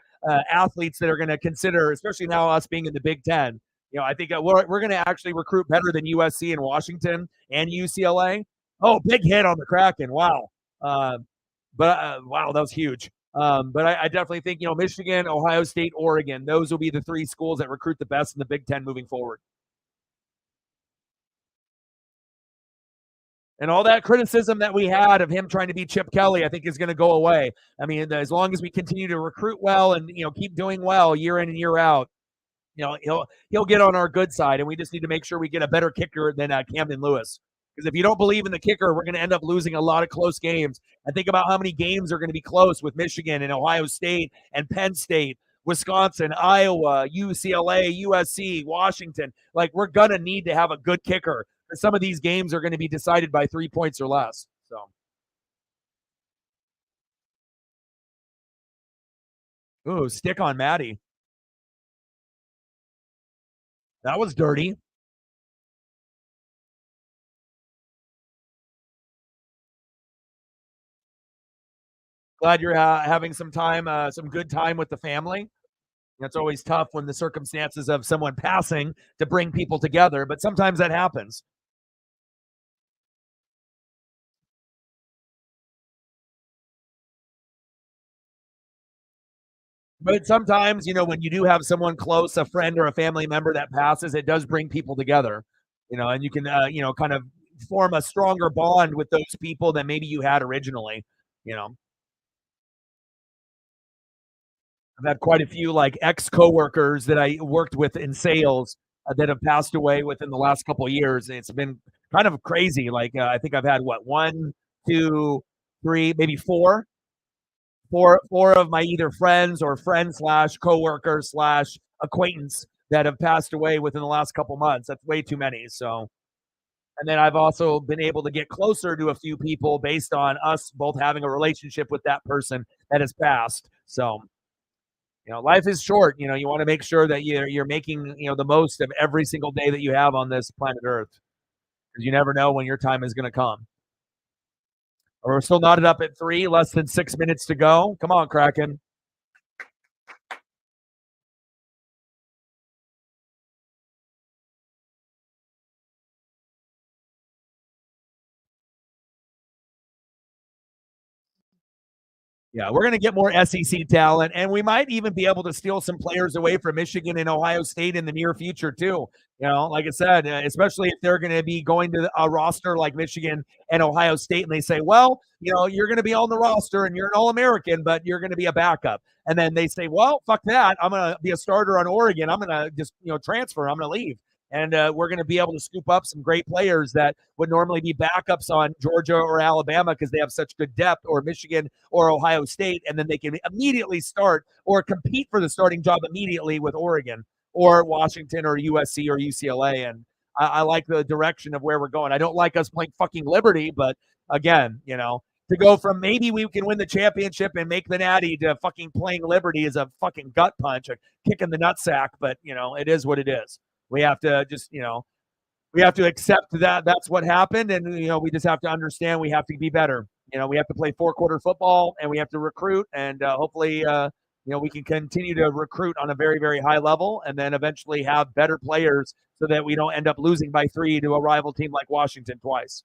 athletes that are going to consider, especially now us being in the Big Ten. I think we're going to actually recruit better than USC and Washington and UCLA. Oh, big hit on the Kraken. Wow. But wow, that was huge. But I definitely think, Michigan, Ohio State, Oregon, those will be the three schools that recruit the best in the Big Ten moving forward. And all that criticism that we had of him trying to be Chip Kelly, I think is going to go away. I mean, as long as we continue to recruit well and, keep doing well year in and year out, he'll get on our good side, and we just need to make sure we get a better kicker than Camden Lewis. Because if you don't believe in the kicker, we're going to end up losing a lot of close games. And think about how many games are going to be close with Michigan and Ohio State and Penn State, Wisconsin, Iowa, UCLA, USC, Washington. Like, we're going to need to have a good kicker. Some of these games are going to be decided by 3 points or less. So, ooh, stick on Maddie. That was dirty. Glad you're having some time, some good time with the family. It's always tough when the circumstances of someone passing to bring people together, but sometimes that happens. But sometimes, when you do have someone close, a friend or a family member that passes, it does bring people together, and you can, kind of form a stronger bond with those people than maybe you had originally, you know. I've had quite a few like ex coworkers that I worked with in sales that have passed away within the last couple of years. It's been kind of crazy. Like I think I've had what, one, two, three, maybe four of my either friends or friend slash coworker slash acquaintance that have passed away within the last couple months. That's way too many. So, and then I've also been able to get closer to a few people based on us both having a relationship with that person that has passed. So, life is short. You want to make sure that you're making, the most of every single day that you have on this planet Earth, because you never know when your time is going to come. We're still knotted up at 3, less than 6 minutes to go. Come on, Kraken. Yeah, we're going to get more SEC talent, and we might even be able to steal some players away from Michigan and Ohio State in the near future too. Like I said, especially if they're going to be going to a roster like Michigan and Ohio State, and they say, "Well, you're going to be on the roster and you're an All-American, but you're going to be a backup." And then they say, "Well, fuck that. I'm going to be a starter on Oregon. I'm going to just transfer. I'm going to leave." And we're going to be able to scoop up some great players that would normally be backups on Georgia or Alabama because they have such good depth, or Michigan or Ohio State, and then they can immediately start or compete for the starting job immediately with Oregon or Washington or USC or UCLA. And I like the direction of where we're going. I don't like us playing fucking Liberty, but again, to go from maybe we can win the championship and make the natty to fucking playing Liberty is a fucking gut punch, a kick in the nutsack. But it is what it is. We have to just, we have to accept that that's what happened, and we just have to understand we have to be better. We have to play 4-quarter football, and we have to recruit, and hopefully, we can continue to recruit on a very, very high level, and then eventually have better players so that we don't end up losing by 3 to a rival team like Washington twice.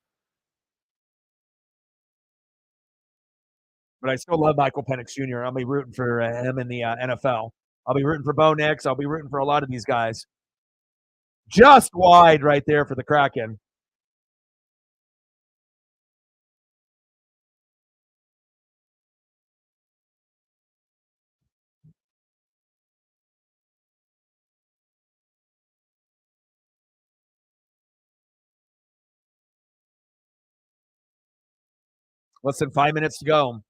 But I still love Michael Penix Jr. I'll be rooting for him in the NFL. I'll be rooting for Bo Nix. I'll be rooting for a lot of these guys. Just wide right there for the Kraken. Less than 5 minutes to go.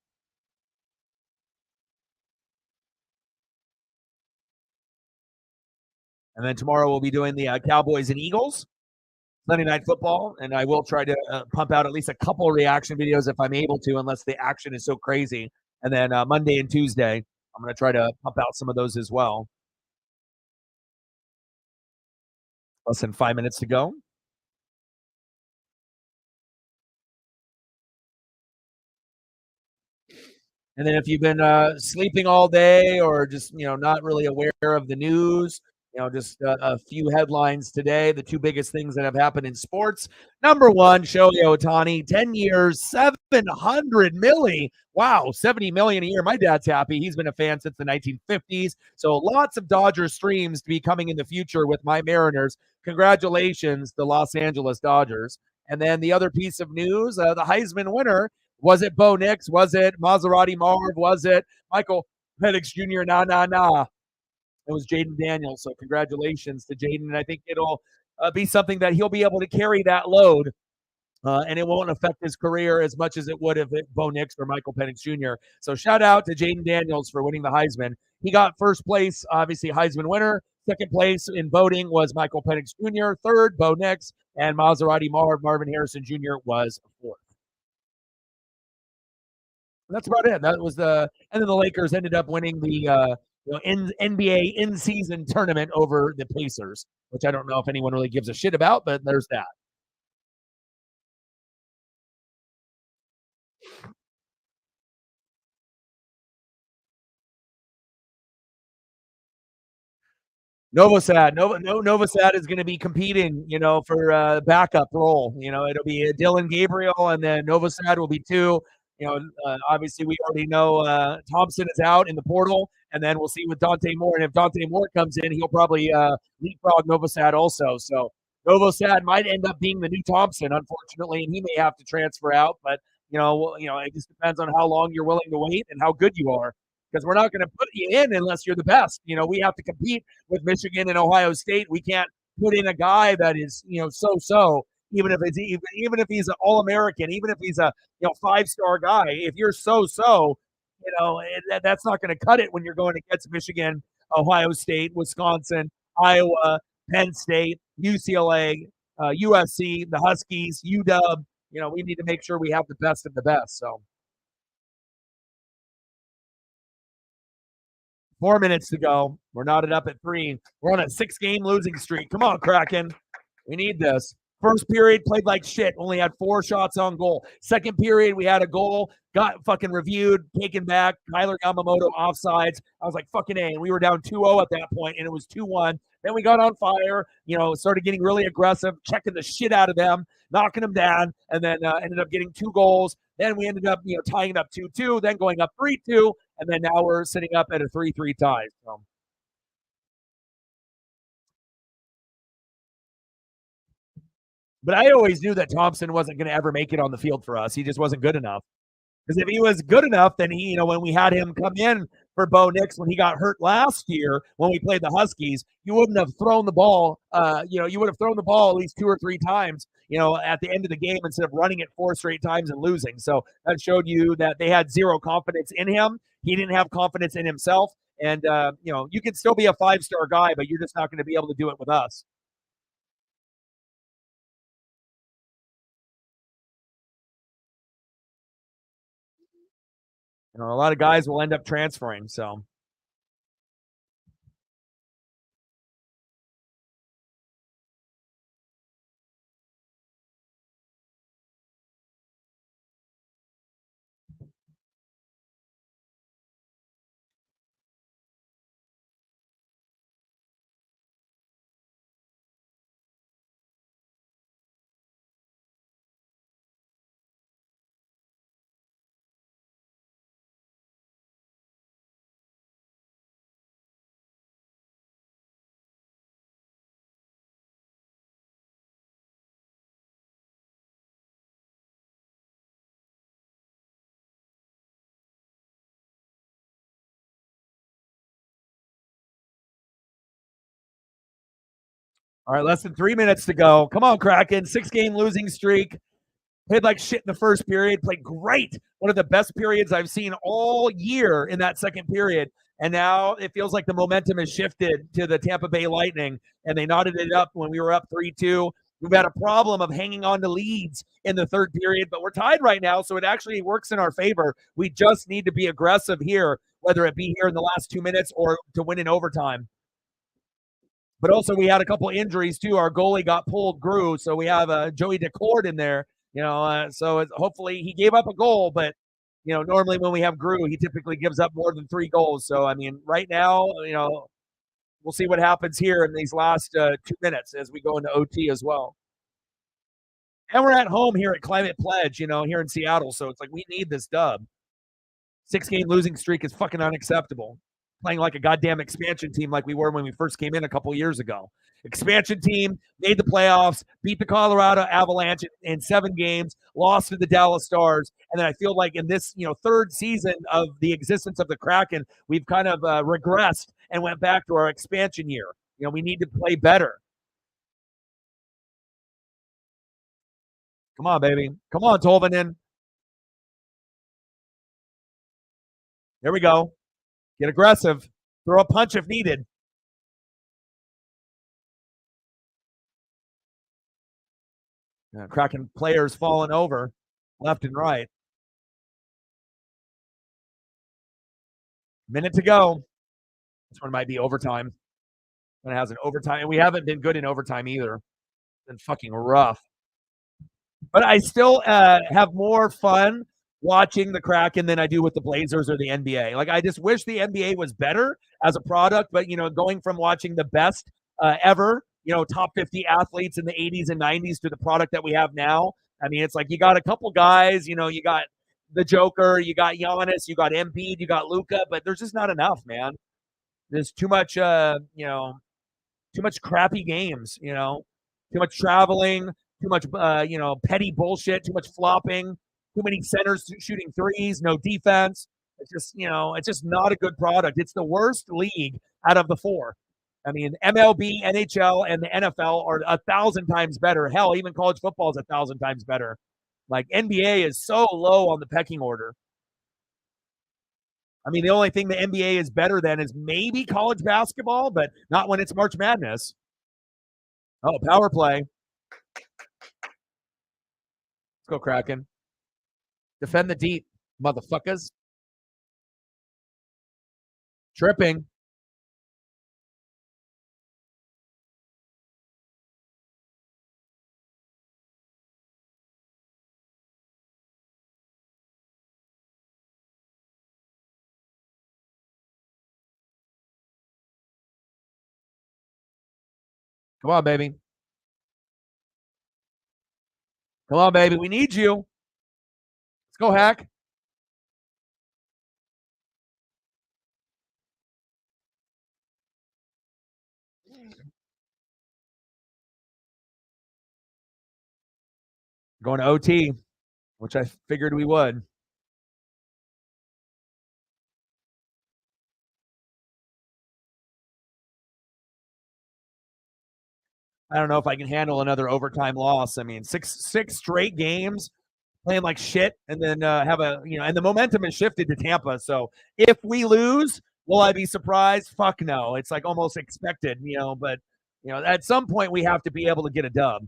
And then tomorrow we'll be doing the Cowboys and Eagles Sunday Night Football, and I will try to pump out at least a couple of reaction videos if I'm able to, unless the action is so crazy. And then Monday and Tuesday, I'm going to try to pump out some of those as well. Less than 5 minutes to go. And then if you've been sleeping all day or just not really aware of the news, just a few headlines today. The two biggest things that have happened in sports. Number one, Shohei Ohtani, 10 years, 700 milli. Wow, 70 million a year. My dad's happy. He's been a fan since the 1950s. So lots of Dodger streams to be coming in the future with my Mariners. Congratulations, the Los Angeles Dodgers. And then the other piece of news, the Heisman winner, was it Bo Nix? Was it Maserati Marv? Was it Michael Penix Jr.? Nah. It was Jaden Daniels. So congratulations to Jaden. And I think it'll be something that he'll be able to carry that load. And it won't affect his career as much as it would if it Bo Nix or Michael Penix Jr. So shout out to Jaden Daniels for winning the Heisman. He got first place, obviously Heisman winner. Second place in voting was Michael Penix Jr. Third, Bo Nix. And Maserati Marvin Harrison Jr. was fourth. That's about it. That was and then the Lakers ended up winning the NBA in-season tournament over the Pacers, which I don't know if anyone really gives a shit about, but there's that. Novosad is going to be competing, for backup role. It'll be Dylan Gabriel, and then Novosad will be two. Obviously we already know Thompson is out in the portal, and then we'll see with Dante Moore. And if Dante Moore comes in, he'll probably leapfrog Novosad also. So Novosad might end up being the new Thompson, unfortunately, and he may have to transfer out. But it just depends on how long you're willing to wait and how good you are, because we're not going to put you in unless you're the best. We have to compete with Michigan and Ohio State. We can't put in a guy that is, so-so, even if he's an All-American, even if he's a 5-star guy. If you're so-so, that's not going to cut it when you're going against Michigan, Ohio State, Wisconsin, Iowa, Penn State, UCLA, USC, the Huskies, UW. We need to make sure we have the best of the best. So 4 minutes to go. We're knotted up at 3. We're on a 6-game losing streak. Come on, Kraken. We need this. First period, played like shit. Only had 4 shots on goal. Second period, we had a goal. Got fucking reviewed, taken back. Tyler Yamamoto offsides. I was like, fucking A. And we were down 2-0 at that point, and it was 2-1. Then we got on fire, started getting really aggressive, checking the shit out of them, knocking them down, and then ended up getting 2 goals. Then we ended up, tying it up 2-2, then going up 3-2, and then now we're sitting up at a 3-3 tie. So. But I always knew that Thompson wasn't going to ever make it on the field for us. He just wasn't good enough. Because if he was good enough, then he, when we had him come in for Bo Nix when he got hurt last year when we played the Huskies, you wouldn't have thrown the ball. You would have thrown the ball at least 2 or 3 times. At the end of the game instead of running it 4 straight times and losing. So that showed you that they had zero confidence in him. He didn't have confidence in himself. And you can still be a 5-star guy, but you're just not going to be able to do it with us. A lot of guys will end up transferring. So all right, less than 3 minutes to go. Come on, Kraken. 6-game losing streak. Played like shit in the first period. Played great. One of the best periods I've seen all year in that second period. And now it feels like the momentum has shifted to the Tampa Bay Lightning, and they knotted it up when we were up 3-2. We've had a problem of hanging on to leads in the third period, but we're tied right now, so it actually works in our favor. We just need to be aggressive here, whether it be here in the last 2 minutes or to win in overtime. But also, we had a couple injuries too. Our goalie got pulled, Grew, so we have Joey Decord in there. So hopefully he gave up a goal, but normally when we have Grew, he typically gives up more than 3 goals. So I mean, right now, we'll see what happens here in these last 2 minutes as we go into OT as well. And we're at home here at Climate Pledge, here in Seattle. So it's like we need this dub. 6-game losing streak is fucking unacceptable. Playing like a goddamn expansion team like we were when we first came in a couple years ago. Expansion team, made the playoffs, beat the Colorado Avalanche in 7 games, lost to the Dallas Stars. And then I feel like in this, third season of the existence of the Kraken, we've kind of regressed and went back to our expansion year. We need to play better. Come on, baby. Come on, Tolvanen. There we go. Get aggressive. Throw a punch if needed. Kraken players falling over left and right. Minute to go. This one might be overtime. When it has an overtime, and we haven't been good in overtime either. It's been fucking rough. But I still have more fun watching the Kraken than I do with the Blazers or the NBA. Like, I just wish the NBA was better as a product, but going from watching the best ever, top 50 athletes in the 80s and 90s to the product that we have now. I mean, it's like you got a couple guys, you got the Joker, you got Giannis, you got Embiid, you got Luka, but there's just not enough, man. There's too much, too much crappy games, too much traveling, too much, petty bullshit, too much flopping, too many centers shooting threes, no defense. It's just not a good product. It's the worst league out of the four. I mean, MLB, NHL, and the NFL are 1,000 times better. Hell, even college football is 1,000 times better. Like, NBA is so low on the pecking order. I mean, the only thing the NBA is better than is maybe college basketball, but not when it's March Madness. Oh, power play. Let's go, Kraken. Defend the deep, motherfuckers. Tripping. Come on, baby. Come on, baby. We need you. Let's go, Hack. Going to OT, which I figured we would. I don't know if I can handle another overtime loss. I mean, six straight games playing like shit, and then have and the momentum has shifted to Tampa. So if we lose, will I be surprised? Fuck no. It's like almost expected, but at some point we have to be able to get a dub.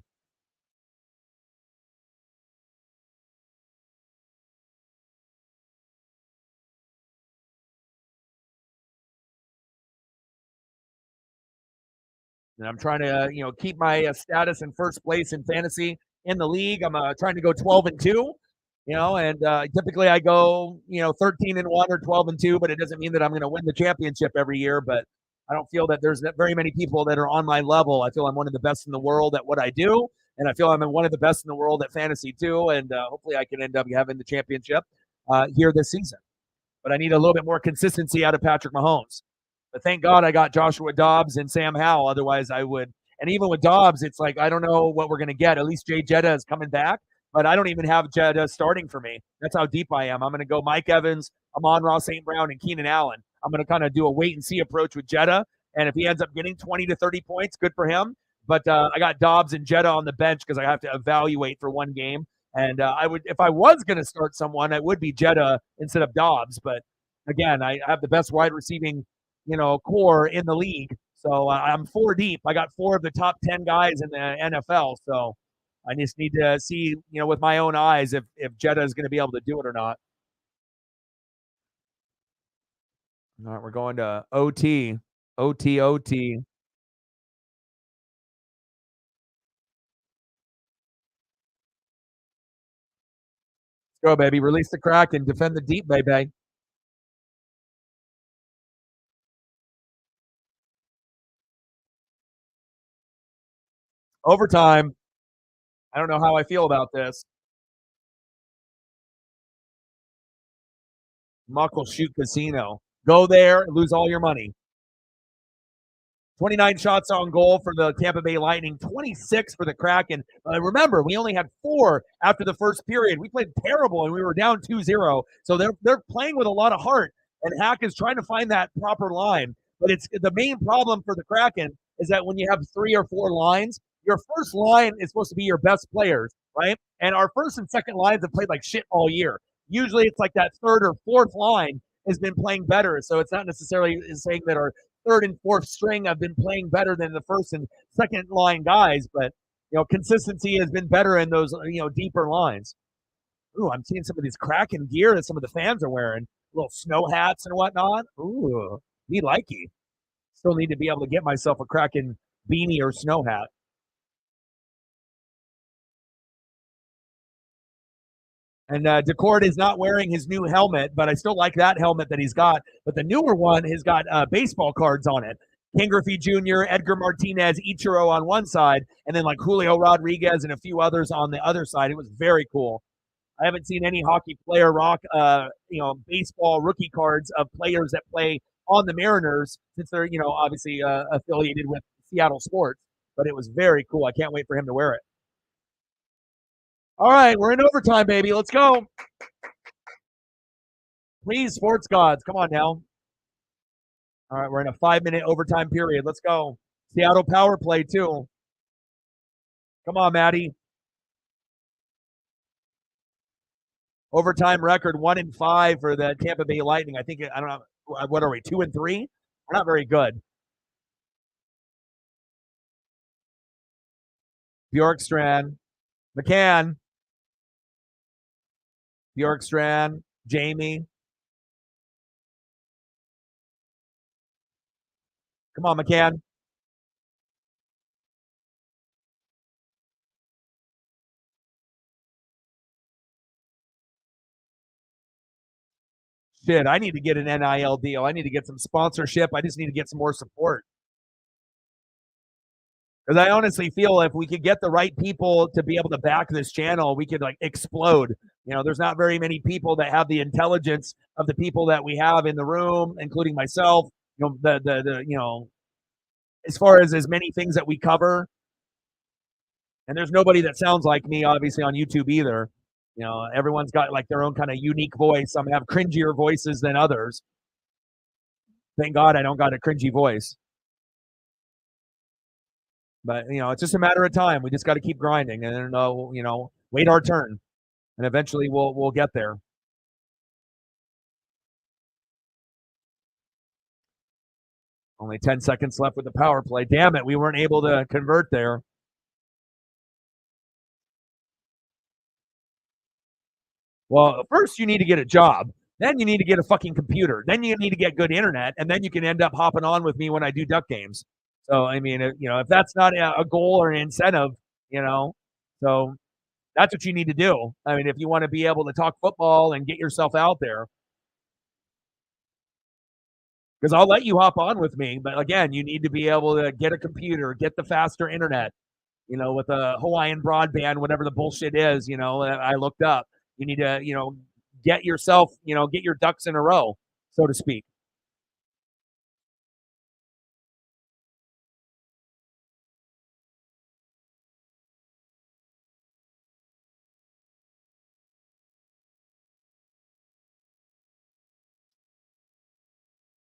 And I'm trying to, keep my status in first place in fantasy in the league. I'm trying to go 12-2, and typically I go, 13-1 or 12-2, but it doesn't mean that I'm going to win the championship every year. But I don't feel that there's very many people that are on my level. I feel I'm one of the best in the world at what I do, and I feel I'm one of the best in the world at fantasy too. And hopefully I can end up having the championship here this season. But I need a little bit more consistency out of Patrick Mahomes. But thank God I got Joshua Dobbs and Sam Howell. Otherwise, I would. And even with Dobbs, it's like I don't know what we're going to get. At least Jay Jetta is coming back, but I don't even have Jetta starting for me. That's how deep I am. I'm going to go Mike Evans, Amon-Ra St. Brown, and Keenan Allen. I'm going to kind of do a wait and see approach with Jetta. And if he ends up getting 20 to 30 points, good for him. But I got Dobbs and Jetta on the bench because I have to evaluate for one game. And I would, if I was going to start someone, it would be Jetta instead of Dobbs. But again, I have the best wide receiving core in the league. So I'm 4 deep. I got 4 of the top 10 guys in the NFL. So I just need to see, with my own eyes if Jetta is going to be able to do it or not. All right, we're going to OT. OT, OT. Let's go, baby. Release the Kraken. Defend the deep, baby. Overtime. I don't know how I feel about this. Muckle shoot casino. Go there, lose all your money. 29 shots on goal for the Tampa Bay Lightning, 26 for the Kraken. Remember, we only had 4 after the first period. We played terrible, and we were down 2-0. So they're playing with a lot of heart, and Hack is trying to find that proper line. But it's the main problem for the Kraken is that when you have 3 or 4 lines, your first line is supposed to be your best players, right? And our first and second lines have played like shit all year. Usually it's like that third or fourth line has been playing better. So it's not necessarily saying that our third and fourth string have been playing better than the first and second line guys, but consistency has been better in those deeper lines. Ooh, I'm seeing some of these Kraken gear that some of the fans are wearing, little snow hats and whatnot. Ooh, me likey. Still need to be able to get myself a Kraken beanie or snow hat. And Decord is not wearing his new helmet, but I still like that helmet that he's got. But the newer one has got baseball cards on it. Ken Griffey Jr., Edgar Martinez, Ichiro on one side, and then like Julio Rodriguez and a few others on the other side. It was very cool. I haven't seen any hockey player rock, baseball rookie cards of players that play on the Mariners since they're, obviously affiliated with Seattle sports. But it was very cool. I can't wait for him to wear it. All right, we're in overtime, baby. Let's go. Please, sports gods. Come on now. All right, we're in a 5-minute overtime period. Let's go. Seattle power play, too. Come on, Maddie. Overtime record 1-5 for the Tampa Bay Lightning. I don't know. What are we, 2-3? We're not very good. Bjorkstrand. McCann. Bjorkstrand. Jamie. Come on, McCann. Shit, I need to get an NIL deal. I need to get some sponsorship. I just need to get some more support. Because I honestly feel if we could get the right people to be able to back this channel, we could like explode. There's not very many people that have the intelligence of the people that we have in the room, including myself. As far as many things that we cover, and there's nobody that sounds like me, obviously, on YouTube either. Everyone's got like their own kind of unique voice. Some have cringier voices than others. Thank God I don't got a cringy voice. But it's just a matter of time. We just got to keep grinding and wait our turn, and eventually we'll get there. Only 10 seconds left with the power play. Damn it, we weren't able to convert there. Well, first you need to get a job. Then you need to get a fucking computer. Then you need to get good internet, and then you can end up hopping on with me when I do duck games. So I mean, if that's not a goal or an incentive, you know, so that's what you need to do. I mean, if you want to be able to talk football and get yourself out there, because I'll let you hop on with me. But again, you need to be able to get a computer, get the faster internet, with a Hawaiian broadband, whatever the bullshit is, that I looked up. You need to, get yourself, get your ducks in a row, so to speak.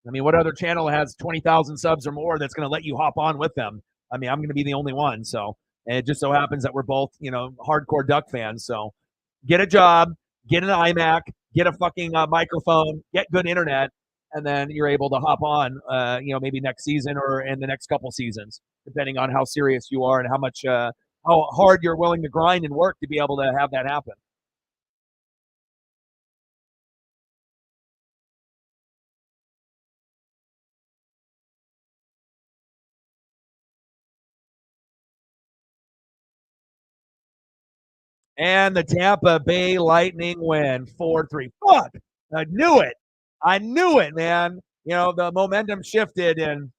I mean, what other channel has 20,000 subs or more that's going to let you hop on with them? I mean, I'm going to be the only one. So, and it just so happens that we're both, hardcore Duck fans. So, get a job, get an iMac, get a fucking microphone, get good internet, and then you're able to hop on, maybe next season or in the next couple seasons, depending on how serious you are and how much, how hard you're willing to grind and work to be able to have that happen. And the Tampa Bay Lightning win 4-3. Fuck. I knew it. I knew it, man. The momentum shifted and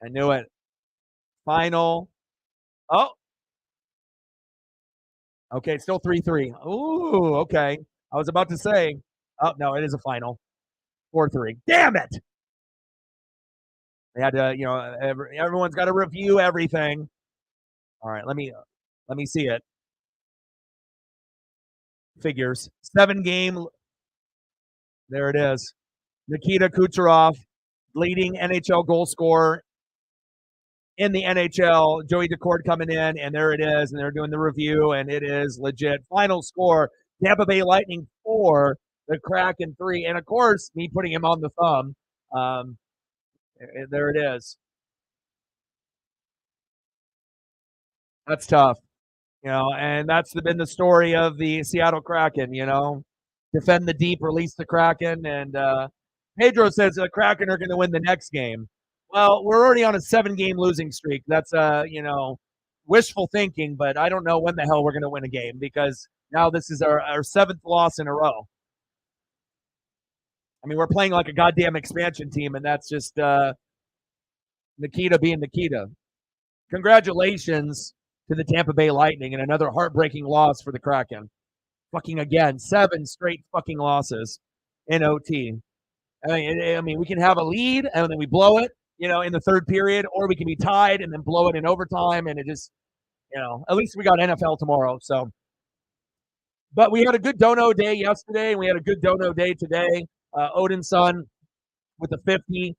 I knew it. Final. Oh, okay. Still 3-3. Ooh, okay. I was about to say, oh, no, it is a final. 4-3. Damn it. They had to, everyone's got to review everything. All right, let me see it. Figures. 7-game. There it is. Nikita Kucherov, leading NHL goal scorer in the NHL. Joey Decord coming in, and there it is. And they're doing the review, and it is legit. Final score: Tampa Bay Lightning 4, the Kraken 3, and of course, me putting him on the thumb. There it is. That's tough, and that's been the story of the Seattle Kraken. Defend the deep, release the Kraken, and Pedro says the Kraken are going to win the next game. Well, we're already on a 7-game losing streak. That's wishful thinking, but I don't know when the hell we're going to win a game because now this is our 7th loss in a row. I mean, we're playing like a goddamn expansion team, and that's just Nikita being Nikita. Congratulations to the Tampa Bay Lightning and another heartbreaking loss for the Kraken. Fucking again, 7 straight fucking losses in OT. I mean, we can have a lead and then we blow it, in the third period, or we can be tied and then blow it in overtime. And it just, at least we got NFL tomorrow. So, but we had a good dono day yesterday, and we had a good dono day today. Odin's son with the 50,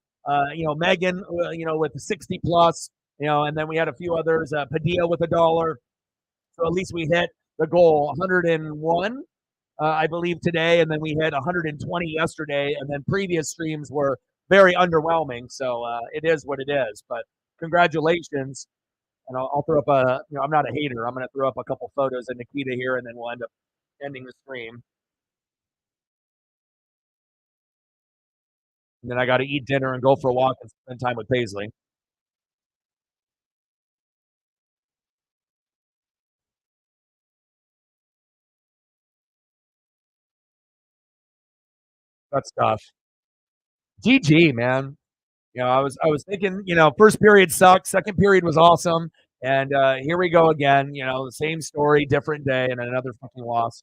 Megan, with the 60 plus, and then we had a few others, Padilla with $1. So at least we hit the goal, 101. I believe today, and then we hit 120 yesterday, and then previous streams were very underwhelming. So it is what it is. But congratulations, and I'll throw up a. I'm not a hater. I'm going to throw up a couple photos of Nikita here, and then we'll end up ending the stream. And then I got to eat dinner and go for a walk and spend time with Paisley. That's tough. GG, man. I was thinking, first period sucked, second period was awesome, and here we go again. The same story, different day, and another fucking loss.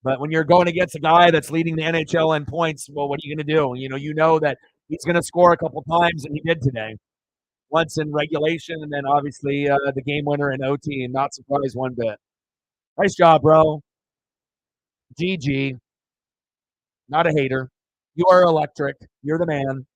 But when you're going against a guy that's leading the NHL in points, well, what are you going to do? You know that he's going to score a couple times, and he did today. Once in regulation, and then obviously the game winner in OT. And not surprised one bit. Nice job, bro. GG. Not a hater. You are electric. You're the man.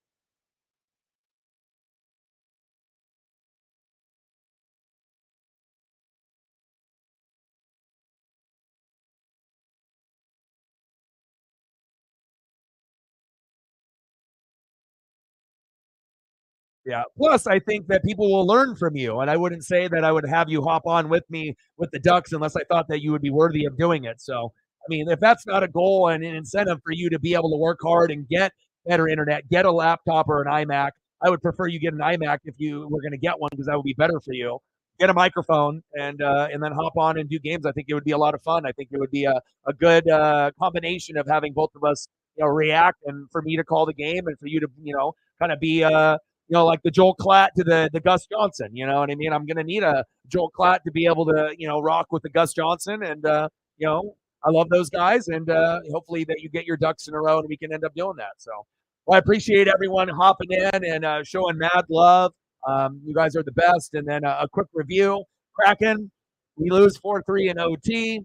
Yeah. Plus, I think that people will learn from you, and I wouldn't say that I would have you hop on with me with the Ducks unless I thought that you would be worthy of doing it. So, I mean, if that's not a goal and an incentive for you to be able to work hard and get better internet, get a laptop or an iMac, I would prefer you get an iMac if you were going to get one because that would be better for you. Get a microphone and then hop on and do games. I think it would be a lot of fun. I think it would be a good combination of having both of us, react and for me to call the game and for you to, kind of be like the Joel Klatt to the Gus Johnson. You know what I mean? I'm going to need a Joel Klatt to be able to, rock with the Gus Johnson. And, I love those guys. And hopefully that you get your ducks in a row and we can end up doing that. So, well, I appreciate everyone hopping in and showing mad love. You guys are the best. And then a quick review Kraken, we lose 4-3 in OT.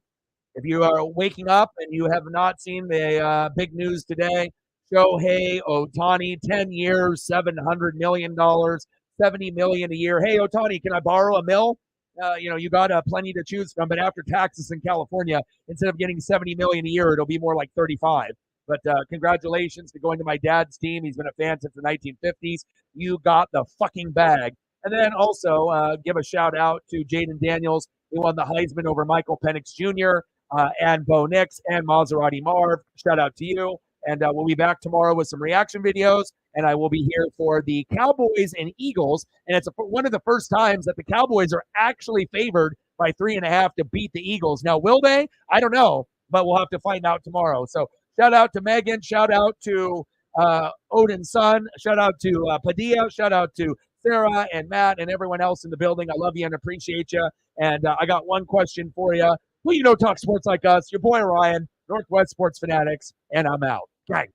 If you are waking up and you have not seen the big news today, Shohei Ohtani, 10 years, $700 million, $70 million a year. Hey, Ohtani, can I borrow a mill? You got plenty to choose from, but after taxes in California, instead of getting 70 million a year, it'll be more like 35. But congratulations to going to my dad's team. He's been a fan since the 1950s. You got the fucking bag. And then also give a shout out to Jaden Daniels. He won the Heisman over Michael Penix Jr. And Bo Nix and Maserati Marv. Shout out to you. And we'll be back tomorrow with some reaction videos. And I will be here for the Cowboys and Eagles. And it's one of the first times that the Cowboys are actually favored by 3.5 to beat the Eagles. Now, will they? I don't know, but we'll have to find out tomorrow. So shout out to Megan. Shout out to Odin's son. Shout out to Padilla. Shout out to Sarah and Matt and everyone else in the building. I love you and appreciate you. And I got one question for you. Who talk sports like us? Your boy Ryan, Northwest Sports Fanatics, and I'm out. Gang.